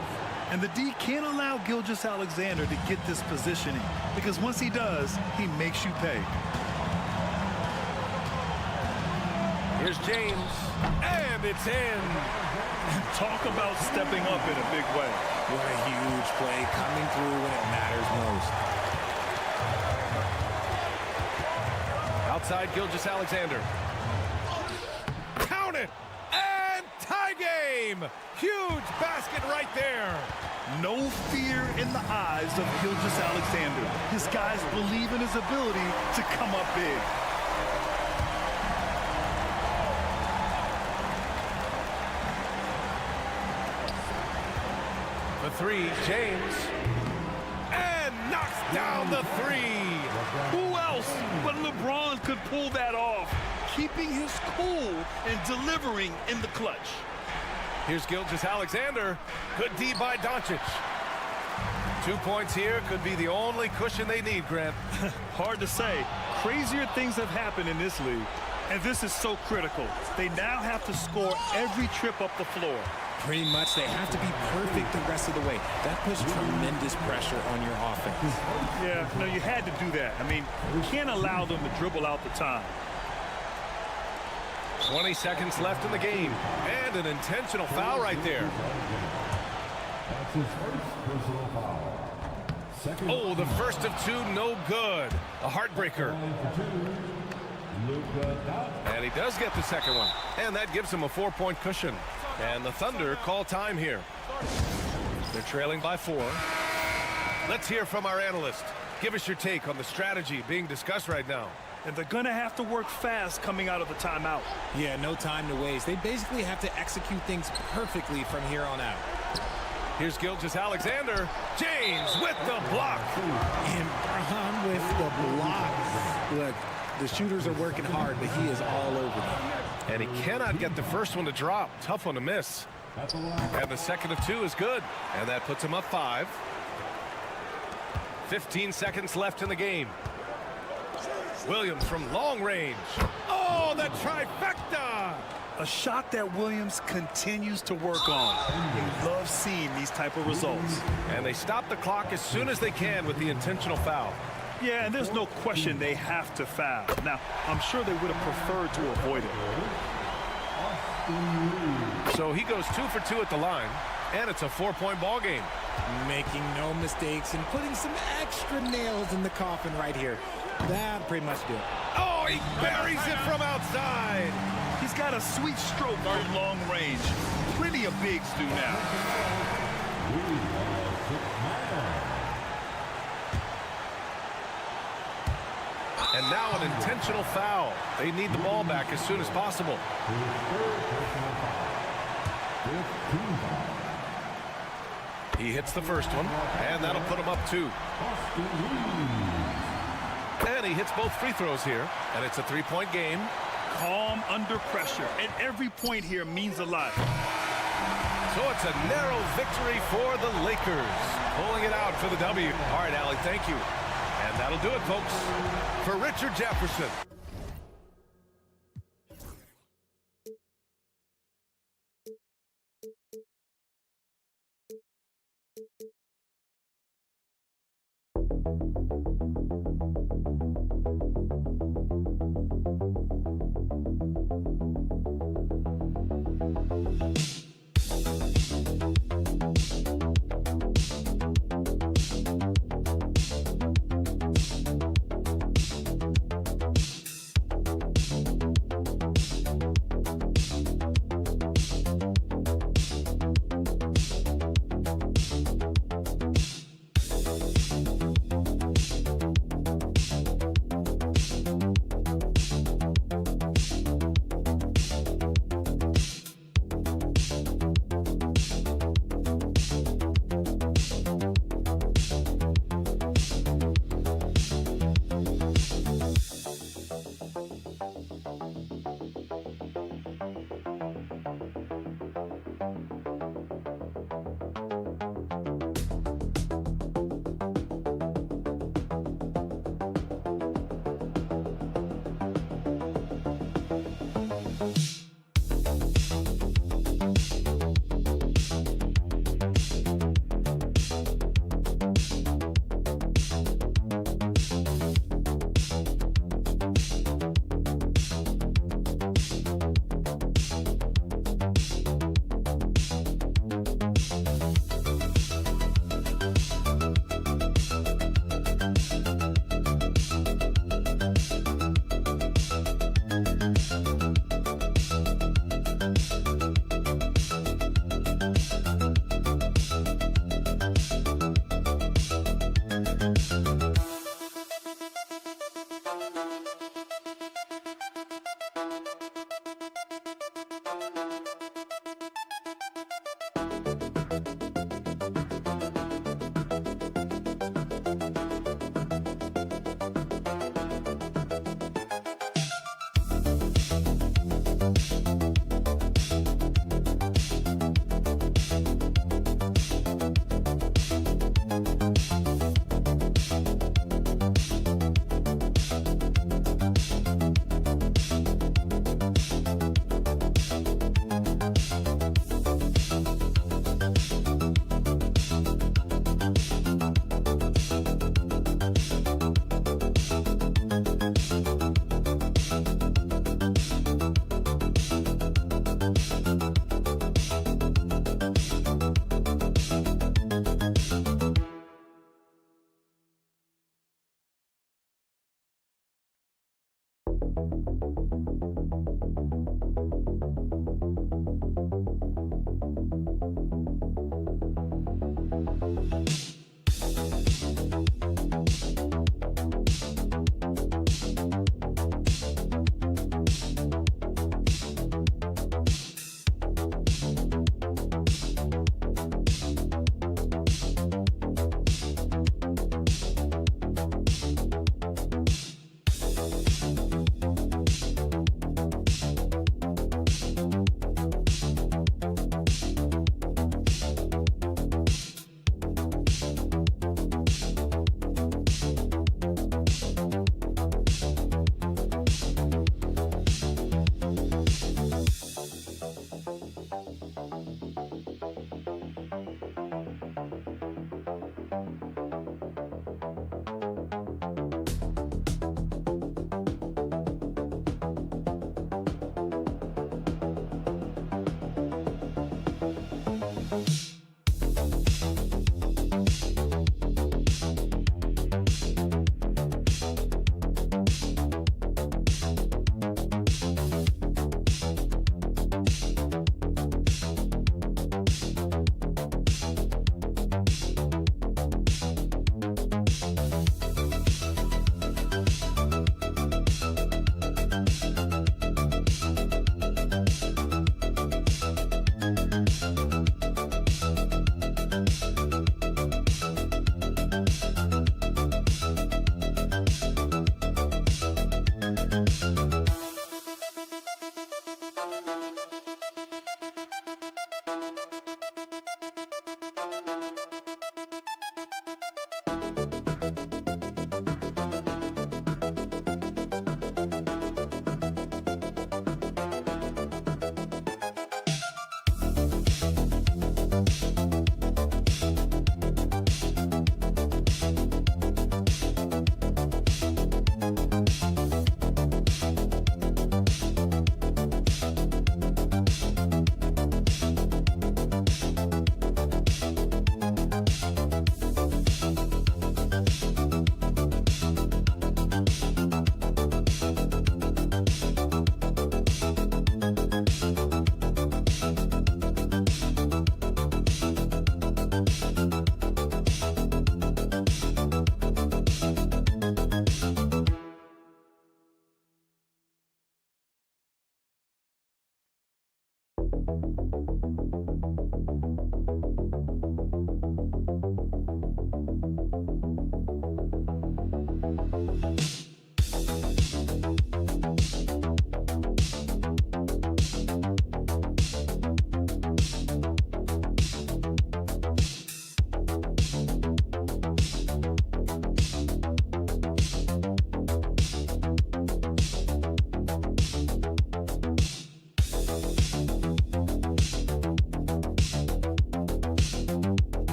And the D can't allow Gilgeous-Alexander to get this positioning, because once he does, he makes you pay. Here's James, and it's in. Talk about stepping up in a big way. What a huge play, coming through when it matters most. Outside Gilgeous-Alexander. Count it! And game. Huge basket right there. No fear in the eyes of Gilgeous-Alexander. His guys believe in his ability to come up big. The three, James. And knocks down the three. Who else but LeBron could pull that off? Keeping his cool and delivering in the clutch. Here's Gilgeous-Alexander. Good D by Doncic. 2 points here could be the only cushion they need, Grant. Hard to say. Crazier things have happened in this league. And this is so critical. They now have to score every trip up the floor. Pretty much, they have to be perfect the rest of the way. That puts tremendous pressure on your offense. Yeah, no, you had to do that. I mean, you can't allow them to dribble out the time. 20 seconds left in the game. And an intentional foul right there. That's his first personal foul. Second Oh, the first of two, no good. A heartbreaker. And he does get the second one. And that gives him a 4-point cushion. And the Thunder call time here. They're trailing by 4. Let's hear from our analyst. Give us your take on the strategy being discussed right now. And they're going to have to work fast coming out of the timeout. Yeah, no time to waste. They basically have to execute things perfectly from here on out. Here's Gilgeous-Alexander. James with the block. And Braun with the block. Look, the shooters are working hard, but he is all over them. And he cannot get the first one to drop. Tough one to miss. And the second of 2 is good. And that puts him up 5. 15 seconds left in the game. Williams from long range. Oh, the trifecta! A shot that Williams continues to work on. He loves seeing these type of results. And they stop the clock as soon as they can with the intentional foul. Yeah, and there's no question they have to foul. Now, I'm sure they would have preferred to avoid it. So he goes 2 for 2 at the line, and it's a 4-point ball game. Making no mistakes and putting some extra nails in the coffin right here. That pretty much do it. Oh, he buries it from outside. He's got a sweet stroke from long range. Plenty of bigs do now. And now an intentional foul. They need the ball back as soon as possible. He hits the first one, and that'll put him up 2. And he hits both free throws here, and it's a 3-point game. Calm under pressure, and every point here means a lot. So it's a narrow victory for the Lakers, pulling it out for the W. All right, Allie, thank you. And that'll do it, folks. For Richard Jefferson.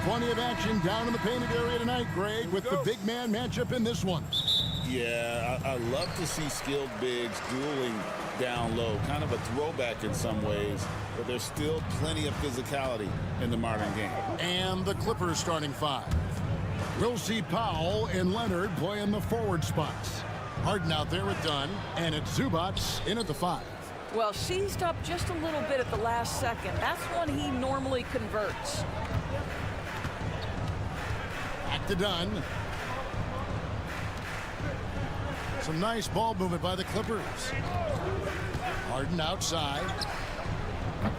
Plenty of action down in the painted area tonight, Greg, with the big man matchup in this one. Yeah, I love to see skilled bigs dueling down low. Kind of a throwback in some ways, but there's still plenty of physicality in the modern game. And the Clippers starting five. We'll see Powell and Leonard playing the forward spots. Harden out there with Dunn, and it's Zubats in at the 5. Well, seized up just a little bit at the last second. That's when he normally converts. Back to Dunn. Some nice ball movement by the Clippers. Harden outside.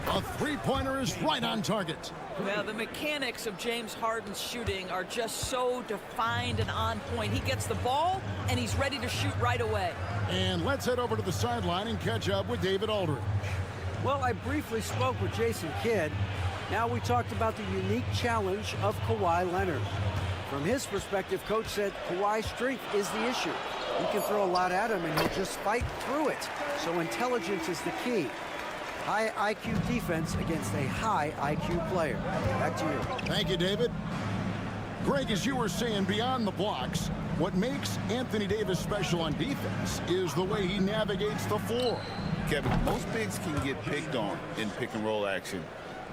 A three-pointer is right on target. Well, the mechanics of James Harden's shooting are just so defined and on point. He gets the ball, and he's ready to shoot right away. And let's head over to the sideline and catch up with David Aldridge. Well, I briefly spoke with Jason Kidd. Now we talked about the unique challenge of Kawhi Leonard. From his perspective, Coach said Kawhi's strength is the issue. You can throw a lot at him and he'll just fight through it. So intelligence is the key. High IQ defense against a high IQ player. Back to you. Thank you, David. Greg, as you were saying, beyond the blocks, what makes Anthony Davis special on defense is the way he navigates the floor. Kevin, most bigs can get picked on in pick and roll action.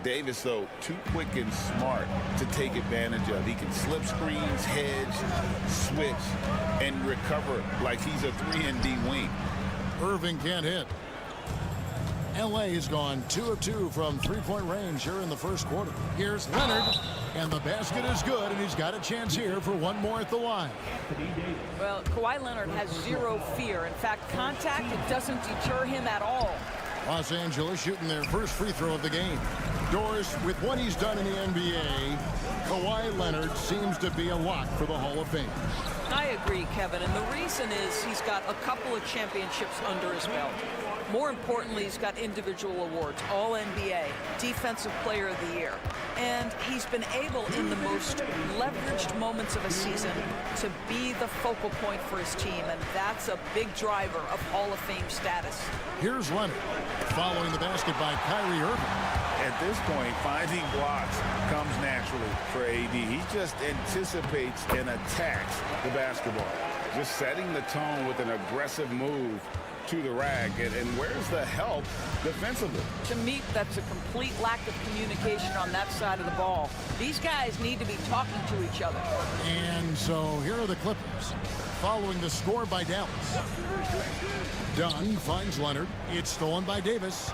Davis, though, too quick and smart to take advantage of. He can slip screens, hedge, switch, and recover like he's a 3-and-D wing. Irving can't hit. L.A. has gone 2 of 2 from three-point range here in the first quarter. Here's Leonard, and the basket is good, and he's got a chance here for one more at the line. Well, Kawhi Leonard has zero fear. In fact, contact, it doesn't deter him at all. Los Angeles shooting their first free throw of the game. Doris, with what he's done in the NBA, Kawhi Leonard seems to be a lock for the Hall of Fame. I agree, Kevin, and the reason is he's got a couple of championships under his belt. More importantly, he's got individual awards, All-NBA, Defensive Player of the Year. And he's been able, in the most leveraged moments of a season, to be the focal point for his team, and that's a big driver of Hall of Fame status. Here's Leonard, following the basket by Kyrie Irving. At this point, finding blocks comes naturally for AD. He just anticipates and attacks the basketball, just setting the tone with an aggressive move to the rack. And where's the help defensively? To me, that's a complete lack of communication on that side of the ball. These guys need to be talking to each other. And so here are the Clippers, following the score by Dallas. Dunn finds Leonard. It's stolen by Davis.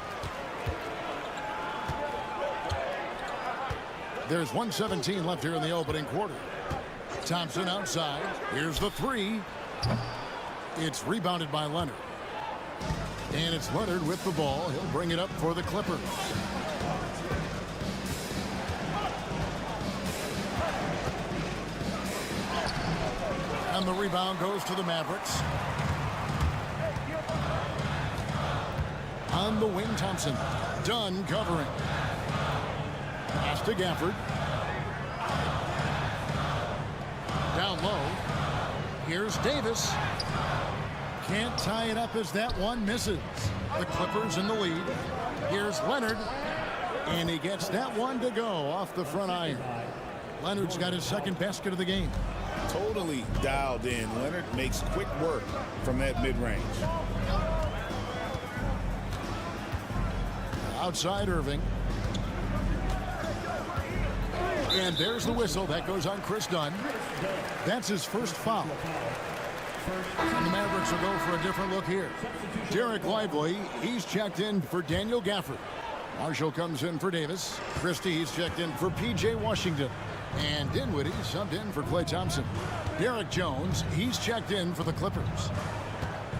There's 1:17 left here in the opening quarter. Thompson outside. Here's the three. It's rebounded by Leonard. And it's Leonard with the ball. He'll bring it up for the Clippers. And the rebound goes to the Mavericks. On the wing, Thompson. Dunn covering. Pass to Gafford. Down low. Here's Davis. Can't tie it up as that one misses. The Clippers in the lead. Here's Leonard. And he gets that one to go off the front iron. Leonard's got his second basket of the game. Totally dialed in. Leonard makes quick work from that mid-range. Outside Irving. And there's the whistle. That goes on Chris Dunn. That's his first foul. And the Mavericks will go for a different look here. Derek Lively, he's checked in for Daniel Gafford. Marshall comes in for Davis. Christie, he's checked in for P.J. Washington. And Dinwiddie subbed in for Klay Thompson. Derek Jones, he's checked in for the Clippers.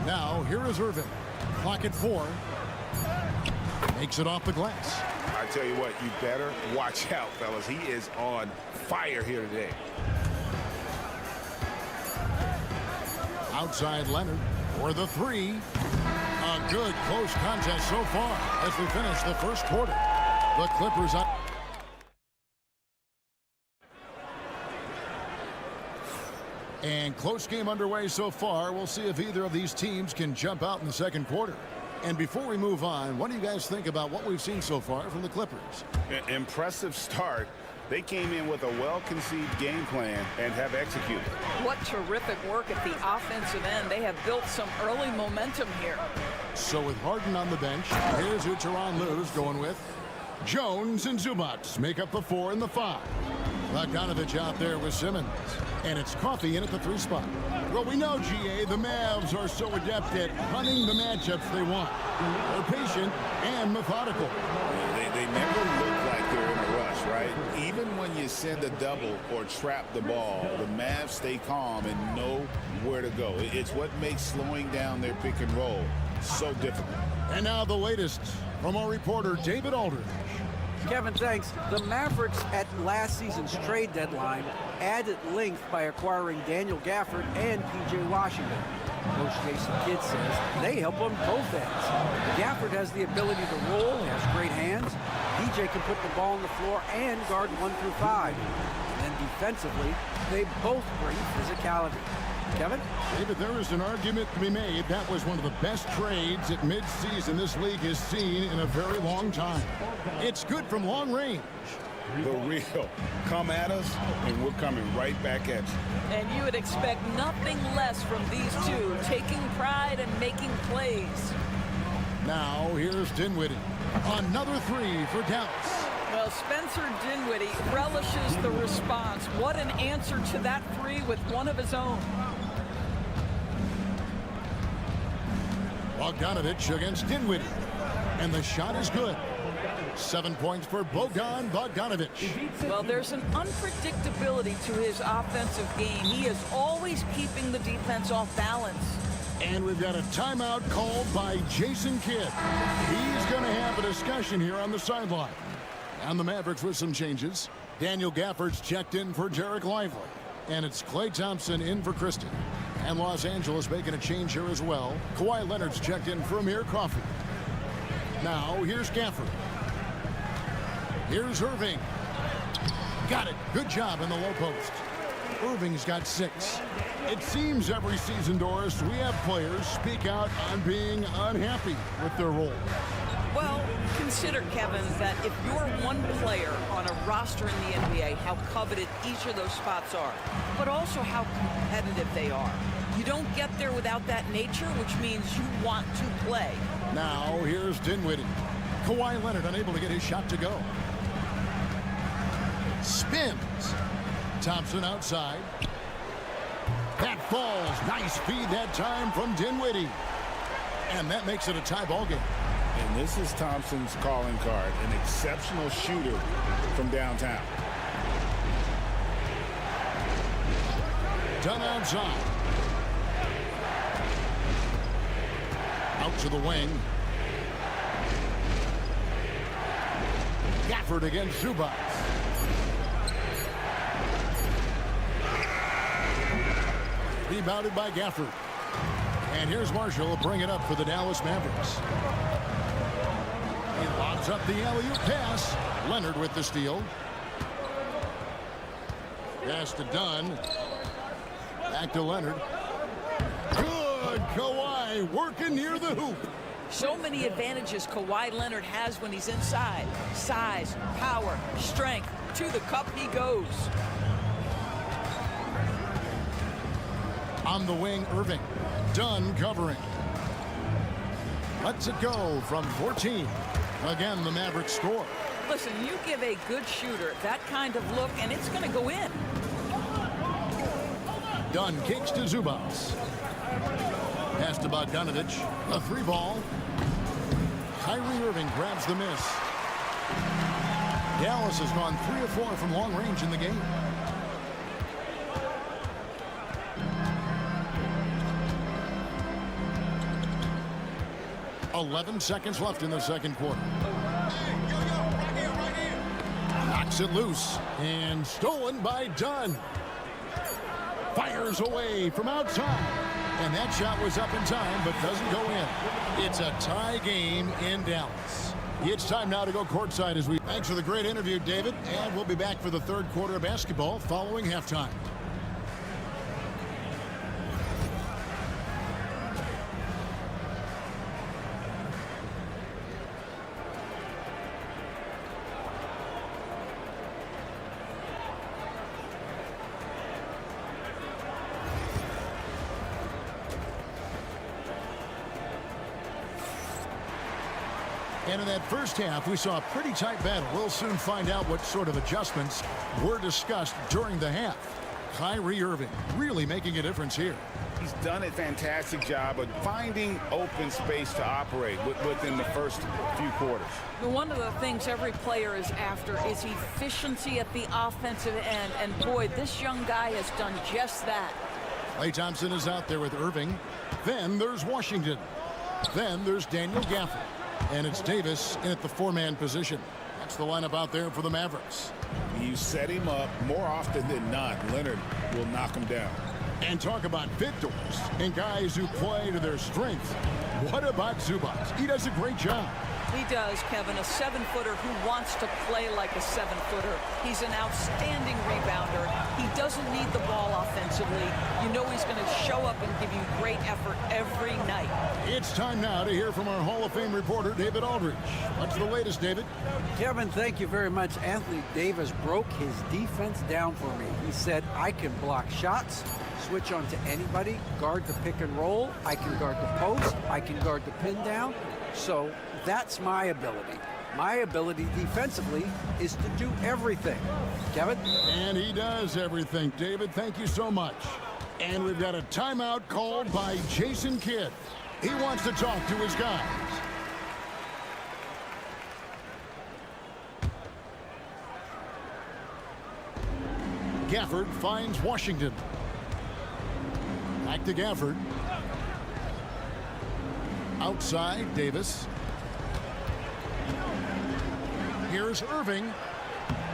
Now, here is Irving. Clock at 4. Makes it off the glass. I tell you what, you better watch out, fellas. He is on fire here today. Outside Leonard for the three. A good close contest so far as we finish the first quarter. The Clippers up. And close game underway so far. We'll see if either of these teams can jump out in the second quarter. And before we move on, what do you guys think about what we've seen so far from the Clippers? Impressive start. They came in with a well-conceived game plan and have executed. What terrific work at the offensive end. They have built some early momentum here. So with Harden on the bench, here's who Tyronn Lue's going with. Jones and Zubac make up the 4 and the 5. Bogdanovich out there with Simmons. And it's Coffey in at the 3 spot. Well, we know, GA, the Mavs are so adept at hunting the matchups they want. They're patient and methodical. They never look like they're in a rush, right? Even when you send a double or trap the ball, the Mavs stay calm and know where to go. It's what makes slowing down their pick and roll so difficult. And now the latest from our reporter, David Aldridge. Kevin, thanks. The Mavericks at last season's trade deadline added length by acquiring Daniel Gafford and P.J. Washington. Coach Jason Kidd says they help on both ends. Gafford has the ability to roll, has great hands. DJ can put the ball on the floor and guard 1 through 5. And then defensively, they both bring physicality. Kevin? David, there is an argument to be made. That was one of the best trades at midseason this league has seen in a very long time. It's good from long range. The real. Come at us, and we're coming right back at you. And you would expect nothing less from these two, taking pride and making plays. Now, here's Dinwiddie. Another three for Dallas. Well, Spencer Dinwiddie relishes the response. What an answer to that three with one of his own. Bogdanovich against Dinwiddie. And the shot is good. 7 points for Bogdanovich. Well, there's an unpredictability to his offensive game. He is always keeping the defense off balance. And we've got a timeout called by Jason Kidd. He's going to have a discussion here on the sideline. And the Mavericks with some changes. Daniel Gafford's checked in for Jarek Lively. And it's Klay Thompson in for Christie. And Los Angeles making a change here as well. Kawhi Leonard's checked in for Amir Coffey. Now, here's Gafford. Here's Irving. Got it. Good job in the low post. Irving's got 6. It seems every season, Doris, we have players speak out on being unhappy with their role. Well, consider, Kevin, that if you're one player on a roster in the NBA, how coveted each of those spots are, but also how competitive they are. You don't get there without that nature, which means you want to play. Now, here's Dinwiddie. Kawhi Leonard unable to get his shot to go. Spins. Thompson outside. That falls. Nice feed that time from Dinwiddie. And that makes it a tie ball game. And this is Thompson's calling card, an exceptional shooter from downtown. Done outside. Out to the wing. Gafford against Zubac. Rebounded by Gafford. And here's Marshall to bring it up for the Dallas Mavericks. He lobs up the alley-oop pass. Leonard with the steal. Pass to Dunn. Back to Leonard. Good. Kawhi working near the hoop. So many advantages Kawhi Leonard has when he's inside. Size, power, strength. To the cup he goes. On the wing, Irving. Dunn covering. Lets it go from 14. Again, the Mavericks score. Listen, you give a good shooter that kind of look, and it's going to go in. Dunn kicks to Zubac. Pass to Bogdanovich. A 3-ball. Kyrie Irving grabs the miss. Dallas has gone 3 of 4 from long range in the game. .11 seconds left in the second quarter. Knocks it loose and stolen by Dunn. Fires away from outside. And that shot was up in time but doesn't go in. It's a tie game in Dallas. It's time now to go courtside as we... Thanks for the great interview, David. And we'll be back for the third quarter of basketball following halftime. And in that first half, we saw a pretty tight battle. We'll soon find out what sort of adjustments were discussed during the half. Kyrie Irving really making a difference here. He's done a fantastic job of finding open space to operate within the first few quarters. One of the things every player is after is efficiency at the offensive end. And boy, this young guy has done just that. Klay Thompson is out there with Irving. Then there's Washington. Then there's Daniel Gafford. And it's Davis in at the 4-man position. That's the lineup out there for the Mavericks. You set him up more often than not. Leonard will knock him down. And talk about victors and guys who play to their strength. What about Zubac? He does a great job. He does, Kevin, a 7-footer who wants to play like a 7-footer. He's an outstanding rebounder. He doesn't need the ball offensively. You know he's going to show up and give you great effort every night. It's time now to hear from our Hall of Fame reporter, David Aldridge. What's the latest, David? Kevin, thank you very much. Anthony Davis broke his defense down for me. He said, I can block shots, switch on to anybody, guard the pick and roll, I can guard the post, I can guard the pin down. So that's my ability. My ability defensively is to do everything. Kevin? And he does everything. David, thank you so much. And we've got a timeout called by Jason Kidd. He wants to talk to his guys. Gafford finds Washington. Back to Gafford. Outside, Davis. Here's Irving.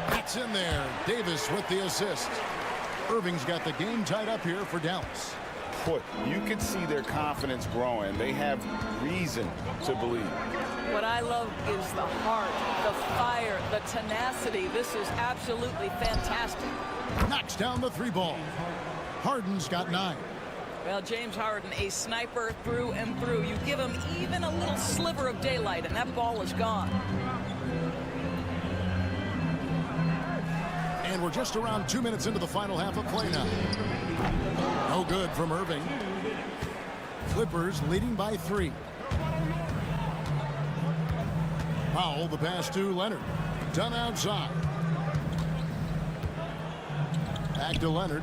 That's in there. Davis with the assist. Irving's got the game tied up here for Dallas. Boy, you can see their confidence growing. They have reason to believe. What I love is the heart, the fire, the tenacity. This is absolutely fantastic. Knocks down the 3 ball. Harden's got 9. Well, James Harden, a sniper through and through. You give him even a little sliver of daylight, and that ball is gone. And we're just around 2 minutes into the final half of play now. No good from Irving. Clippers leading by 3. Powell, the pass to Leonard. Done outside. Back to Leonard.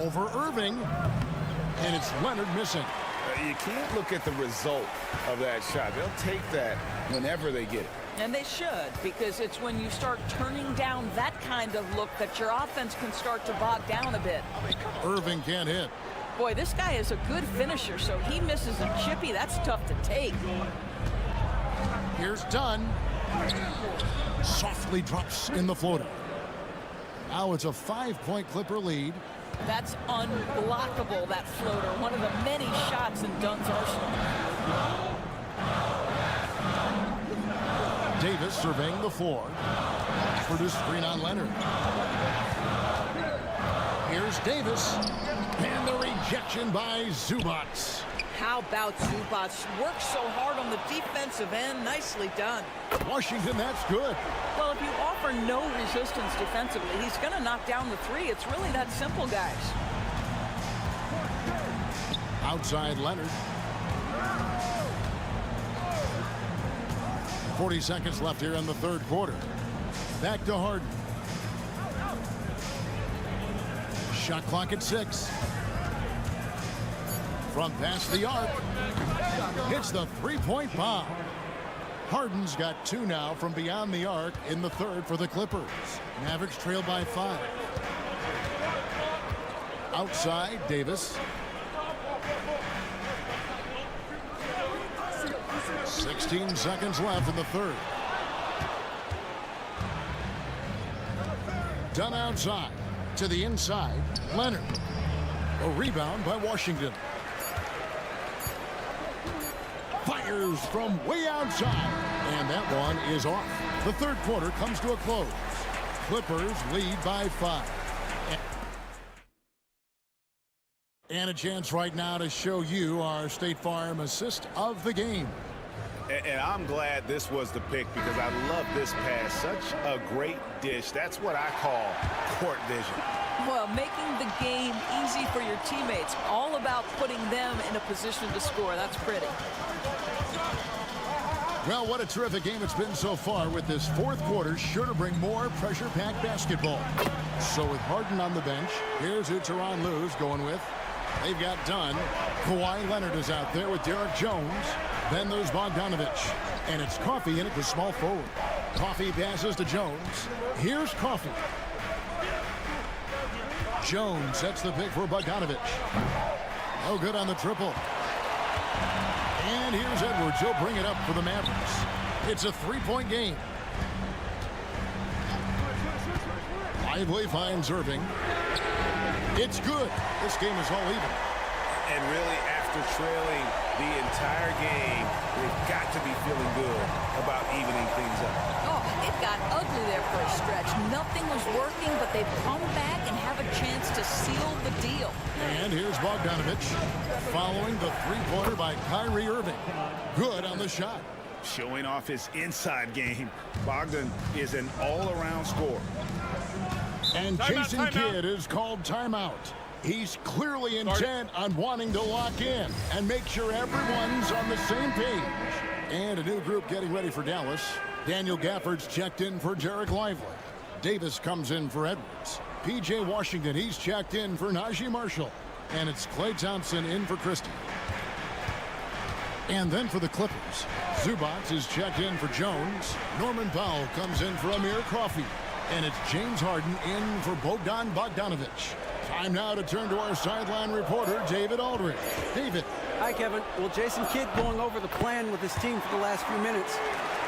Over Irving. And it's Leonard missing. You can't look at the result of that shot. They'll take that whenever they get it. And they should, because it's when you start turning down that kind of look that your offense can start to bog down a bit. Irving can't hit. Boy, this guy is a good finisher, so he misses a chippy. That's tough to take. Here's Dunn. Softly drops in the floater. Now it's a 5-point Clipper lead. That's unblockable, that floater. One of the many shots in Dunn's arsenal. Davis surveying the floor. For the screen on Leonard. Here's Davis. And the rejection by Zubac. How about Zubac? Works so hard on the defensive end. Nicely done. Washington, that's good. Well, if you offer no resistance defensively, he's going to knock down the 3. It's really that simple, guys. Outside Leonard. 40 seconds left here in the 3rd quarter. Back to Harden. Shot clock at 6. From past the arc. Hits the 3-point bomb. Harden's got 2 now from beyond the arc in the 3rd for the Clippers. Mavericks trail by 5. Outside, Davis. 16 seconds left in the 3rd. Done outside. To the inside, Leonard. A rebound by Washington. Fires from way outside. And that one is off. The 3rd quarter comes to a close. Clippers lead by 5. And a chance right now to show you our State Farm assist of the game. And I'm glad this was the pick because I love this pass. Such a great dish. That's what I call court vision. Well, making the game easy for your teammates. All about putting them in a position to score. That's pretty. Well, what a terrific game it's been so far, with this 4th quarter sure to bring more pressure-packed basketball. So with Harden on the bench, here's who Tyronn Lue's going with. They've got Dunn. Kawhi Leonard is out there with Derek Jones. Then there's Bogdanovich. And it's Coffey in at the small forward. Coffey passes to Jones. Here's Coffey. Jones sets the pick for Bogdanovich. No good on the triple. And here's Edwards. He'll bring it up for the Mavericks. It's a 3-point game. Lively finds Irving. It's good. This game is all even. And really, after trailing the entire game, they've got to be feeling good about evening things up. Oh, it got ugly there for a stretch. Nothing was working, but they've come back and have a chance to seal the deal. And here's Bogdanovich following the three-pointer by Kyrie Irving. Good on the shot. Showing off his inside game. Bogdan is an all-around scorer. And Jason Kidd is called timeout. He's clearly intent on wanting to lock in and make sure everyone's on the same page. And a new group getting ready for Dallas. Daniel Gafford's checked in for Derek Lively. Davis comes in for Edwards. P.J. Washington, he's checked in for Najee Marshall. And it's Klay Thompson in for Christie. And then for the Clippers, Zubac is checked in for Jones. Norman Powell comes in for Amir Coffey. And it's James Harden in for Bogdan Bogdanovich. Time now to turn to our sideline reporter, David Aldridge. David. Hi, Kevin. Well, Jason Kidd going over the plan with his team for the last few minutes.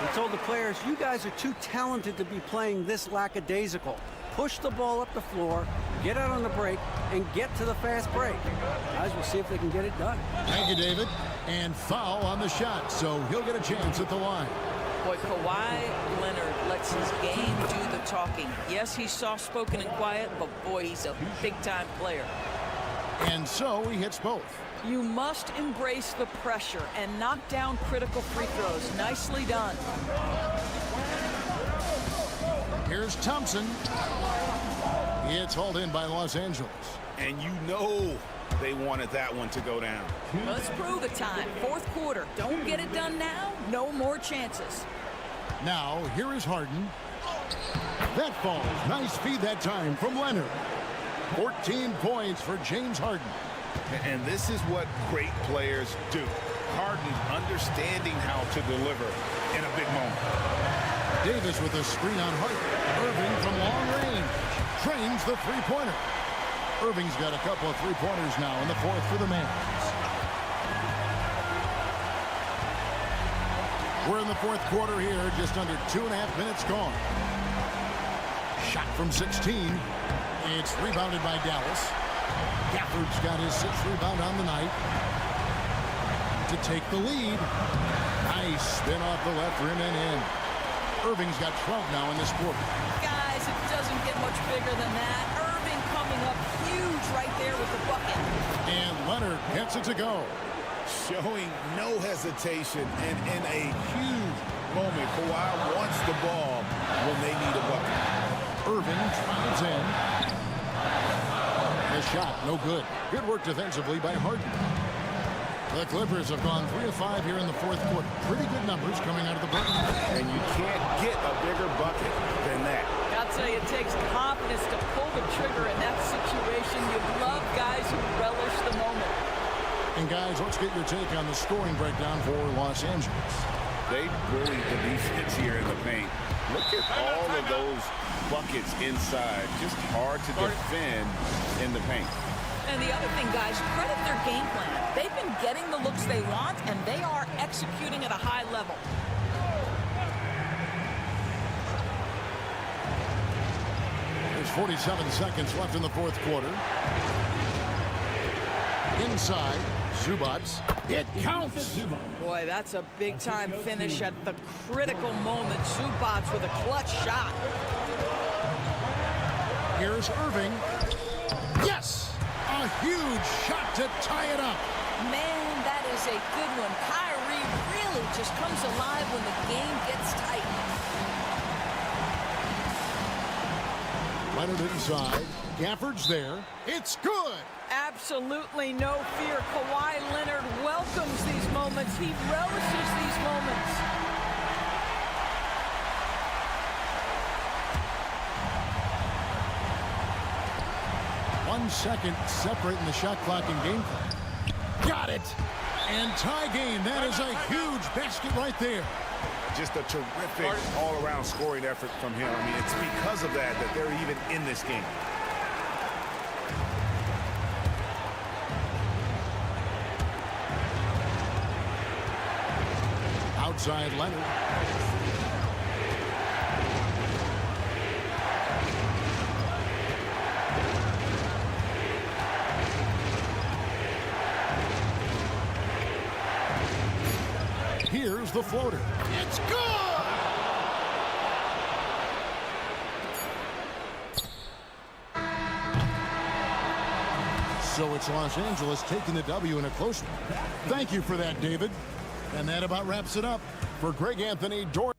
He told the players, you guys are too talented to be playing this lackadaisical. Push the ball up the floor, get out on the break, and get to the fast break. Guys, we'll see if they can get it done. Thank you, David. And foul on the shot, so he'll get a chance at the line. Boy, Kawhi Leonard lets his game do the talking. Yes, he's soft-spoken and quiet, but boy, he's a big-time player. And so he hits both. You must embrace the pressure and knock down critical free throws. Nicely done. Here's Thompson. It's hauled in by Los Angeles. And you know they wanted that one to go down. Let's prove it time. Fourth quarter. Don't get it done now. No more chances. Now, here is Harden. That falls. Nice feed that time from Leonard. 14 points for James Harden. And this is what great players do. Harden understanding how to deliver in a big moment. Davis with a screen on Harden. Irving from long range. Trains the three-pointer. Irving's got a couple of three-pointers now in the fourth for the Mavs. We're in the fourth quarter here, just under 2.5 minutes gone. Shot from 16. It's rebounded by Dallas. Gafford's got his 6th rebound on the night to take the lead. Nice spin off the left rim and in. Irving's got 12 now in this quarter. Guys, it doesn't get much bigger than that. Irving coming up huge right there with the bucket. And Leonard gets it to go. Showing no hesitation, and in a huge moment, Kawhi wants the ball when they need a bucket. Irving drives in. The shot, no good. Good work defensively by Harden. The Clippers have gone 3 of 5 here in the fourth quarter. Pretty good numbers coming out of the break. And you can't get a bigger bucket than that. I'll tell you, it takes confidence to pull the trigger in that situation. You love guys who relish the moment. And guys, let's get your take on the scoring breakdown for Los Angeles. They bullied the defense here in the paint. Look at all of those buckets inside. Just hard to defend in the paint. And the other thing, guys, credit their game plan. They've been getting the looks they want, and they are executing at a high level. There's 47 seconds left in the fourth quarter. Inside, Zubac. It counts. Boy, that's a big-time finish at the critical moment. Zubac with a clutch shot. Here's Irving. Yes! A huge shot to tie it up. Man, that is a good one. Kyrie really just comes alive when the game gets tight. Leonard inside. Gafford's there. It's good. Absolutely no fear. Kawhi Leonard welcomes these moments. He relishes these moments. One second separating the shot clock and game clock. Got it. And tie game. That is a huge basket right there. Just a terrific all-around scoring effort from him. I mean, it's because of that they're even in this game. Outside Leonard. the floater. It's good! So it's Los Angeles taking the W in a close one. Thank you for that, David. And that about wraps it up for Greg Anthony, Dorian.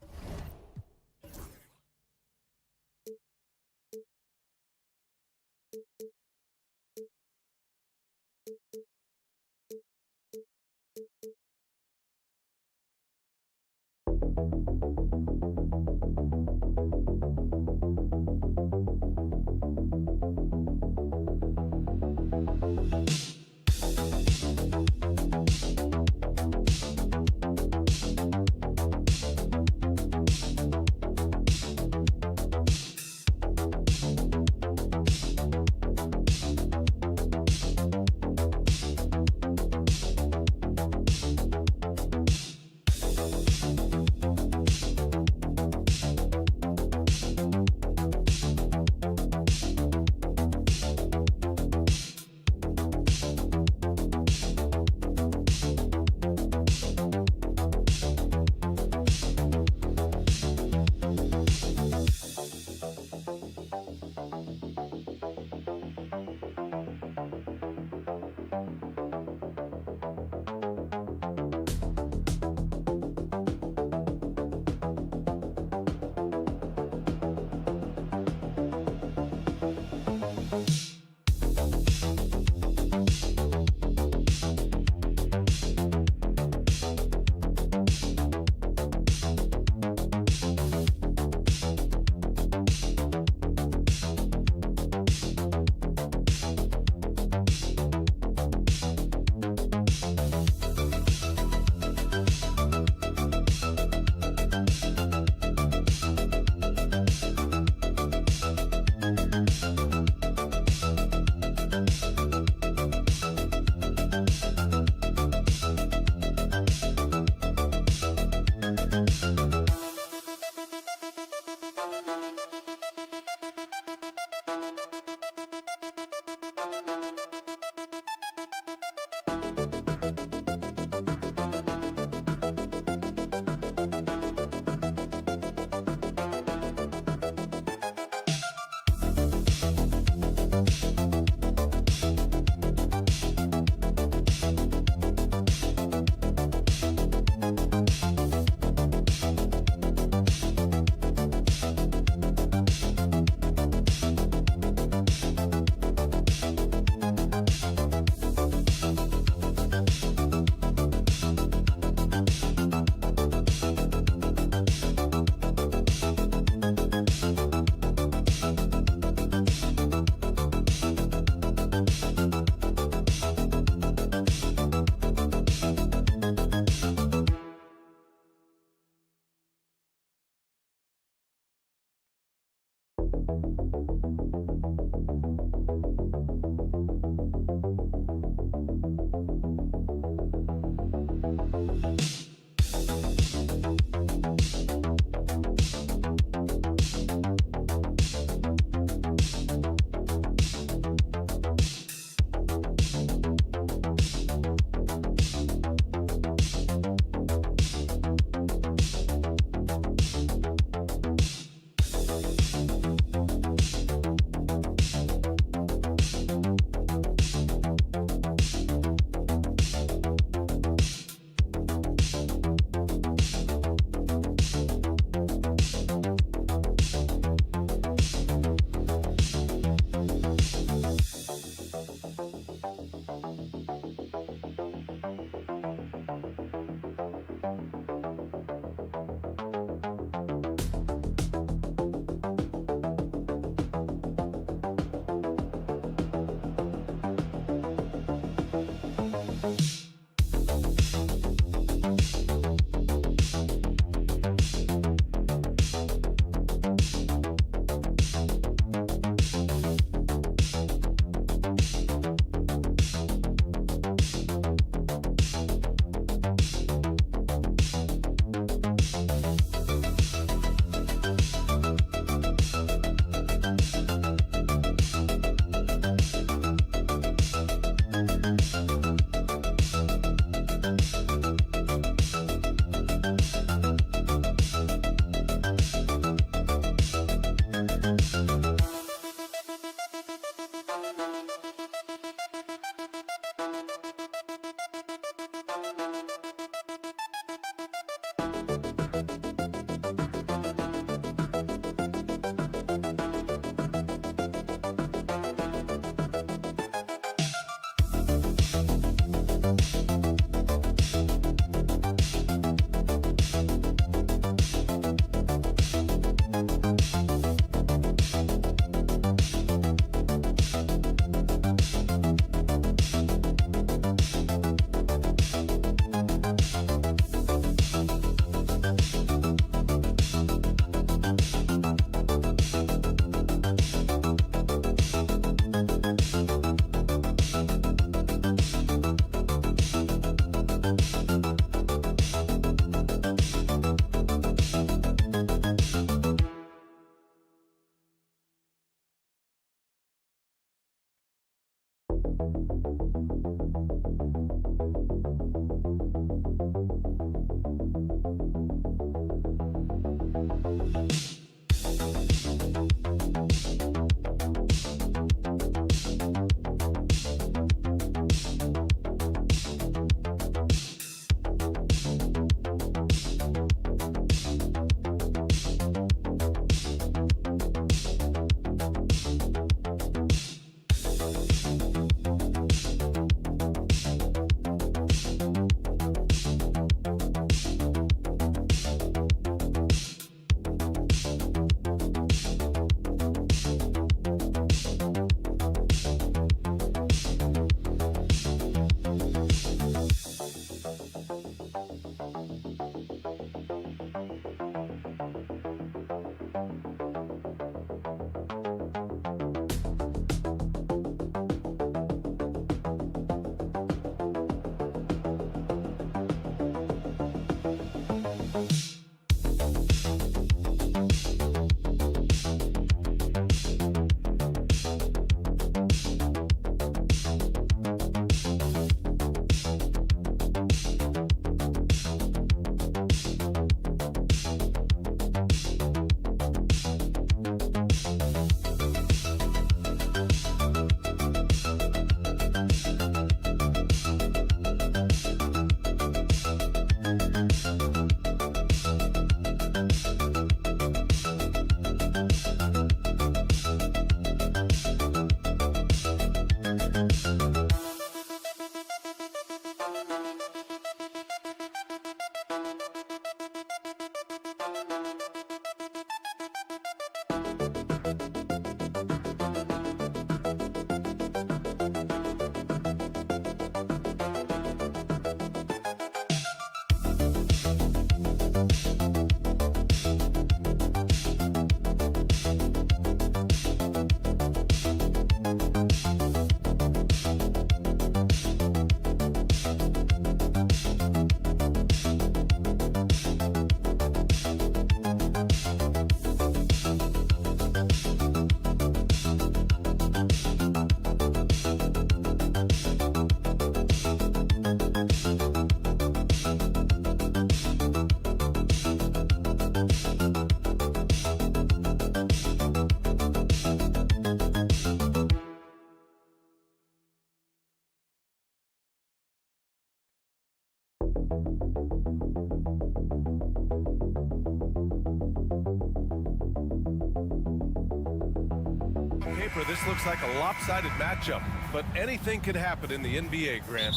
This looks like a lopsided matchup, but anything can happen in the NBA, Grant.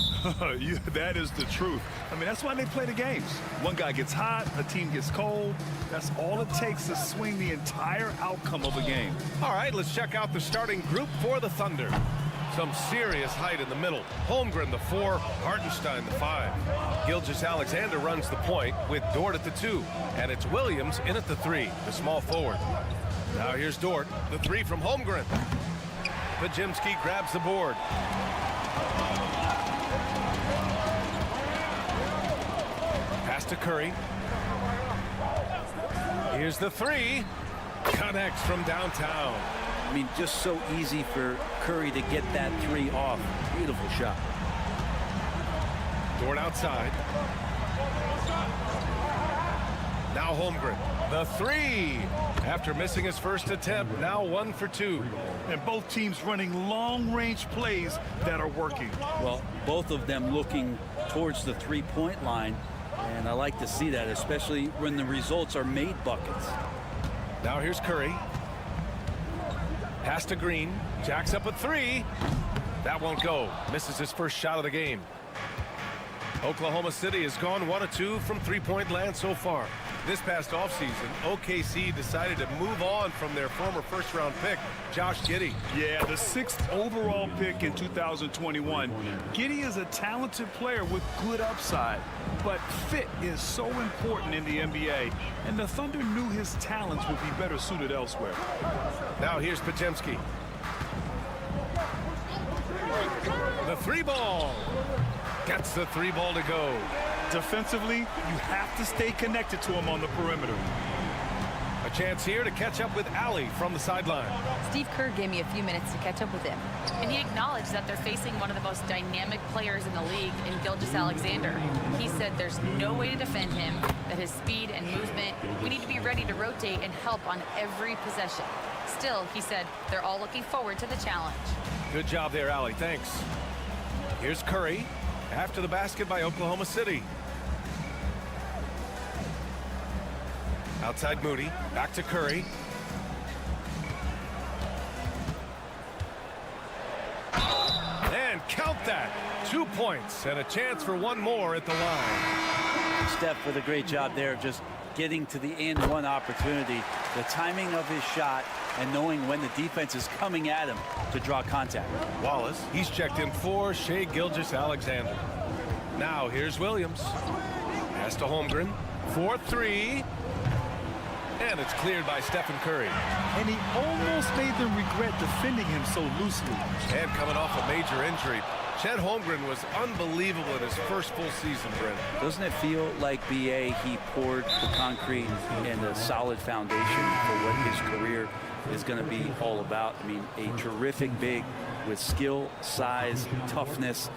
That is the truth. I mean, that's why they play the games. One guy gets hot, a team gets cold. That's all it takes to swing the entire outcome of a game. All right, let's check out the starting group for the Thunder. Some serious height in the middle. Holmgren, the 4, Hartenstein, the 5. Gilgeous-Alexander runs the point with Dort at the 2. And it's Williams in at the 3, the small forward. Now here's Dort, the 3 from Holmgren. Podziemski grabs the board. Pass to Curry. Here's the 3. Connects from downtown. I mean, just so easy for Curry to get that 3 off. Beautiful shot. Dort outside. Now Holmgren, the 3. After missing his first attempt, now 1 for 2. And both teams running long-range plays that are working. Well, both of them looking towards the three-point line, and I like to see that, especially when the results are made buckets. Now here's Curry. Pass to Green. Jacks up a 3. That won't go. Misses his first shot of the game. Oklahoma City has gone 1 of 2 from three-point land so far. This past offseason, OKC decided to move on from their former first-round pick, Josh Giddey. Yeah, the 6th overall pick in 2021. Giddey is a talented player with good upside, but fit is so important in the NBA, and the Thunder knew his talents would be better suited elsewhere. Now here's Podziemski. The 3 ball. Gets the 3 ball to go. Defensively, you have to stay connected to him on the perimeter. A chance here to catch up with Allie from the sideline. Steve Kerr gave me a few minutes to catch up with him. And he acknowledged that they're facing one of the most dynamic players in the league in Gilgeous-Alexander. He said there's no way to defend him, that his speed and movement, we need to be ready to rotate and help on every possession. Still, he said, they're all looking forward to the challenge. Good job there, Allie. Thanks. Here's Curry after the basket by Oklahoma City. Outside Moody, back to Curry. And count that. 2 points and a chance for one more at the line. Steph with a great job there, just getting to the and one opportunity. The timing of his shot and knowing when the defense is coming at him to draw contact. Wallace, he's checked in for Shai Gilgeous-Alexander. Now here's Williams. Pass to Holmgren. 4-3. And it's cleared by Stephen Curry. And he almost made them regret defending him so loosely. And coming off a major injury, Chet Holmgren was unbelievable in his first full season, Brent. Doesn't it feel like BA, he poured the concrete and a solid foundation for what his career is going to be all about? I mean, a terrific big with skill, size, toughness,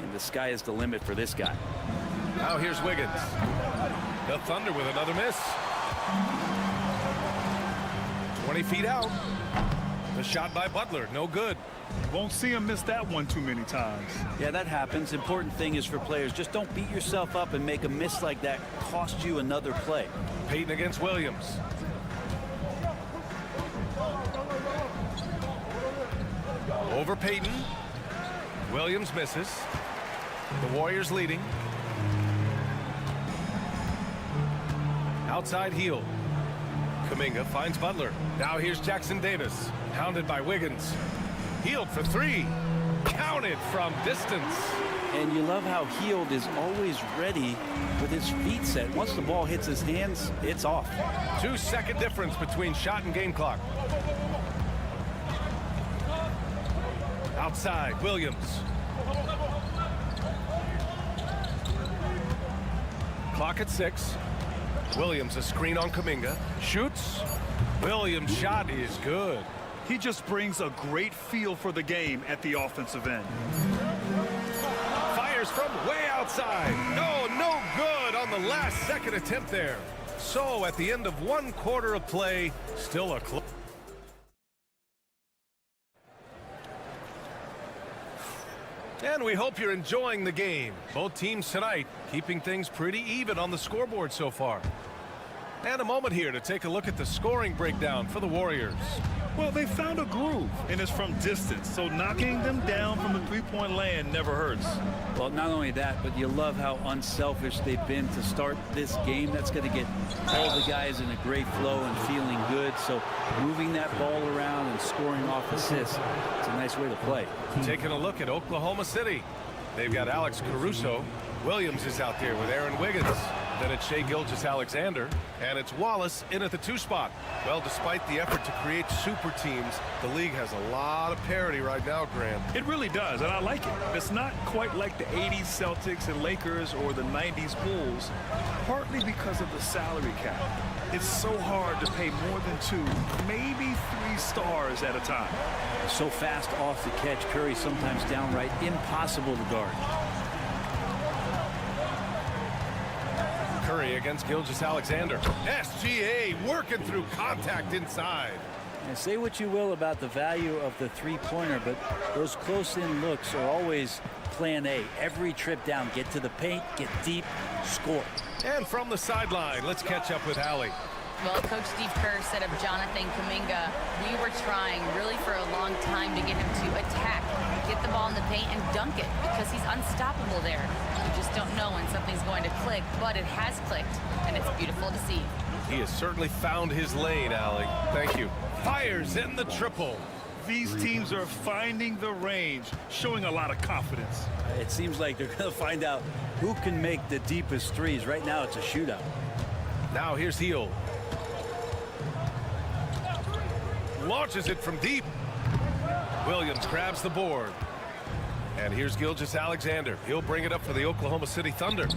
and the sky is the limit for this guy. Now here's Wiggins. The Thunder with another miss. 20 feet out. The shot by Butler, no good. Won't see him miss that one too many times. Yeah, that happens. Important thing is for players, just don't beat yourself up and make a miss like that cost you another play. Payton against Williams. Over Payton. Williams misses. The Warriors leading. Outside heel. Kuminga finds Butler. Now here's Jackson Davis. Hounded by Wiggins. Healed for three. Counted from distance. And you love how Hield is always ready with his feet set. Once the ball hits his hands, it's off. 2-second difference between shot and game clock. Outside, Williams. Clock at 6. Williams a screen on Kuminga. Shoots. Williams' shot is good. He just brings a great feel for the game at the offensive end. Fires from way outside. No good on the last second attempt there. So at the end of 1 quarter of play, still a close. And we hope you're enjoying the game. Both teams tonight keeping things pretty even on the scoreboard so far. And a moment here to take a look at the scoring breakdown for the Warriors. Well, they found a groove, and it's from distance, so knocking them down from the three-point land never hurts. Well, not only that, but you love how unselfish they've been to start this game. That's going to get all the guys in a great flow and feeling good. So moving that ball around and scoring off assists, it's a nice way to play. Taking a look at Oklahoma City. They've got Alex Caruso. Williams is out there with Aaron Wiggins. Then it's Shai Gilgeous-Alexander, and it's Wallace in at the 2 spot. Well, despite the effort to create super teams, the league has a lot of parity right now, Graham. It really does, and I like it. It's not quite like the 80s Celtics and Lakers or the 90s Bulls, partly because of the salary cap. It's so hard to pay more than 2, maybe 3 stars at a time. So fast off the catch, Curry sometimes downright impossible to guard. Curry against Gilgeous-Alexander. SGA working through contact inside. And say what you will about the value of the three-pointer, but those close-in looks are always plan A. Every trip down, get to the paint, get deep, score. And from the sideline, let's catch up with Allie. Well, Coach Steve Kerr said of Jonathan Kuminga, we were trying really for a long time to get him to attack, get the ball in the paint and dunk it because he's unstoppable there. You just don't know when something's going to click, but it has clicked, and it's beautiful to see. He has certainly found his lane, Allie. Thank you. Fires in the triple. These teams are finding the range, showing a lot of confidence. It seems like they're going to find out who can make the deepest threes. Right now, it's a shootout. Now here's Heel. Launches it from deep. Williams grabs the board. And here's Gilgeous-Alexander. He'll bring it up for the Oklahoma City Thunder.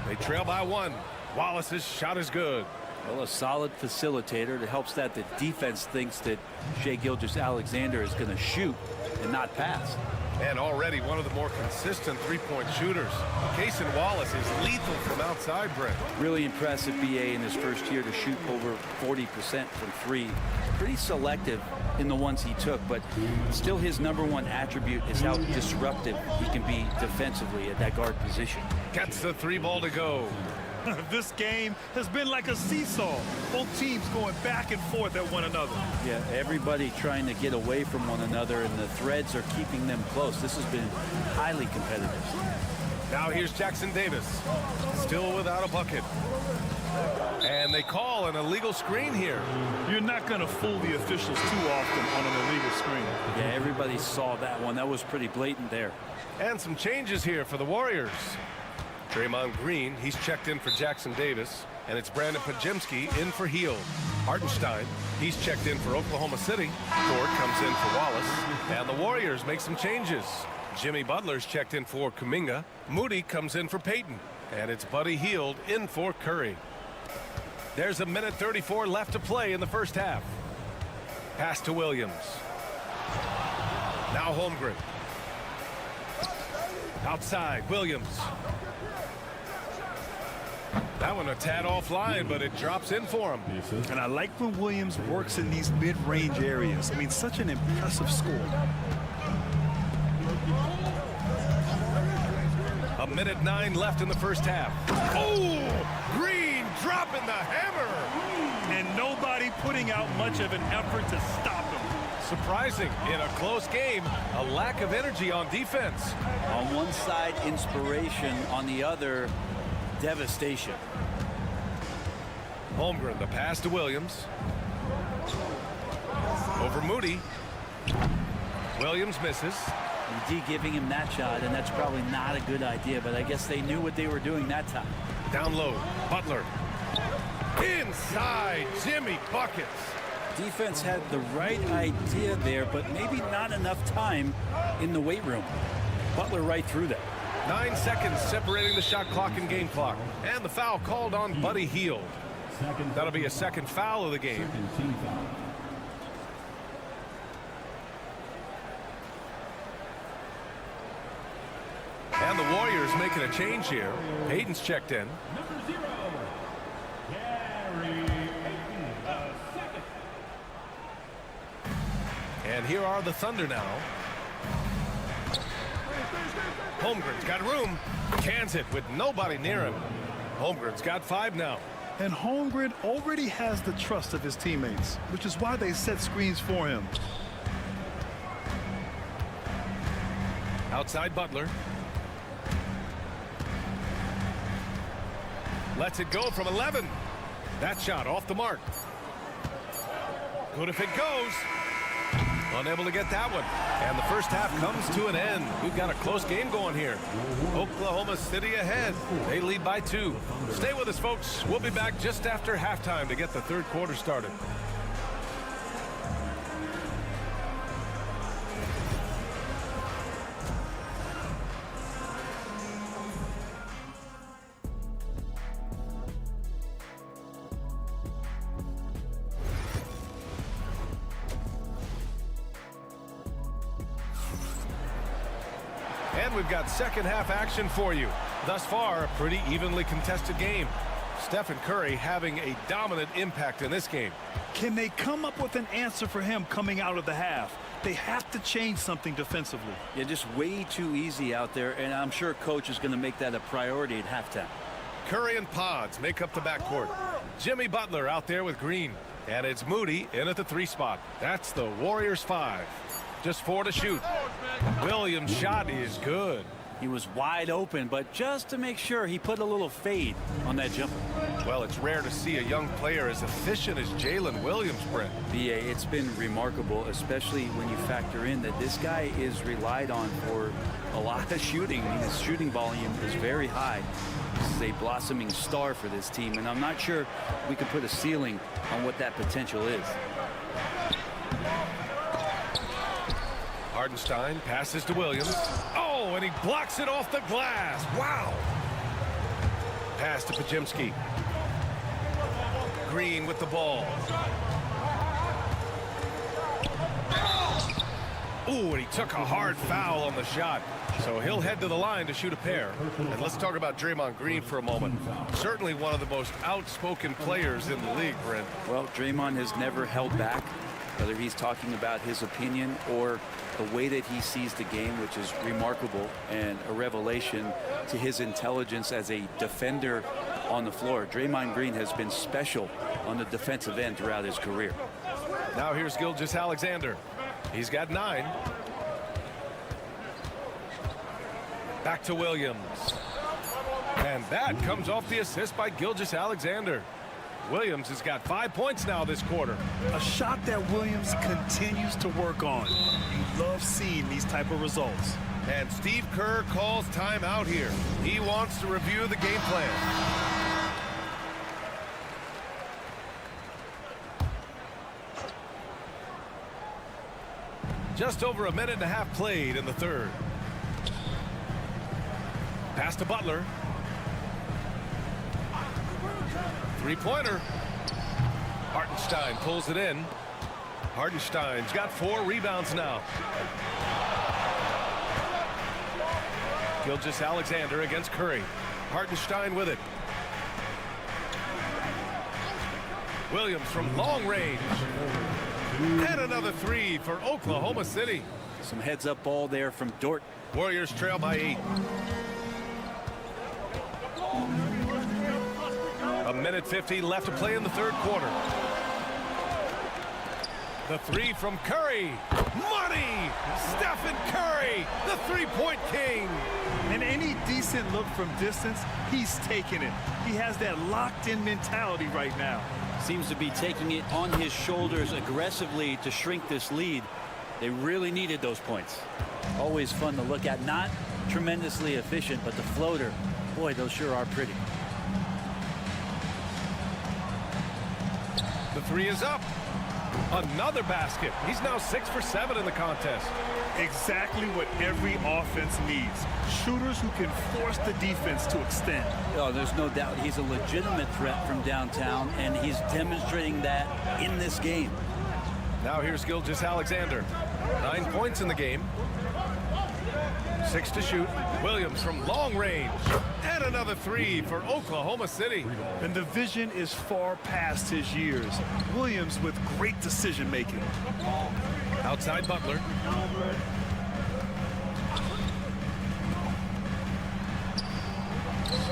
They trail by 1. Wallace's shot is good. Well, a solid facilitator. It helps that the defense thinks that Shai Gilgeous-Alexander is going to shoot and not pass. And already one of the more consistent three-point shooters. Cason Wallace is lethal from outside, Brent. Really impressive, BA, in his first year to shoot over 40% from three. Pretty selective in the ones he took, but still his #1 attribute is how disruptive he can be defensively at that guard position. Gets the three ball to go. This game has been like a seesaw. Both teams going back and forth at one another. Yeah, everybody trying to get away from one another, and the threads are keeping them close. This has been highly competitive. Now here's Jackson Davis, still without a bucket. And they call an illegal screen here. You're not going to fool the officials too often on an illegal screen. Yeah, everybody saw that one. That was pretty blatant there. And some changes here for the Warriors. Draymond Green, he's checked in for Jackson Davis, and it's Brandon Pajemski in for Hield. Hartenstein, he's checked in for Oklahoma City. Ford comes in for Wallace, and the Warriors make some changes. Jimmy Butler's checked in for Kuminga. Moody comes in for Payton, and it's Buddy Hield in for Curry. There's 1:34 left to play in the first half. Pass to Williams. Now Holmgren. Outside, Williams. That one a tad offline, but it drops in for him. And I like when Williams works in these mid-range areas. I mean, such an impressive score. 1:09 left in the first half. Oh, Green dropping the hammer. And nobody putting out much of an effort to stop him. Surprising in a close game, a lack of energy on defense. On one side, inspiration. On the other, devastation. Holmgren, the pass to Williams. Over Moody. Williams misses. D giving him that shot, and that's probably not a good idea, but I guess they knew what they were doing that time. Down low, Butler. Inside, Jimmy buckets. Defense had the right idea there, but maybe not enough time in the weight room. Butler right through that. 9 seconds separating the shot clock and game clock. And the foul called on Buddy Hield. That'll be a second foul of the game. And the Warriors making a change here. Payton's checked in. And here are the Thunder now. Holmgren's got room. Cans it with nobody near him. Holmgren's got 5 now. And Holmgren already has the trust of his teammates, which is why they set screens for him. Outside Butler. Lets it go from 11. That shot off the mark. Good if it goes. Unable to get that one. And the first half comes to an end. We've got a close game going here. Oklahoma City ahead. They lead by 2. Stay with us, folks. We'll be back just after halftime to get the third quarter started. And we've got second half action for you. Thus far, a pretty evenly contested game. Stephen Curry having a dominant impact in this game. Can they come up with an answer for him coming out of the half? They have to change something defensively. Yeah, just way too easy out there, and I'm sure coach is going to make that a priority at halftime. Curry and Pods make up the backcourt. Jimmy Butler out there with Green. And it's Moody in at the 3 spot. That's the Warriors 5. Just 4 to shoot. Williams' shot is good. He was wide open, but just to make sure, he put a little fade on that jumper. Well, it's rare to see a young player as efficient as Jalen Williams, Brent. BA, it's been remarkable, especially when you factor in that this guy is relied on for a lot of shooting. His shooting volume is very high. This is a blossoming star for this team, and I'm not sure we can put a ceiling on what that potential is. Hartenstein passes to Williams. Oh, and he blocks it off the glass. Wow. Pass to Pajemski. Green with the ball. Ooh, and he took a hard foul on the shot. So he'll head to the line to shoot a pair. And let's talk about Draymond Green for a moment. Certainly one of the most outspoken players in the league, Brent. Well, Draymond has never held back, whether he's talking about his opinion or the way that he sees the game, which is remarkable and a revelation to his intelligence as a defender on the floor. Draymond Green has been special on the defensive end throughout his career. Now here's Gilgeous-Alexander. He's got 9. Back to Williams. And that comes off the assist by Gilgeous-Alexander. Williams has got 5 points now this quarter. A shot that Williams continues to work on. You love seeing these type of results. And Steve Kerr calls timeout here. He wants to review the game plan. Just over a minute and a half played in the third. Pass to Butler. Three-pointer. Hartenstein pulls it in. Hartenstein's got 4 rebounds now. Gilgeous-Alexander against Curry. Hartenstein with it. Williams from long range. And another 3 for Oklahoma City. Some heads-up ball there from Dort. Warriors trail by 8. A minute 50 left to play in the third quarter. The 3 from Curry. Money! Stephen Curry, the three-point king. And any decent look from distance, he's taking it. He has that locked-in mentality right now. Seems to be taking it on his shoulders aggressively to shrink this lead. They really needed those points. Always fun to look at. Not tremendously efficient, but the floater, boy, those sure are pretty. The 3 is up. Another basket. He's now 6 for 7 in the contest. Exactly what every offense needs. Shooters who can force the defense to extend. Oh, there's no doubt he's a legitimate threat from downtown, and he's demonstrating that in this game. Now here's Gilgeous-Alexander. 9 points in the game. 6 to shoot. Williams from long range. And another 3 for Oklahoma City. And the vision is far past his years. Williams with great decision making. Outside Butler.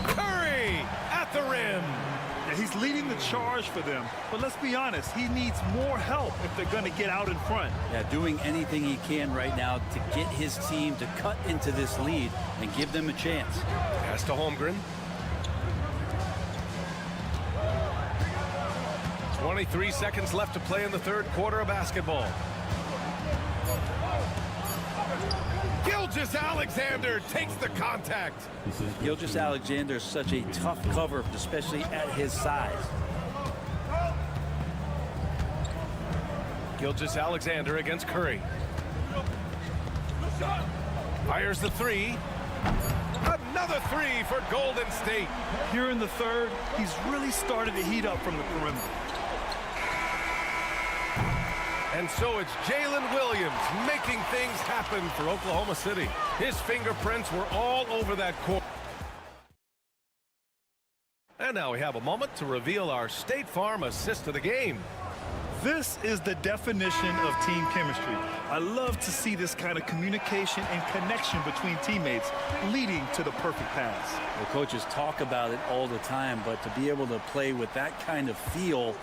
Curry at the rim. Now he's leading the charge for them, but let's be honest, he needs more help if they're going to get out in front. Yeah, doing anything he can right now to get his team to cut into this lead and give them a chance. Pass to Holmgren. 23 seconds left to play in the third quarter of basketball. Gilgeous-Alexander takes the contact. Gilgeous-Alexander is such a tough cover, especially at his size. Gilgeous-Alexander against Curry. Fires the 3. Another 3 for Golden State. Here in the third, he's really started to heat up from the perimeter. And so it's Jalen Williams making things happen for Oklahoma City. His fingerprints were all over that court. And now we have a moment to reveal our State Farm assist of the game. This is the definition of team chemistry. I love to see this kind of communication and connection between teammates leading to the perfect pass. The coaches talk about it all the time, but to be able to play with that kind of feel,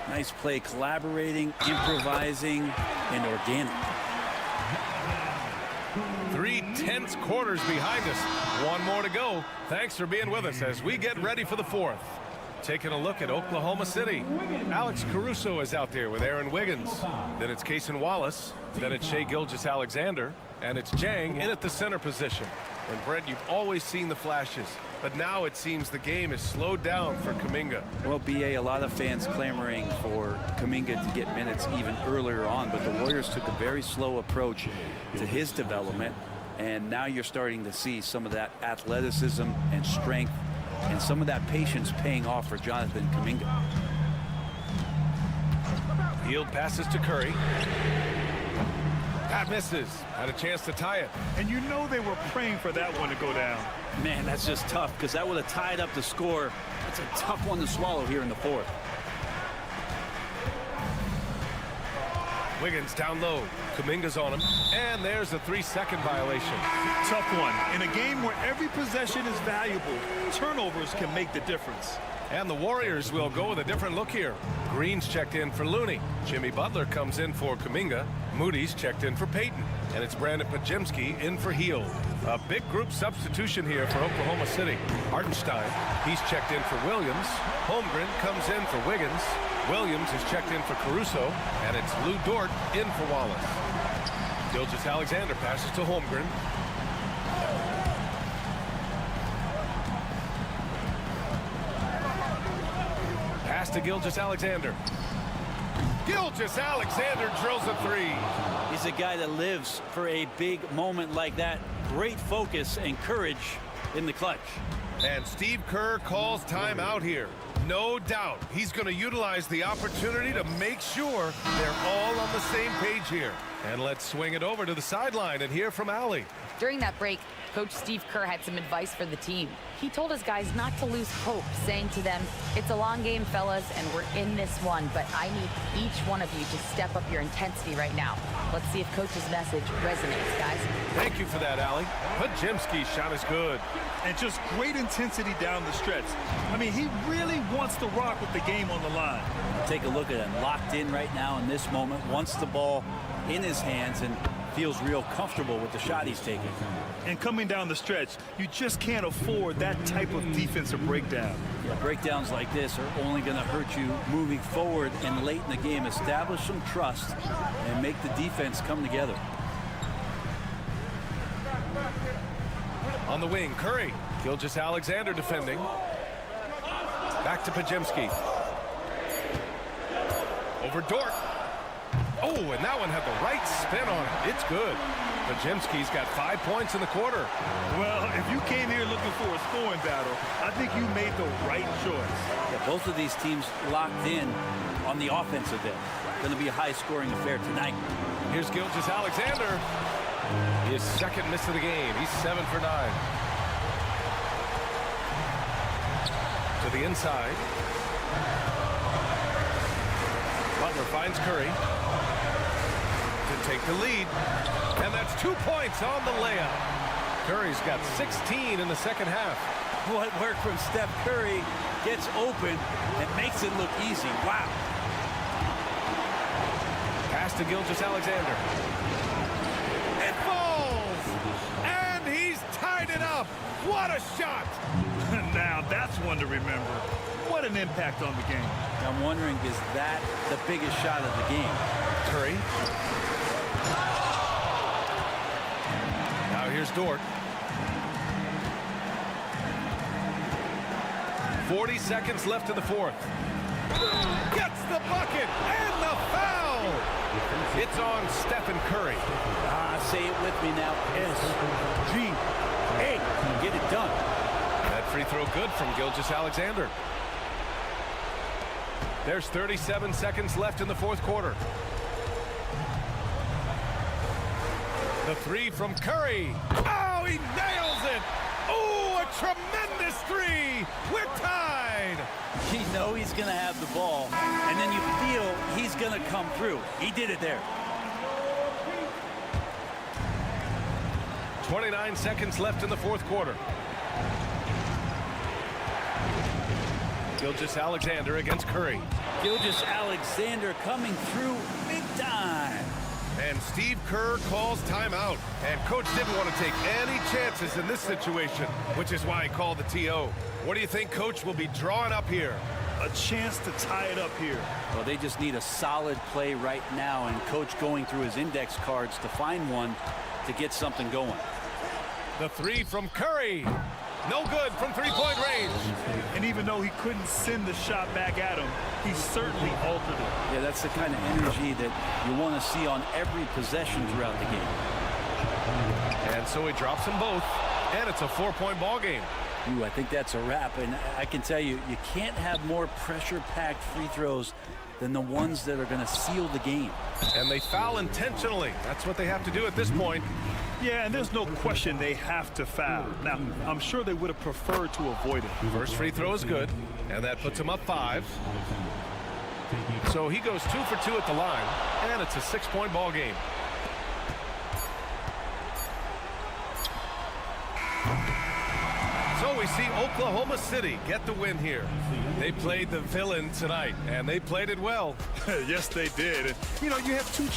nice play, collaborating, improvising, and organic. 3 tense quarters behind us. 1 more to go. Thanks for being with us as we get ready for the fourth. Taking a look at Oklahoma City. Alex Caruso is out there with Aaron Wiggins. Then it's Cason Wallace. Then it's Shai Gilgeous-Alexander. And it's Jang in at the center position. And Brent, you've always seen the flashes. But now it seems the game is slowed down for Kuminga. Well, BA, a lot of fans clamoring for Kuminga to get minutes even earlier on, but the Warriors took a very slow approach to his development, and now you're starting to see some of that athleticism and strength and some of that patience paying off for Jonathan Kuminga. Field passes to Curry. That misses. Had a chance to tie it. And you know they were praying for that one to go down. Man, that's just tough because that would have tied up the score. It's a tough one to swallow here in the fourth. Wiggins down low. Kuminga's on him. And there's a 3-second violation. Tough one. In a game where every possession is valuable, turnovers can make the difference. And the Warriors will go with a different look here. Green's checked in for Looney. Jimmy Butler comes in for Kuminga. Moody's checked in for Payton. And it's Brandon Pajemski in for Hield. A big group substitution here for Oklahoma City. Hartenstein, he's checked in for Williams. Holmgren comes in for Wiggins. Williams is checked in for Caruso. And it's Lou Dort in for Wallace. Gilgeous-Alexander passes to Holmgren. Pass to Gilgeous-Alexander. Gilgeous-Alexander drills a three. He's a guy that lives for a big moment like that. Great focus and courage in the clutch. And Steve Kerr calls timeout here. No doubt he's going to utilize the opportunity to make sure they're all on the same page here. And let's swing it over to the sideline and hear from Allie. During that break, Coach Steve Kerr had some advice for the team. He told his guys not to lose hope, saying to them, "It's a long game, fellas, and we're in this one, but I need each one of you to step up your intensity right now." Let's see if Coach's message resonates, guys. Thank you for that, Allie. Pajemski's shot is good. And just great intensity down the stretch. I mean, he really wants to rock with the game on the line. Take a look at him, locked in right now in this moment, wants the ball in his hands and feels real comfortable with the shot he's taking. And coming down the stretch, you just can't afford that type of defensive breakdown. Yeah, breakdowns like this are only going to hurt you moving forward and late in the game. Establish some trust and make the defense come together. On the wing, Curry. Gilgeous-Alexander defending. Back to Pajemski. Over Dort. Oh, and that one had the right spin on it. It's good. Pajemski's got 5 points in the quarter. Well, if you came here looking for a scoring battle, I think you made the right choice. Yeah, both of these teams locked in on the offensive end. Going to be a high-scoring affair tonight. Here's Gilgeous-Alexander. His second miss of the game. He's 7 for 9. To the inside. Butler finds Curry to take the lead. And that's 2 points on the layup. Curry's got 16 in the second half. What work from Steph Curry gets open and makes it look easy. Wow. Pass to Gilgeous-Alexander. It falls! And he's tied it up. What a shot! Now that's one to remember. What an impact on the game. I'm wondering, is that the biggest shot of the game? Curry. Now here's Dort. 40 seconds left in the fourth. Gets the bucket and the foul. It's on Stephen Curry. Say it with me now. S-G-A. Get it done. That free throw good from Gilgeous-Alexander. There's 37 seconds left in the fourth quarter. The three from Curry. Oh, he nails it. Oh, a tremendous three. We're tied. You know he's going to have the ball, and then you feel he's going to come through. He did it there. 29 seconds left in the fourth quarter. Gilgeous-Alexander against Curry. Gilgeous-Alexander coming through big time. And Steve Kerr calls timeout. And Coach didn't want to take any chances in this situation, which is why he called the TO. What do you think Coach will be drawing up here? A chance to tie it up here. Well, they just need a solid play right now, and Coach going through his index cards to find one to get something going. The three from Curry. No good from three-point range. And even though he couldn't send the shot back at him, he certainly altered it. Yeah, that's the kind of energy that you want to see on every possession throughout the game. And so he drops them both, and it's a 4-point ball game. Ooh, I think that's a wrap, and I can tell you, you can't have more pressure-packed free throws than the ones that are going to seal the game. And they foul intentionally. That's what they have to do at this point. Yeah, and there's no question they have to foul. Now, I'm sure they would have preferred to avoid it. First free throw is good, and that puts him up 5. So he goes 2 for 2 at the line, and it's a 6-point ball game. So we see Oklahoma City get the win here. They played the villain tonight, and they played it well. Yes, they did. And, you know, you have two...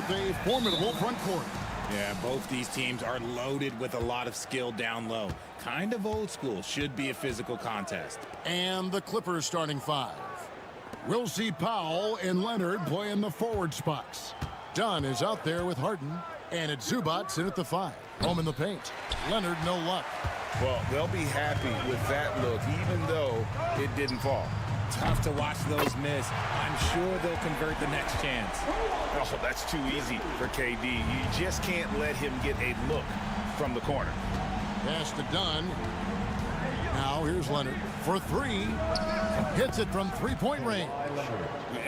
with a formidable front court. Yeah, both these teams are loaded with a lot of skill down low. Kind of old school. Should be a physical contest. And the Clippers starting 5. We'll see Powell and Leonard play in the forward spots. Dunn is out there with Harden. And it's Zubac in at the 5. Home in the paint. Leonard, no luck. Well, they'll be happy with that look, even though it didn't fall. Tough to watch those miss. I'm sure they'll convert the next chance. Oh, that's too easy for KD. You just can't let him get a look from the corner. Pass to Dunn. Now here's Leonard for 3. Hits it from three-point range.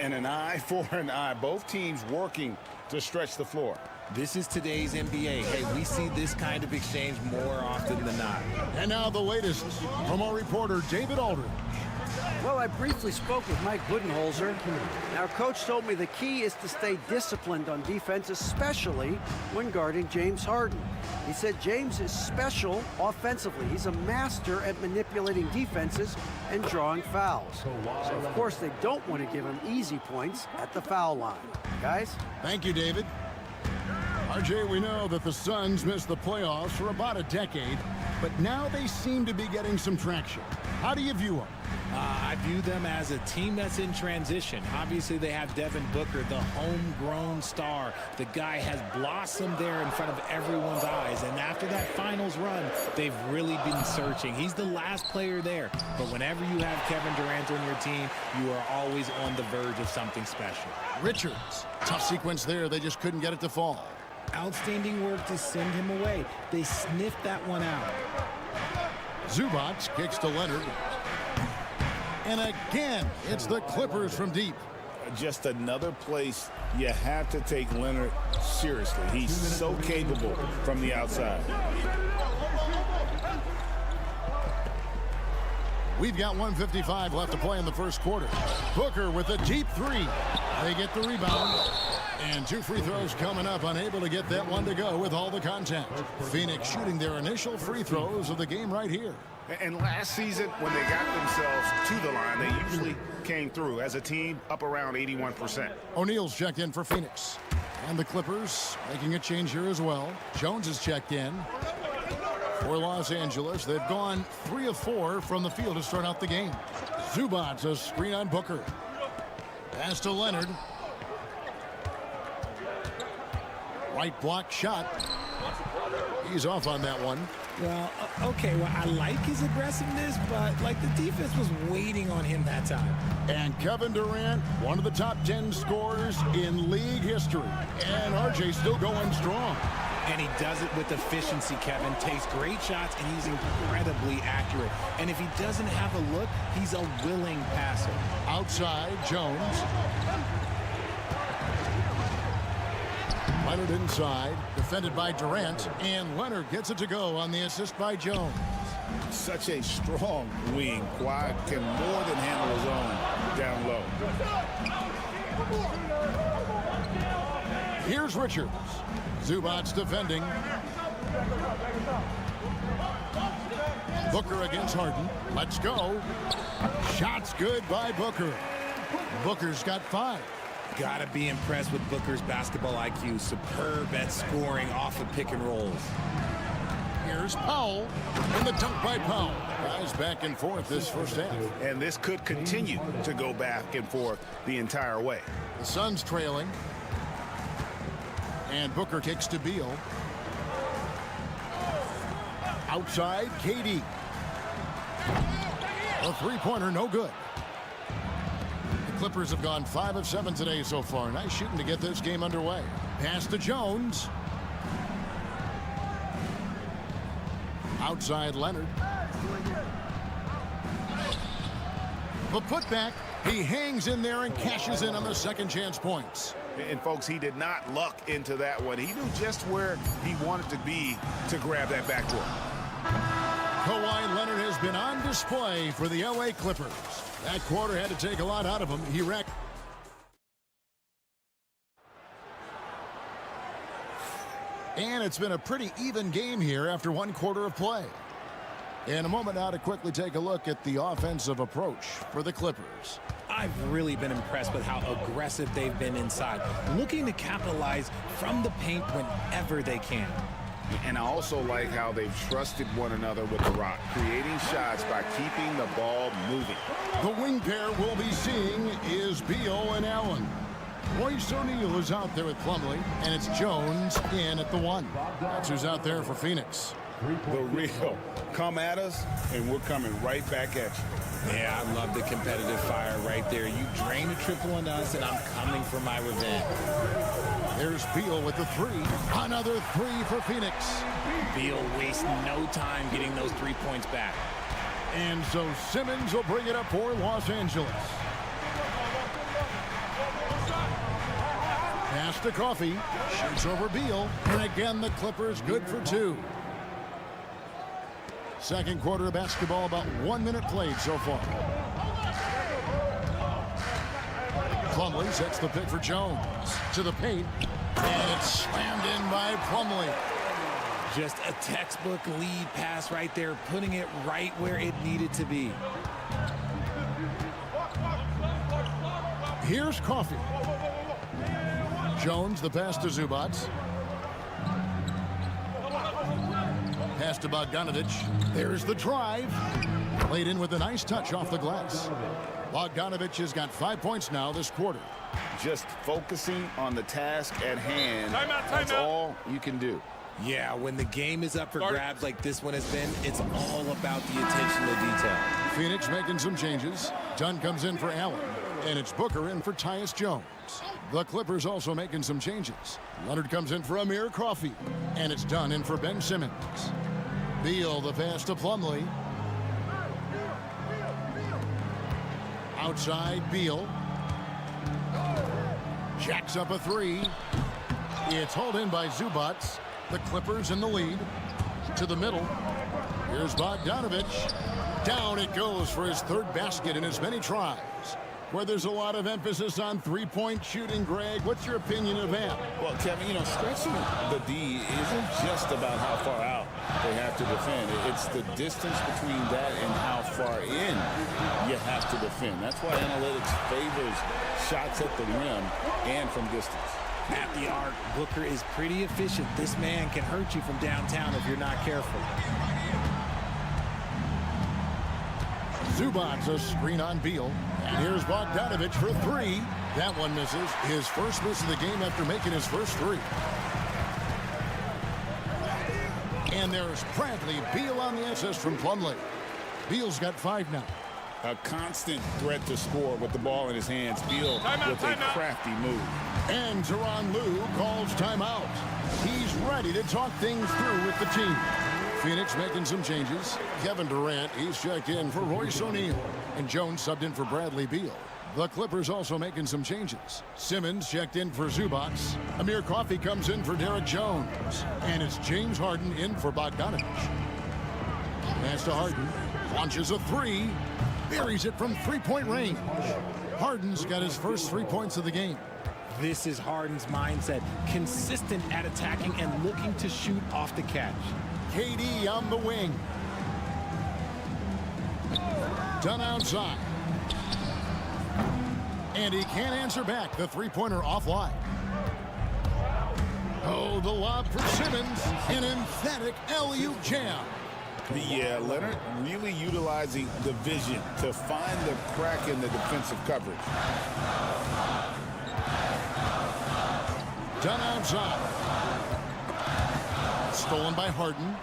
And an eye for an eye. Both teams working to stretch the floor. This is today's NBA. Hey, we see this kind of exchange more often than not. And now the latest from our reporter, David Aldridge. Well, I briefly spoke with Mike Budenholzer. Our coach told me the key is to stay disciplined on defense, especially when guarding James Harden. He said James is special offensively. He's a master at manipulating defenses and drawing fouls. So, of course, they don't want to give him easy points at the foul line. Guys? Thank you, David. RJ, we know that the Suns missed the playoffs for about a decade, but now they seem to be getting some traction. How do you view them? I view them as a team that's in transition. Obviously, they have Devin Booker, the homegrown star. The guy has blossomed there in front of everyone's eyes. And after that finals run, they've really been searching. He's the last player there. But whenever you have Kevin Durant on your team, you are always on the verge of something special. Richards, tough sequence there. They just couldn't get it to fall. Outstanding work to send him away. They sniffed that one out. Zubac kicks to Leonard. And again, it's the Clippers from deep. Just another place you have to take Leonard seriously. He's so capable from the outside. We've got 1:55 left to play in the first quarter. Booker with a deep 3. They get the rebound. And 2 free throws coming up, unable to get that one to go with all the contact. Phoenix shooting their initial free throws of the game right here. And last season, when they got themselves to the line, they usually came through as a team up around 81%. O'Neal's checked in for Phoenix. And the Clippers making a change here as well. Jones is checked in for Los Angeles. They've gone 3 of 4 from the field to start out the game. Zubac, a screen on Booker. Pass to Leonard. Right block shot. He's off on that one. Well, okay, well, I like his aggressiveness, but, like, the defense was waiting on him that time. And Kevin Durant, one of the top 10 scorers in league history. And RJ still going strong. And he does it with efficiency, Kevin. Takes great shots, and he's incredibly accurate. And if he doesn't have a look, he's a willing passer. Outside, Jones. Leonard inside, defended by Durant, and Leonard gets it to go on the assist by Jones. Such a strong wing. Kawhi can more than handle his own down low. Here's Richards. Zubac defending. Booker against Harden. Let's go. Shots good by Booker. Booker's got 5. Gotta be impressed with Booker's basketball IQ. Superb at scoring off of pick and rolls. Here's Powell, and the dunk by Powell. Guys back and forth this first half. And this could continue to go back and forth the entire way. The Suns trailing. And Booker kicks to Beal. Outside, KD. A three-pointer, no good. Clippers have gone 5 of 7 today so far. Nice shooting to get this game underway. Pass to Jones. Outside Leonard. The putback. He hangs in there and cashes in on the second chance points. And folks, he did not luck into that one. He knew just where he wanted to be to grab that backdoor. Kawhi Leonard has been on display for the LA Clippers. That quarter had to take a lot out of him. He wrecked. And it's been a pretty even game here after 1 quarter of play. In a moment now to quickly take a look at the offensive approach for the Clippers. I've really been impressed with how aggressive they've been inside, looking to capitalize from the paint whenever they can. And I also like how they've trusted one another with the rock, creating shots by keeping the ball moving. The wing pair we'll be seeing is Beal and Allen. Royce O'Neal is out there with Plumlee, and it's Jones in at the 1. That's who's out there for Phoenix. The real. Come at us, and we're coming right back at you. Yeah, I love the competitive fire right there. You drain a triple on us, and I'm coming for my revenge. There's Beal with the 3. Another 3 for Phoenix. Beal wastes no time getting those 3 points back. And so Simmons will bring it up for Los Angeles. Pass to Coffee. Shoots over Beal. And again, the Clippers good for 2. Second quarter of basketball, about 1 minute played so far. Plumlee sets the pick for Jones. To the paint. And it's slammed in by Plumlee. Just a textbook lead pass right there, putting it right where it needed to be. Here's Coffee. Jones, the pass to Zubac. Pass to Bogdanovich. There's the drive. Laid in with a nice touch off the glass. Bogdanovich has got 5 points now this quarter. Just focusing on the task at hand. That's all you can do. Yeah, when the game is up for grabs like this one has been, it's all about the attention to detail. Phoenix making some changes. Dunn comes in for Allen. And it's Booker in for Tyus Jones. The Clippers also making some changes. Leonard comes in for Amir Coffey. And it's Dunn in for Ben Simmons. Beal the pass to Plumlee. Outside Beal. Jacks up a 3. It's hauled in by Zubac. The Clippers in the lead. To the middle. Here's Bogdanovich. Down it goes for his 3rd basket in as many tries. Where there's a lot of emphasis on three-point shooting, Greg. What's your opinion of that? Well, Kevin, stretching the D isn't just about how far out they have to defend. It's the distance between that and how far in you have to defend. That's why analytics favors shots at the rim and from distance. At the arc, Booker is pretty efficient. This man can hurt you from downtown if you're not careful. Zubac, a screen on Beal. And here's Bogdanovich for 3. That one misses. His first miss of the game after making his first 3. And there's Bradley Beal on the assist from Plumlee. Beal's got 5 now. A constant threat to score with the ball in his hands. Beal with a crafty move. And Tyronn Lue calls timeout. He's ready to talk things through with the team. Phoenix making some changes. Kevin Durant, he's checked in for Royce O'Neal. And Jones subbed in for Bradley Beal. The Clippers also making some changes. Simmons checked in for Zubac. Amir Coffey comes in for Derek Jones. And it's James Harden in for Bogdanovich. Pass to Harden. Launches a 3. Buries it from 3-point range. Harden's got his first 3 points of the game. This is Harden's mindset. Consistent at attacking and looking to shoot off the catch. KD on the wing. Dunn outside. And he can't answer back. The 3-pointer offline. Oh, the lob for Simmons. An emphatic alley-oop jam. Yeah, Leonard really utilizing the vision to find the crack in the defensive coverage. Dunn outside. Stolen by Harden.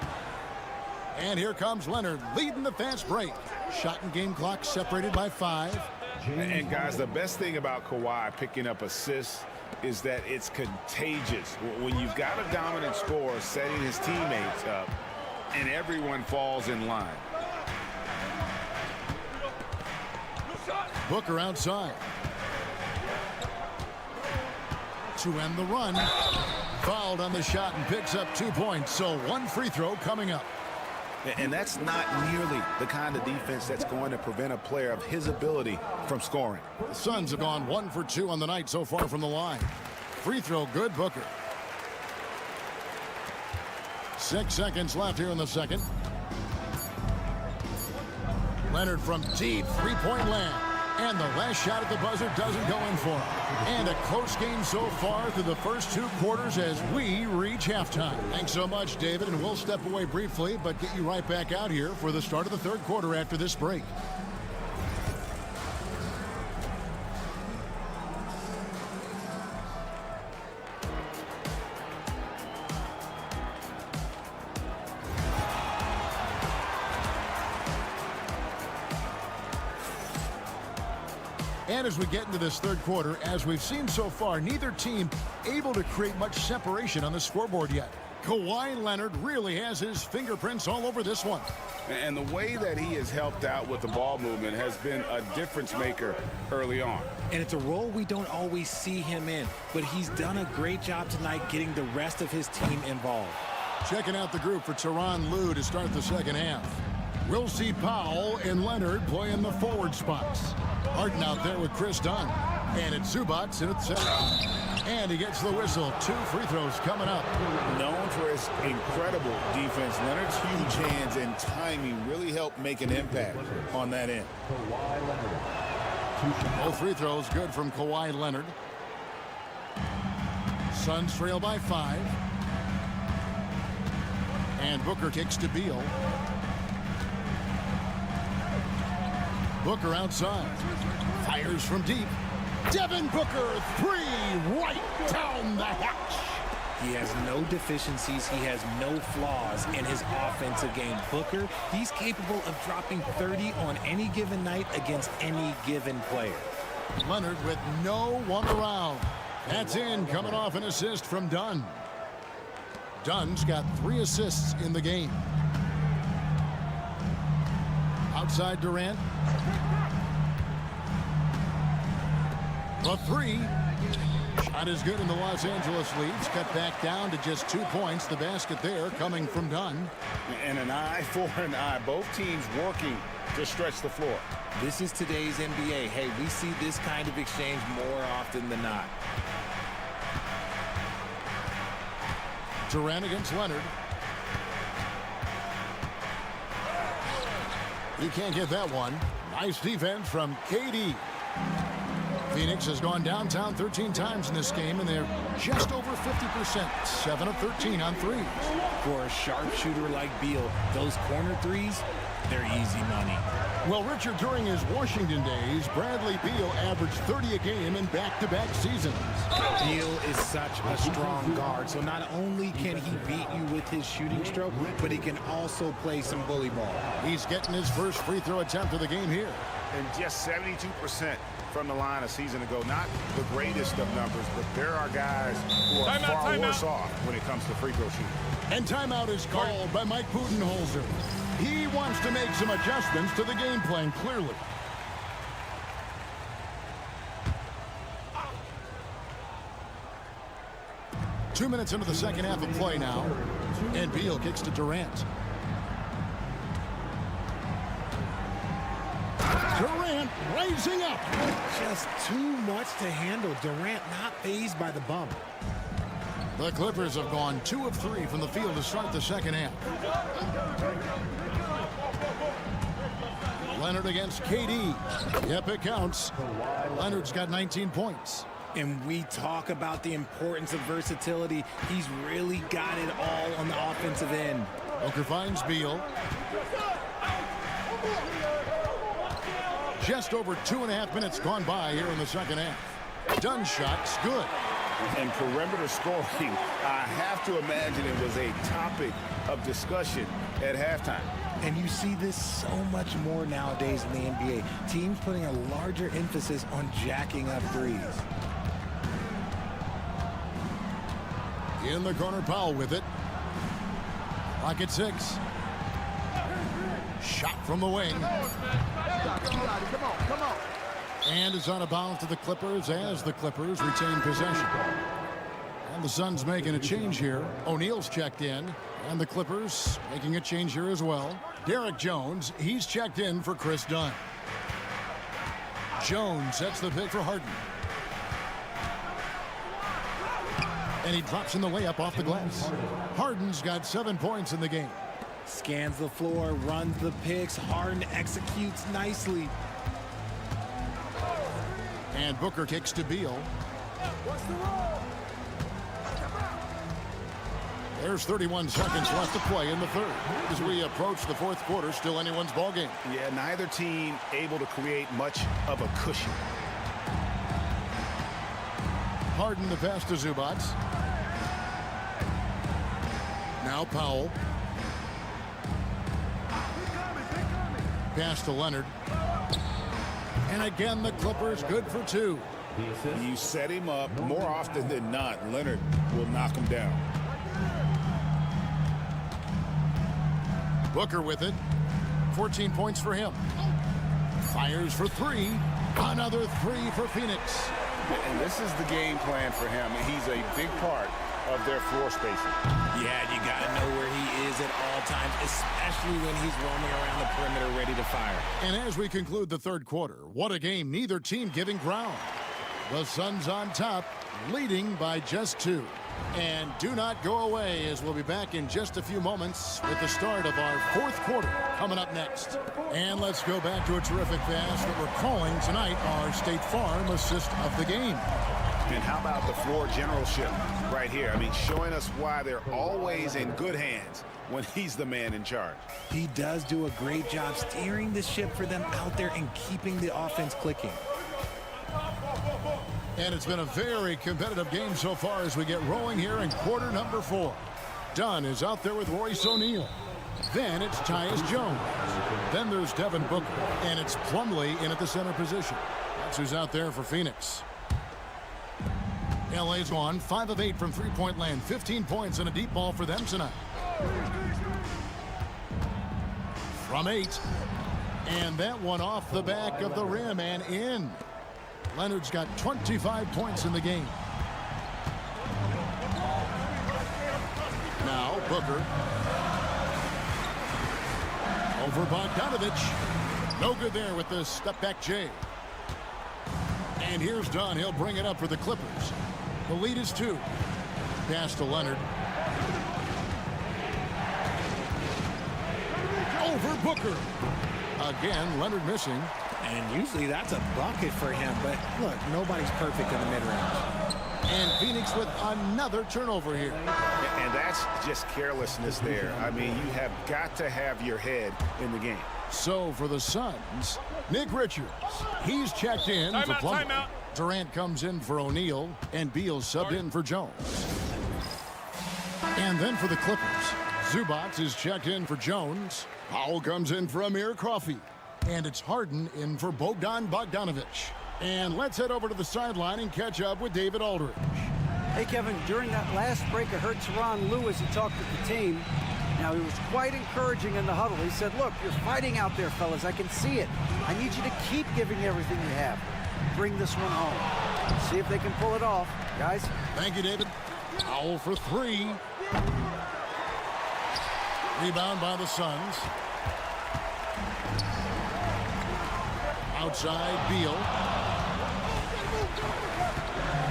And here comes Leonard leading the fast break. Shot and game clock separated by 5. And guys, the best thing about Kawhi picking up assists is that it's contagious. When you've got a dominant scorer setting his teammates up and everyone falls in line. Booker outside. To end the run. Fouled on the shot and picks up 2 points. So 1 free throw coming up. And that's not nearly the kind of defense that's going to prevent a player of his ability from scoring. The Suns have gone 1 for 2 on the night so far from the line. Free throw good, Booker. 6 seconds left here in the second. Leonard from deep 3-point land. And the last shot at the buzzer doesn't go in for him. And a close game so far through the first 2 quarters as we reach halftime. Thanks so much, David, and we'll step away briefly, but get you right back out here for the start of the 3rd quarter after this break. And as we get into this 3rd quarter, as we've seen so far, neither team able to create much separation on the scoreboard yet. Kawhi Leonard really has his fingerprints all over this one. And the way that he has helped out with the ball movement has been a difference maker early on. And it's a role we don't always see him in, but he's done a great job tonight getting the rest of his team involved. Checking out the group for Tyronn Lue to start the 2nd half. We'll see Powell and Leonard play in the forward spots. Harden out there with Chris Dunn. And it's Zubac in at 7. And he gets the whistle. 2 free throws coming up. Known for his incredible defense, Leonard's huge hands and timing really helped make an impact on that end. Both free throws good from Kawhi Leonard. Suns trail by 5. And Booker kicks to Beal. Booker outside. Fires from deep. Devin Booker, 3 right down the hatch. He has no deficiencies. He has no flaws in his offensive game. Booker, he's capable of dropping 30 on any given night against any given player. Leonard with no one around. That's in, coming off an assist from Dunn. Dunn's got 3 assists in the game. Outside Durant. The 3. Shot is good, and the Los Angeles leads. Cut back down to just 2 points. The basket there coming from Dunn. And an eye for an eye. Both teams working to stretch the floor. This is today's NBA. Hey, we see this kind of exchange more often than not. Durant against Leonard. He can't get that one. Nice defense from KD. Phoenix has gone downtown 13 times in this game, and they're just over 50%. 7 of 13 on threes. For a sharpshooter like Beal, those corner threes, they're easy money. Well, Richard, during his Washington days, Bradley Beal averaged 30 a game in back-to-back seasons. Beal is such a strong guard, so not only can he beat you with his shooting stroke, but he can also play some bully ball. He's getting his first free throw attempt of the game here. And just 72% from the line a season ago. Not the greatest of numbers, but there are guys who are far worse off when it comes to free throw shooting. And timeout is called by Mike Budenholzer. He wants to make some adjustments to the game plan, clearly. Two minutes into the second half of play now. And Beal kicks to Durant. Durant rising up. Just too much to handle. Durant not fazed by the bump. The Clippers have gone 2 of 3 from the field to start the second half. Leonard against KD. Yep, it counts. Leonard's got 19 points. And we talk about the importance of versatility. He's really got it all on the offensive end. Booker finds Beal. Just over 2.5 minutes gone by here in the second half. Dunn shot's good. And perimeter scoring, I have to imagine it was a topic of discussion at halftime. And you see this so much more nowadays in the NBA. Teams putting a larger emphasis on jacking up threes. In the corner, Powell with it. Clock at 6. Shot from the wing. Come on. And it's out of bounds to the Clippers as the Clippers retain possession. And the Suns making a change here. O'Neal's checked in. And the Clippers making a change here as well. Derek Jones, he's checked in for Chris Dunn. Jones sets the pick for Harden. And he drops in the layup off the glass. Harden's got 7 points in the game. Scans the floor, runs the picks. Harden executes nicely. And Booker kicks to Beal. There's 31 seconds left to play in the third. As we approach the fourth quarter, still anyone's ball game. Yeah, neither team able to create much of a cushion. Harden the pass to Zubac. Now Powell. Pass to Leonard. And again, the Clippers good for two. You set him up, more often than not, Leonard will knock him down. Booker with it. 14 points for him. Fires for three. Another three for Phoenix. And this is the game plan for him. He's a big part of their floor spacing. Yeah, you got to know where he is at all times, especially when he's roaming around the perimeter ready to fire. And as we conclude the third quarter, what a game, neither team giving ground. The Suns on top, leading by just 2. And do not go away, as we'll be back in just a few moments with the start of our fourth quarter coming up next. And let's go back to a terrific pass that we're calling tonight our State Farm assist of the game. And how about the floor generalship right here? I mean, showing us why they're always in good hands when he's the man in charge. He does do a great job steering the ship for them out there and keeping the offense clicking. And it's been a very competitive game so far as we get rolling here in quarter number 4. Dunn is out there with Royce O'Neal. Then it's Tyus Jones. Then there's Devin Booker. And it's Plumlee in at the center position. That's who's out there for Phoenix. LA's on 5 of 8 from three-point land. 15 points and a deep ball for them tonight. From 8. And that one off the back of the rim and in. Leonard's got 25 points in the game. Now Booker. Over Bogdanovich. No good there with the step-back J. And here's Dunn. He'll bring it up for the Clippers. The lead is 2. Pass to Leonard. Over Booker. Again, Leonard missing. And usually that's a bucket for him, but look, nobody's perfect in the mid-range. And Phoenix with another turnover here. And that's just carelessness there. I mean, you have got to have your head in the game. So for the Suns, Nick Richards. He's checked in for Plumlee. Durant comes in for O'Neal, and Beal subbed in for Jones. And then for the Clippers, Zubac is checked in for Jones. Powell comes in for Amir Coffey. And it's Harden in for Bogdan Bogdanovich. And let's head over to the sideline and catch up with David Aldridge. Hey, Kevin, during that last break, I heard Teron Lewis, he talked with the team. Now, he was quite encouraging in the huddle. He said, look, you're fighting out there, fellas. I can see it. I need you to keep giving everything you have. Bring this one home. See if they can pull it off, guys. Thank you, David. Powell for 3. Rebound by the Suns. Outside, Beal.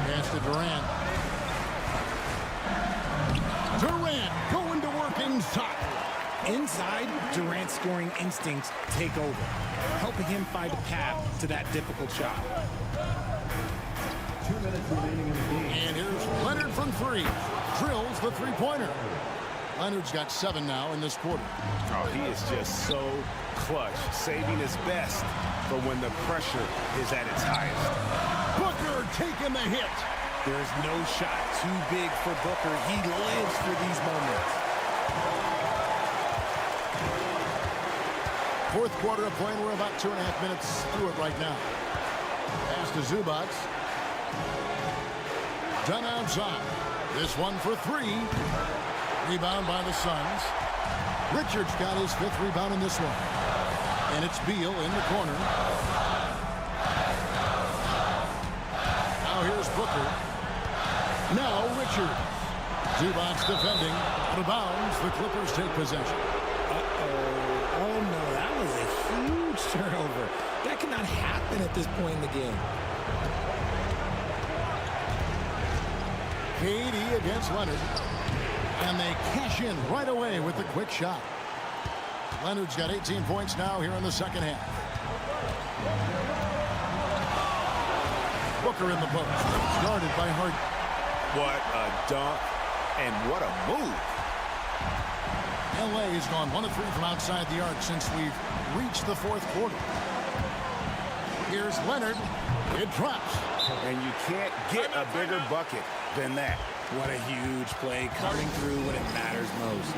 Pass to Durant. Durant going to work inside. Inside, Durant's scoring instincts take over, helping him find a path to that difficult shot. 2 minutes remaining in the game. And here's Leonard from 3. Drills the three-pointer. Leonard's got 7 now in this quarter. Oh, he is just so clutch, saving his best for when the pressure is at its highest. Booker taking the hit. There's no shot too big for Booker. He lives for these moments. Fourth quarter of play. We're about 2.5 minutes through it right now. Pass to Zubac. Done outside. This one for 3. Rebound by the Suns. Richards got his 5th rebound in this one. And it's Beal in the corner. Now here's Booker. Now Richards. Zubac defending. Out of bounds. The Clippers take possession. Oh no, that was a huge turnover. That cannot happen at this point in the game. KD against Leonard. And they cash in right away with the quick shot. Leonard's got 18 points now here in the second half. Booker in the post. Guarded by Harden. What a dunk and what a move. LA has gone 1 of 3 from outside the arc since we've reached the fourth quarter. Here's Leonard. It drops. And you can't get a bigger bucket than that. What a huge play coming through when it matters most.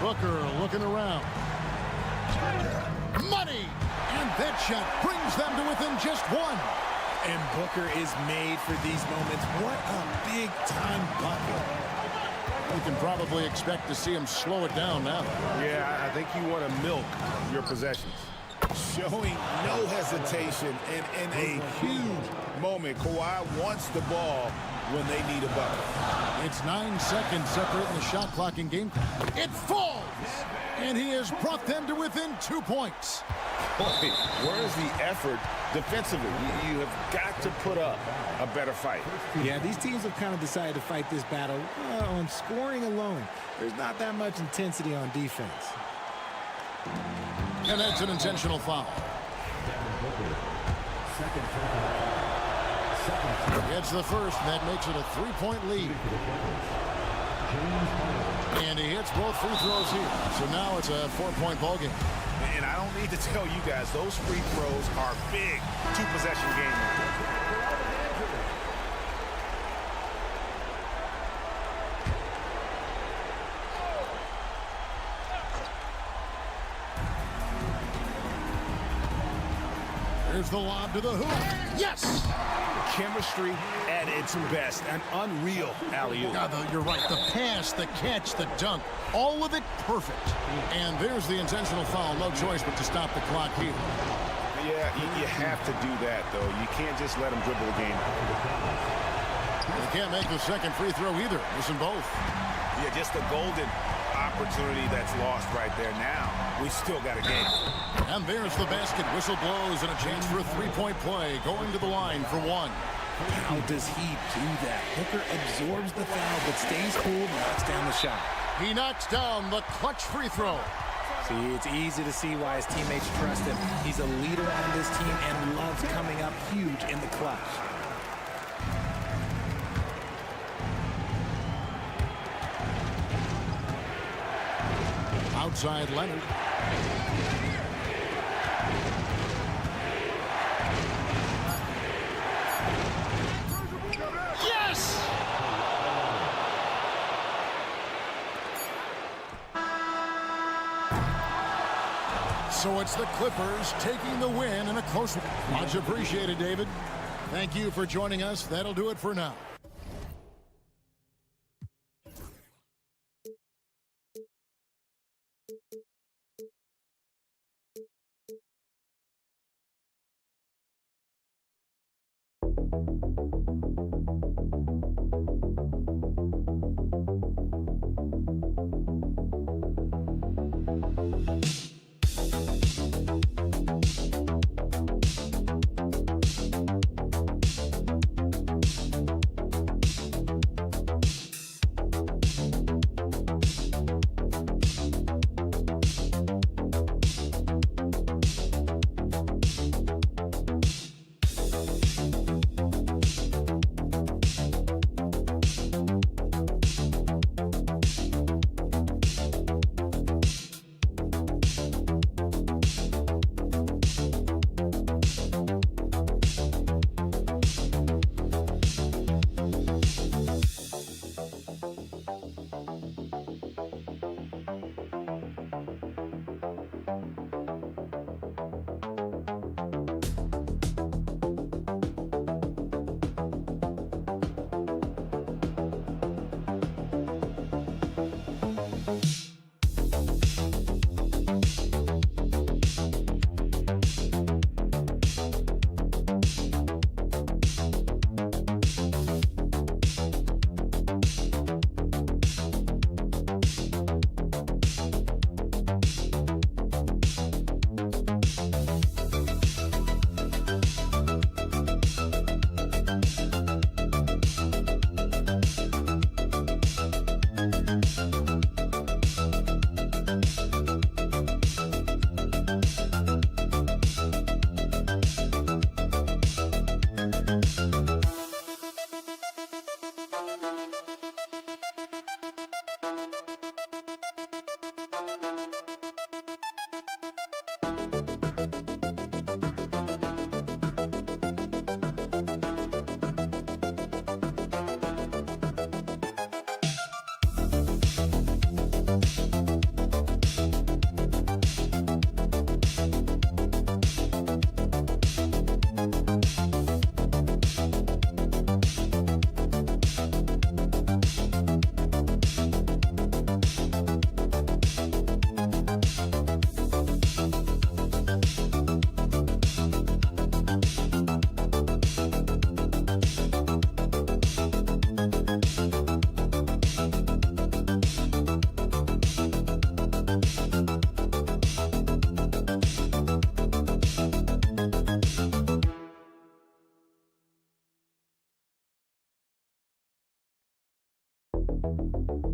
Booker looking around. Money! And that shot brings them to within just 1. And Booker is made for these moments. What a big-time bucket. You can probably expect to see him slow it down now. Yeah, I think you want to milk your possessions. Showing no hesitation and in a huge moment, Kawhi wants the ball when they need a bucket. It's 9 seconds separating the shot clock and game clock. It falls! And he has brought them to within 2 points. Boy, where's the effort defensively? You have got to put up a better fight. Yeah, these teams have kind of decided to fight this battle on scoring alone. There's not that much intensity on defense. And that's an intentional foul. It's the first, and that makes it a 3-point lead. And he hits both free throws here. So now it's a 4-point ball game. And I don't need to tell you guys, those free throws are big two-possession game. Here's the lob to the hoop. Yes! Chemistry at its best. An unreal alley-oop. You're right. The pass, the catch, the dunk. All of it perfect. And there's the intentional foul. No choice but to stop the clock here. Yeah, you have to do that, though. You can't just let him dribble the game. They can't make the second free throw either. Missing both. Yeah, just a golden opportunity that's lost right there. Now, we still got a game. And there's the basket. Whistle blows and a chance for a 3-point play. Going to the line for 1. How does he do that? Booker absorbs the foul but stays cool and knocks down the shot. He knocks down the clutch free throw. See, it's easy to see why his teammates trust him. He's a leader on this team and loves coming up huge in the clutch. Outside Leonard. Yes! So it's the Clippers taking the win in a close one. Much appreciated, David. Thank you for joining us. That'll do it for now. you.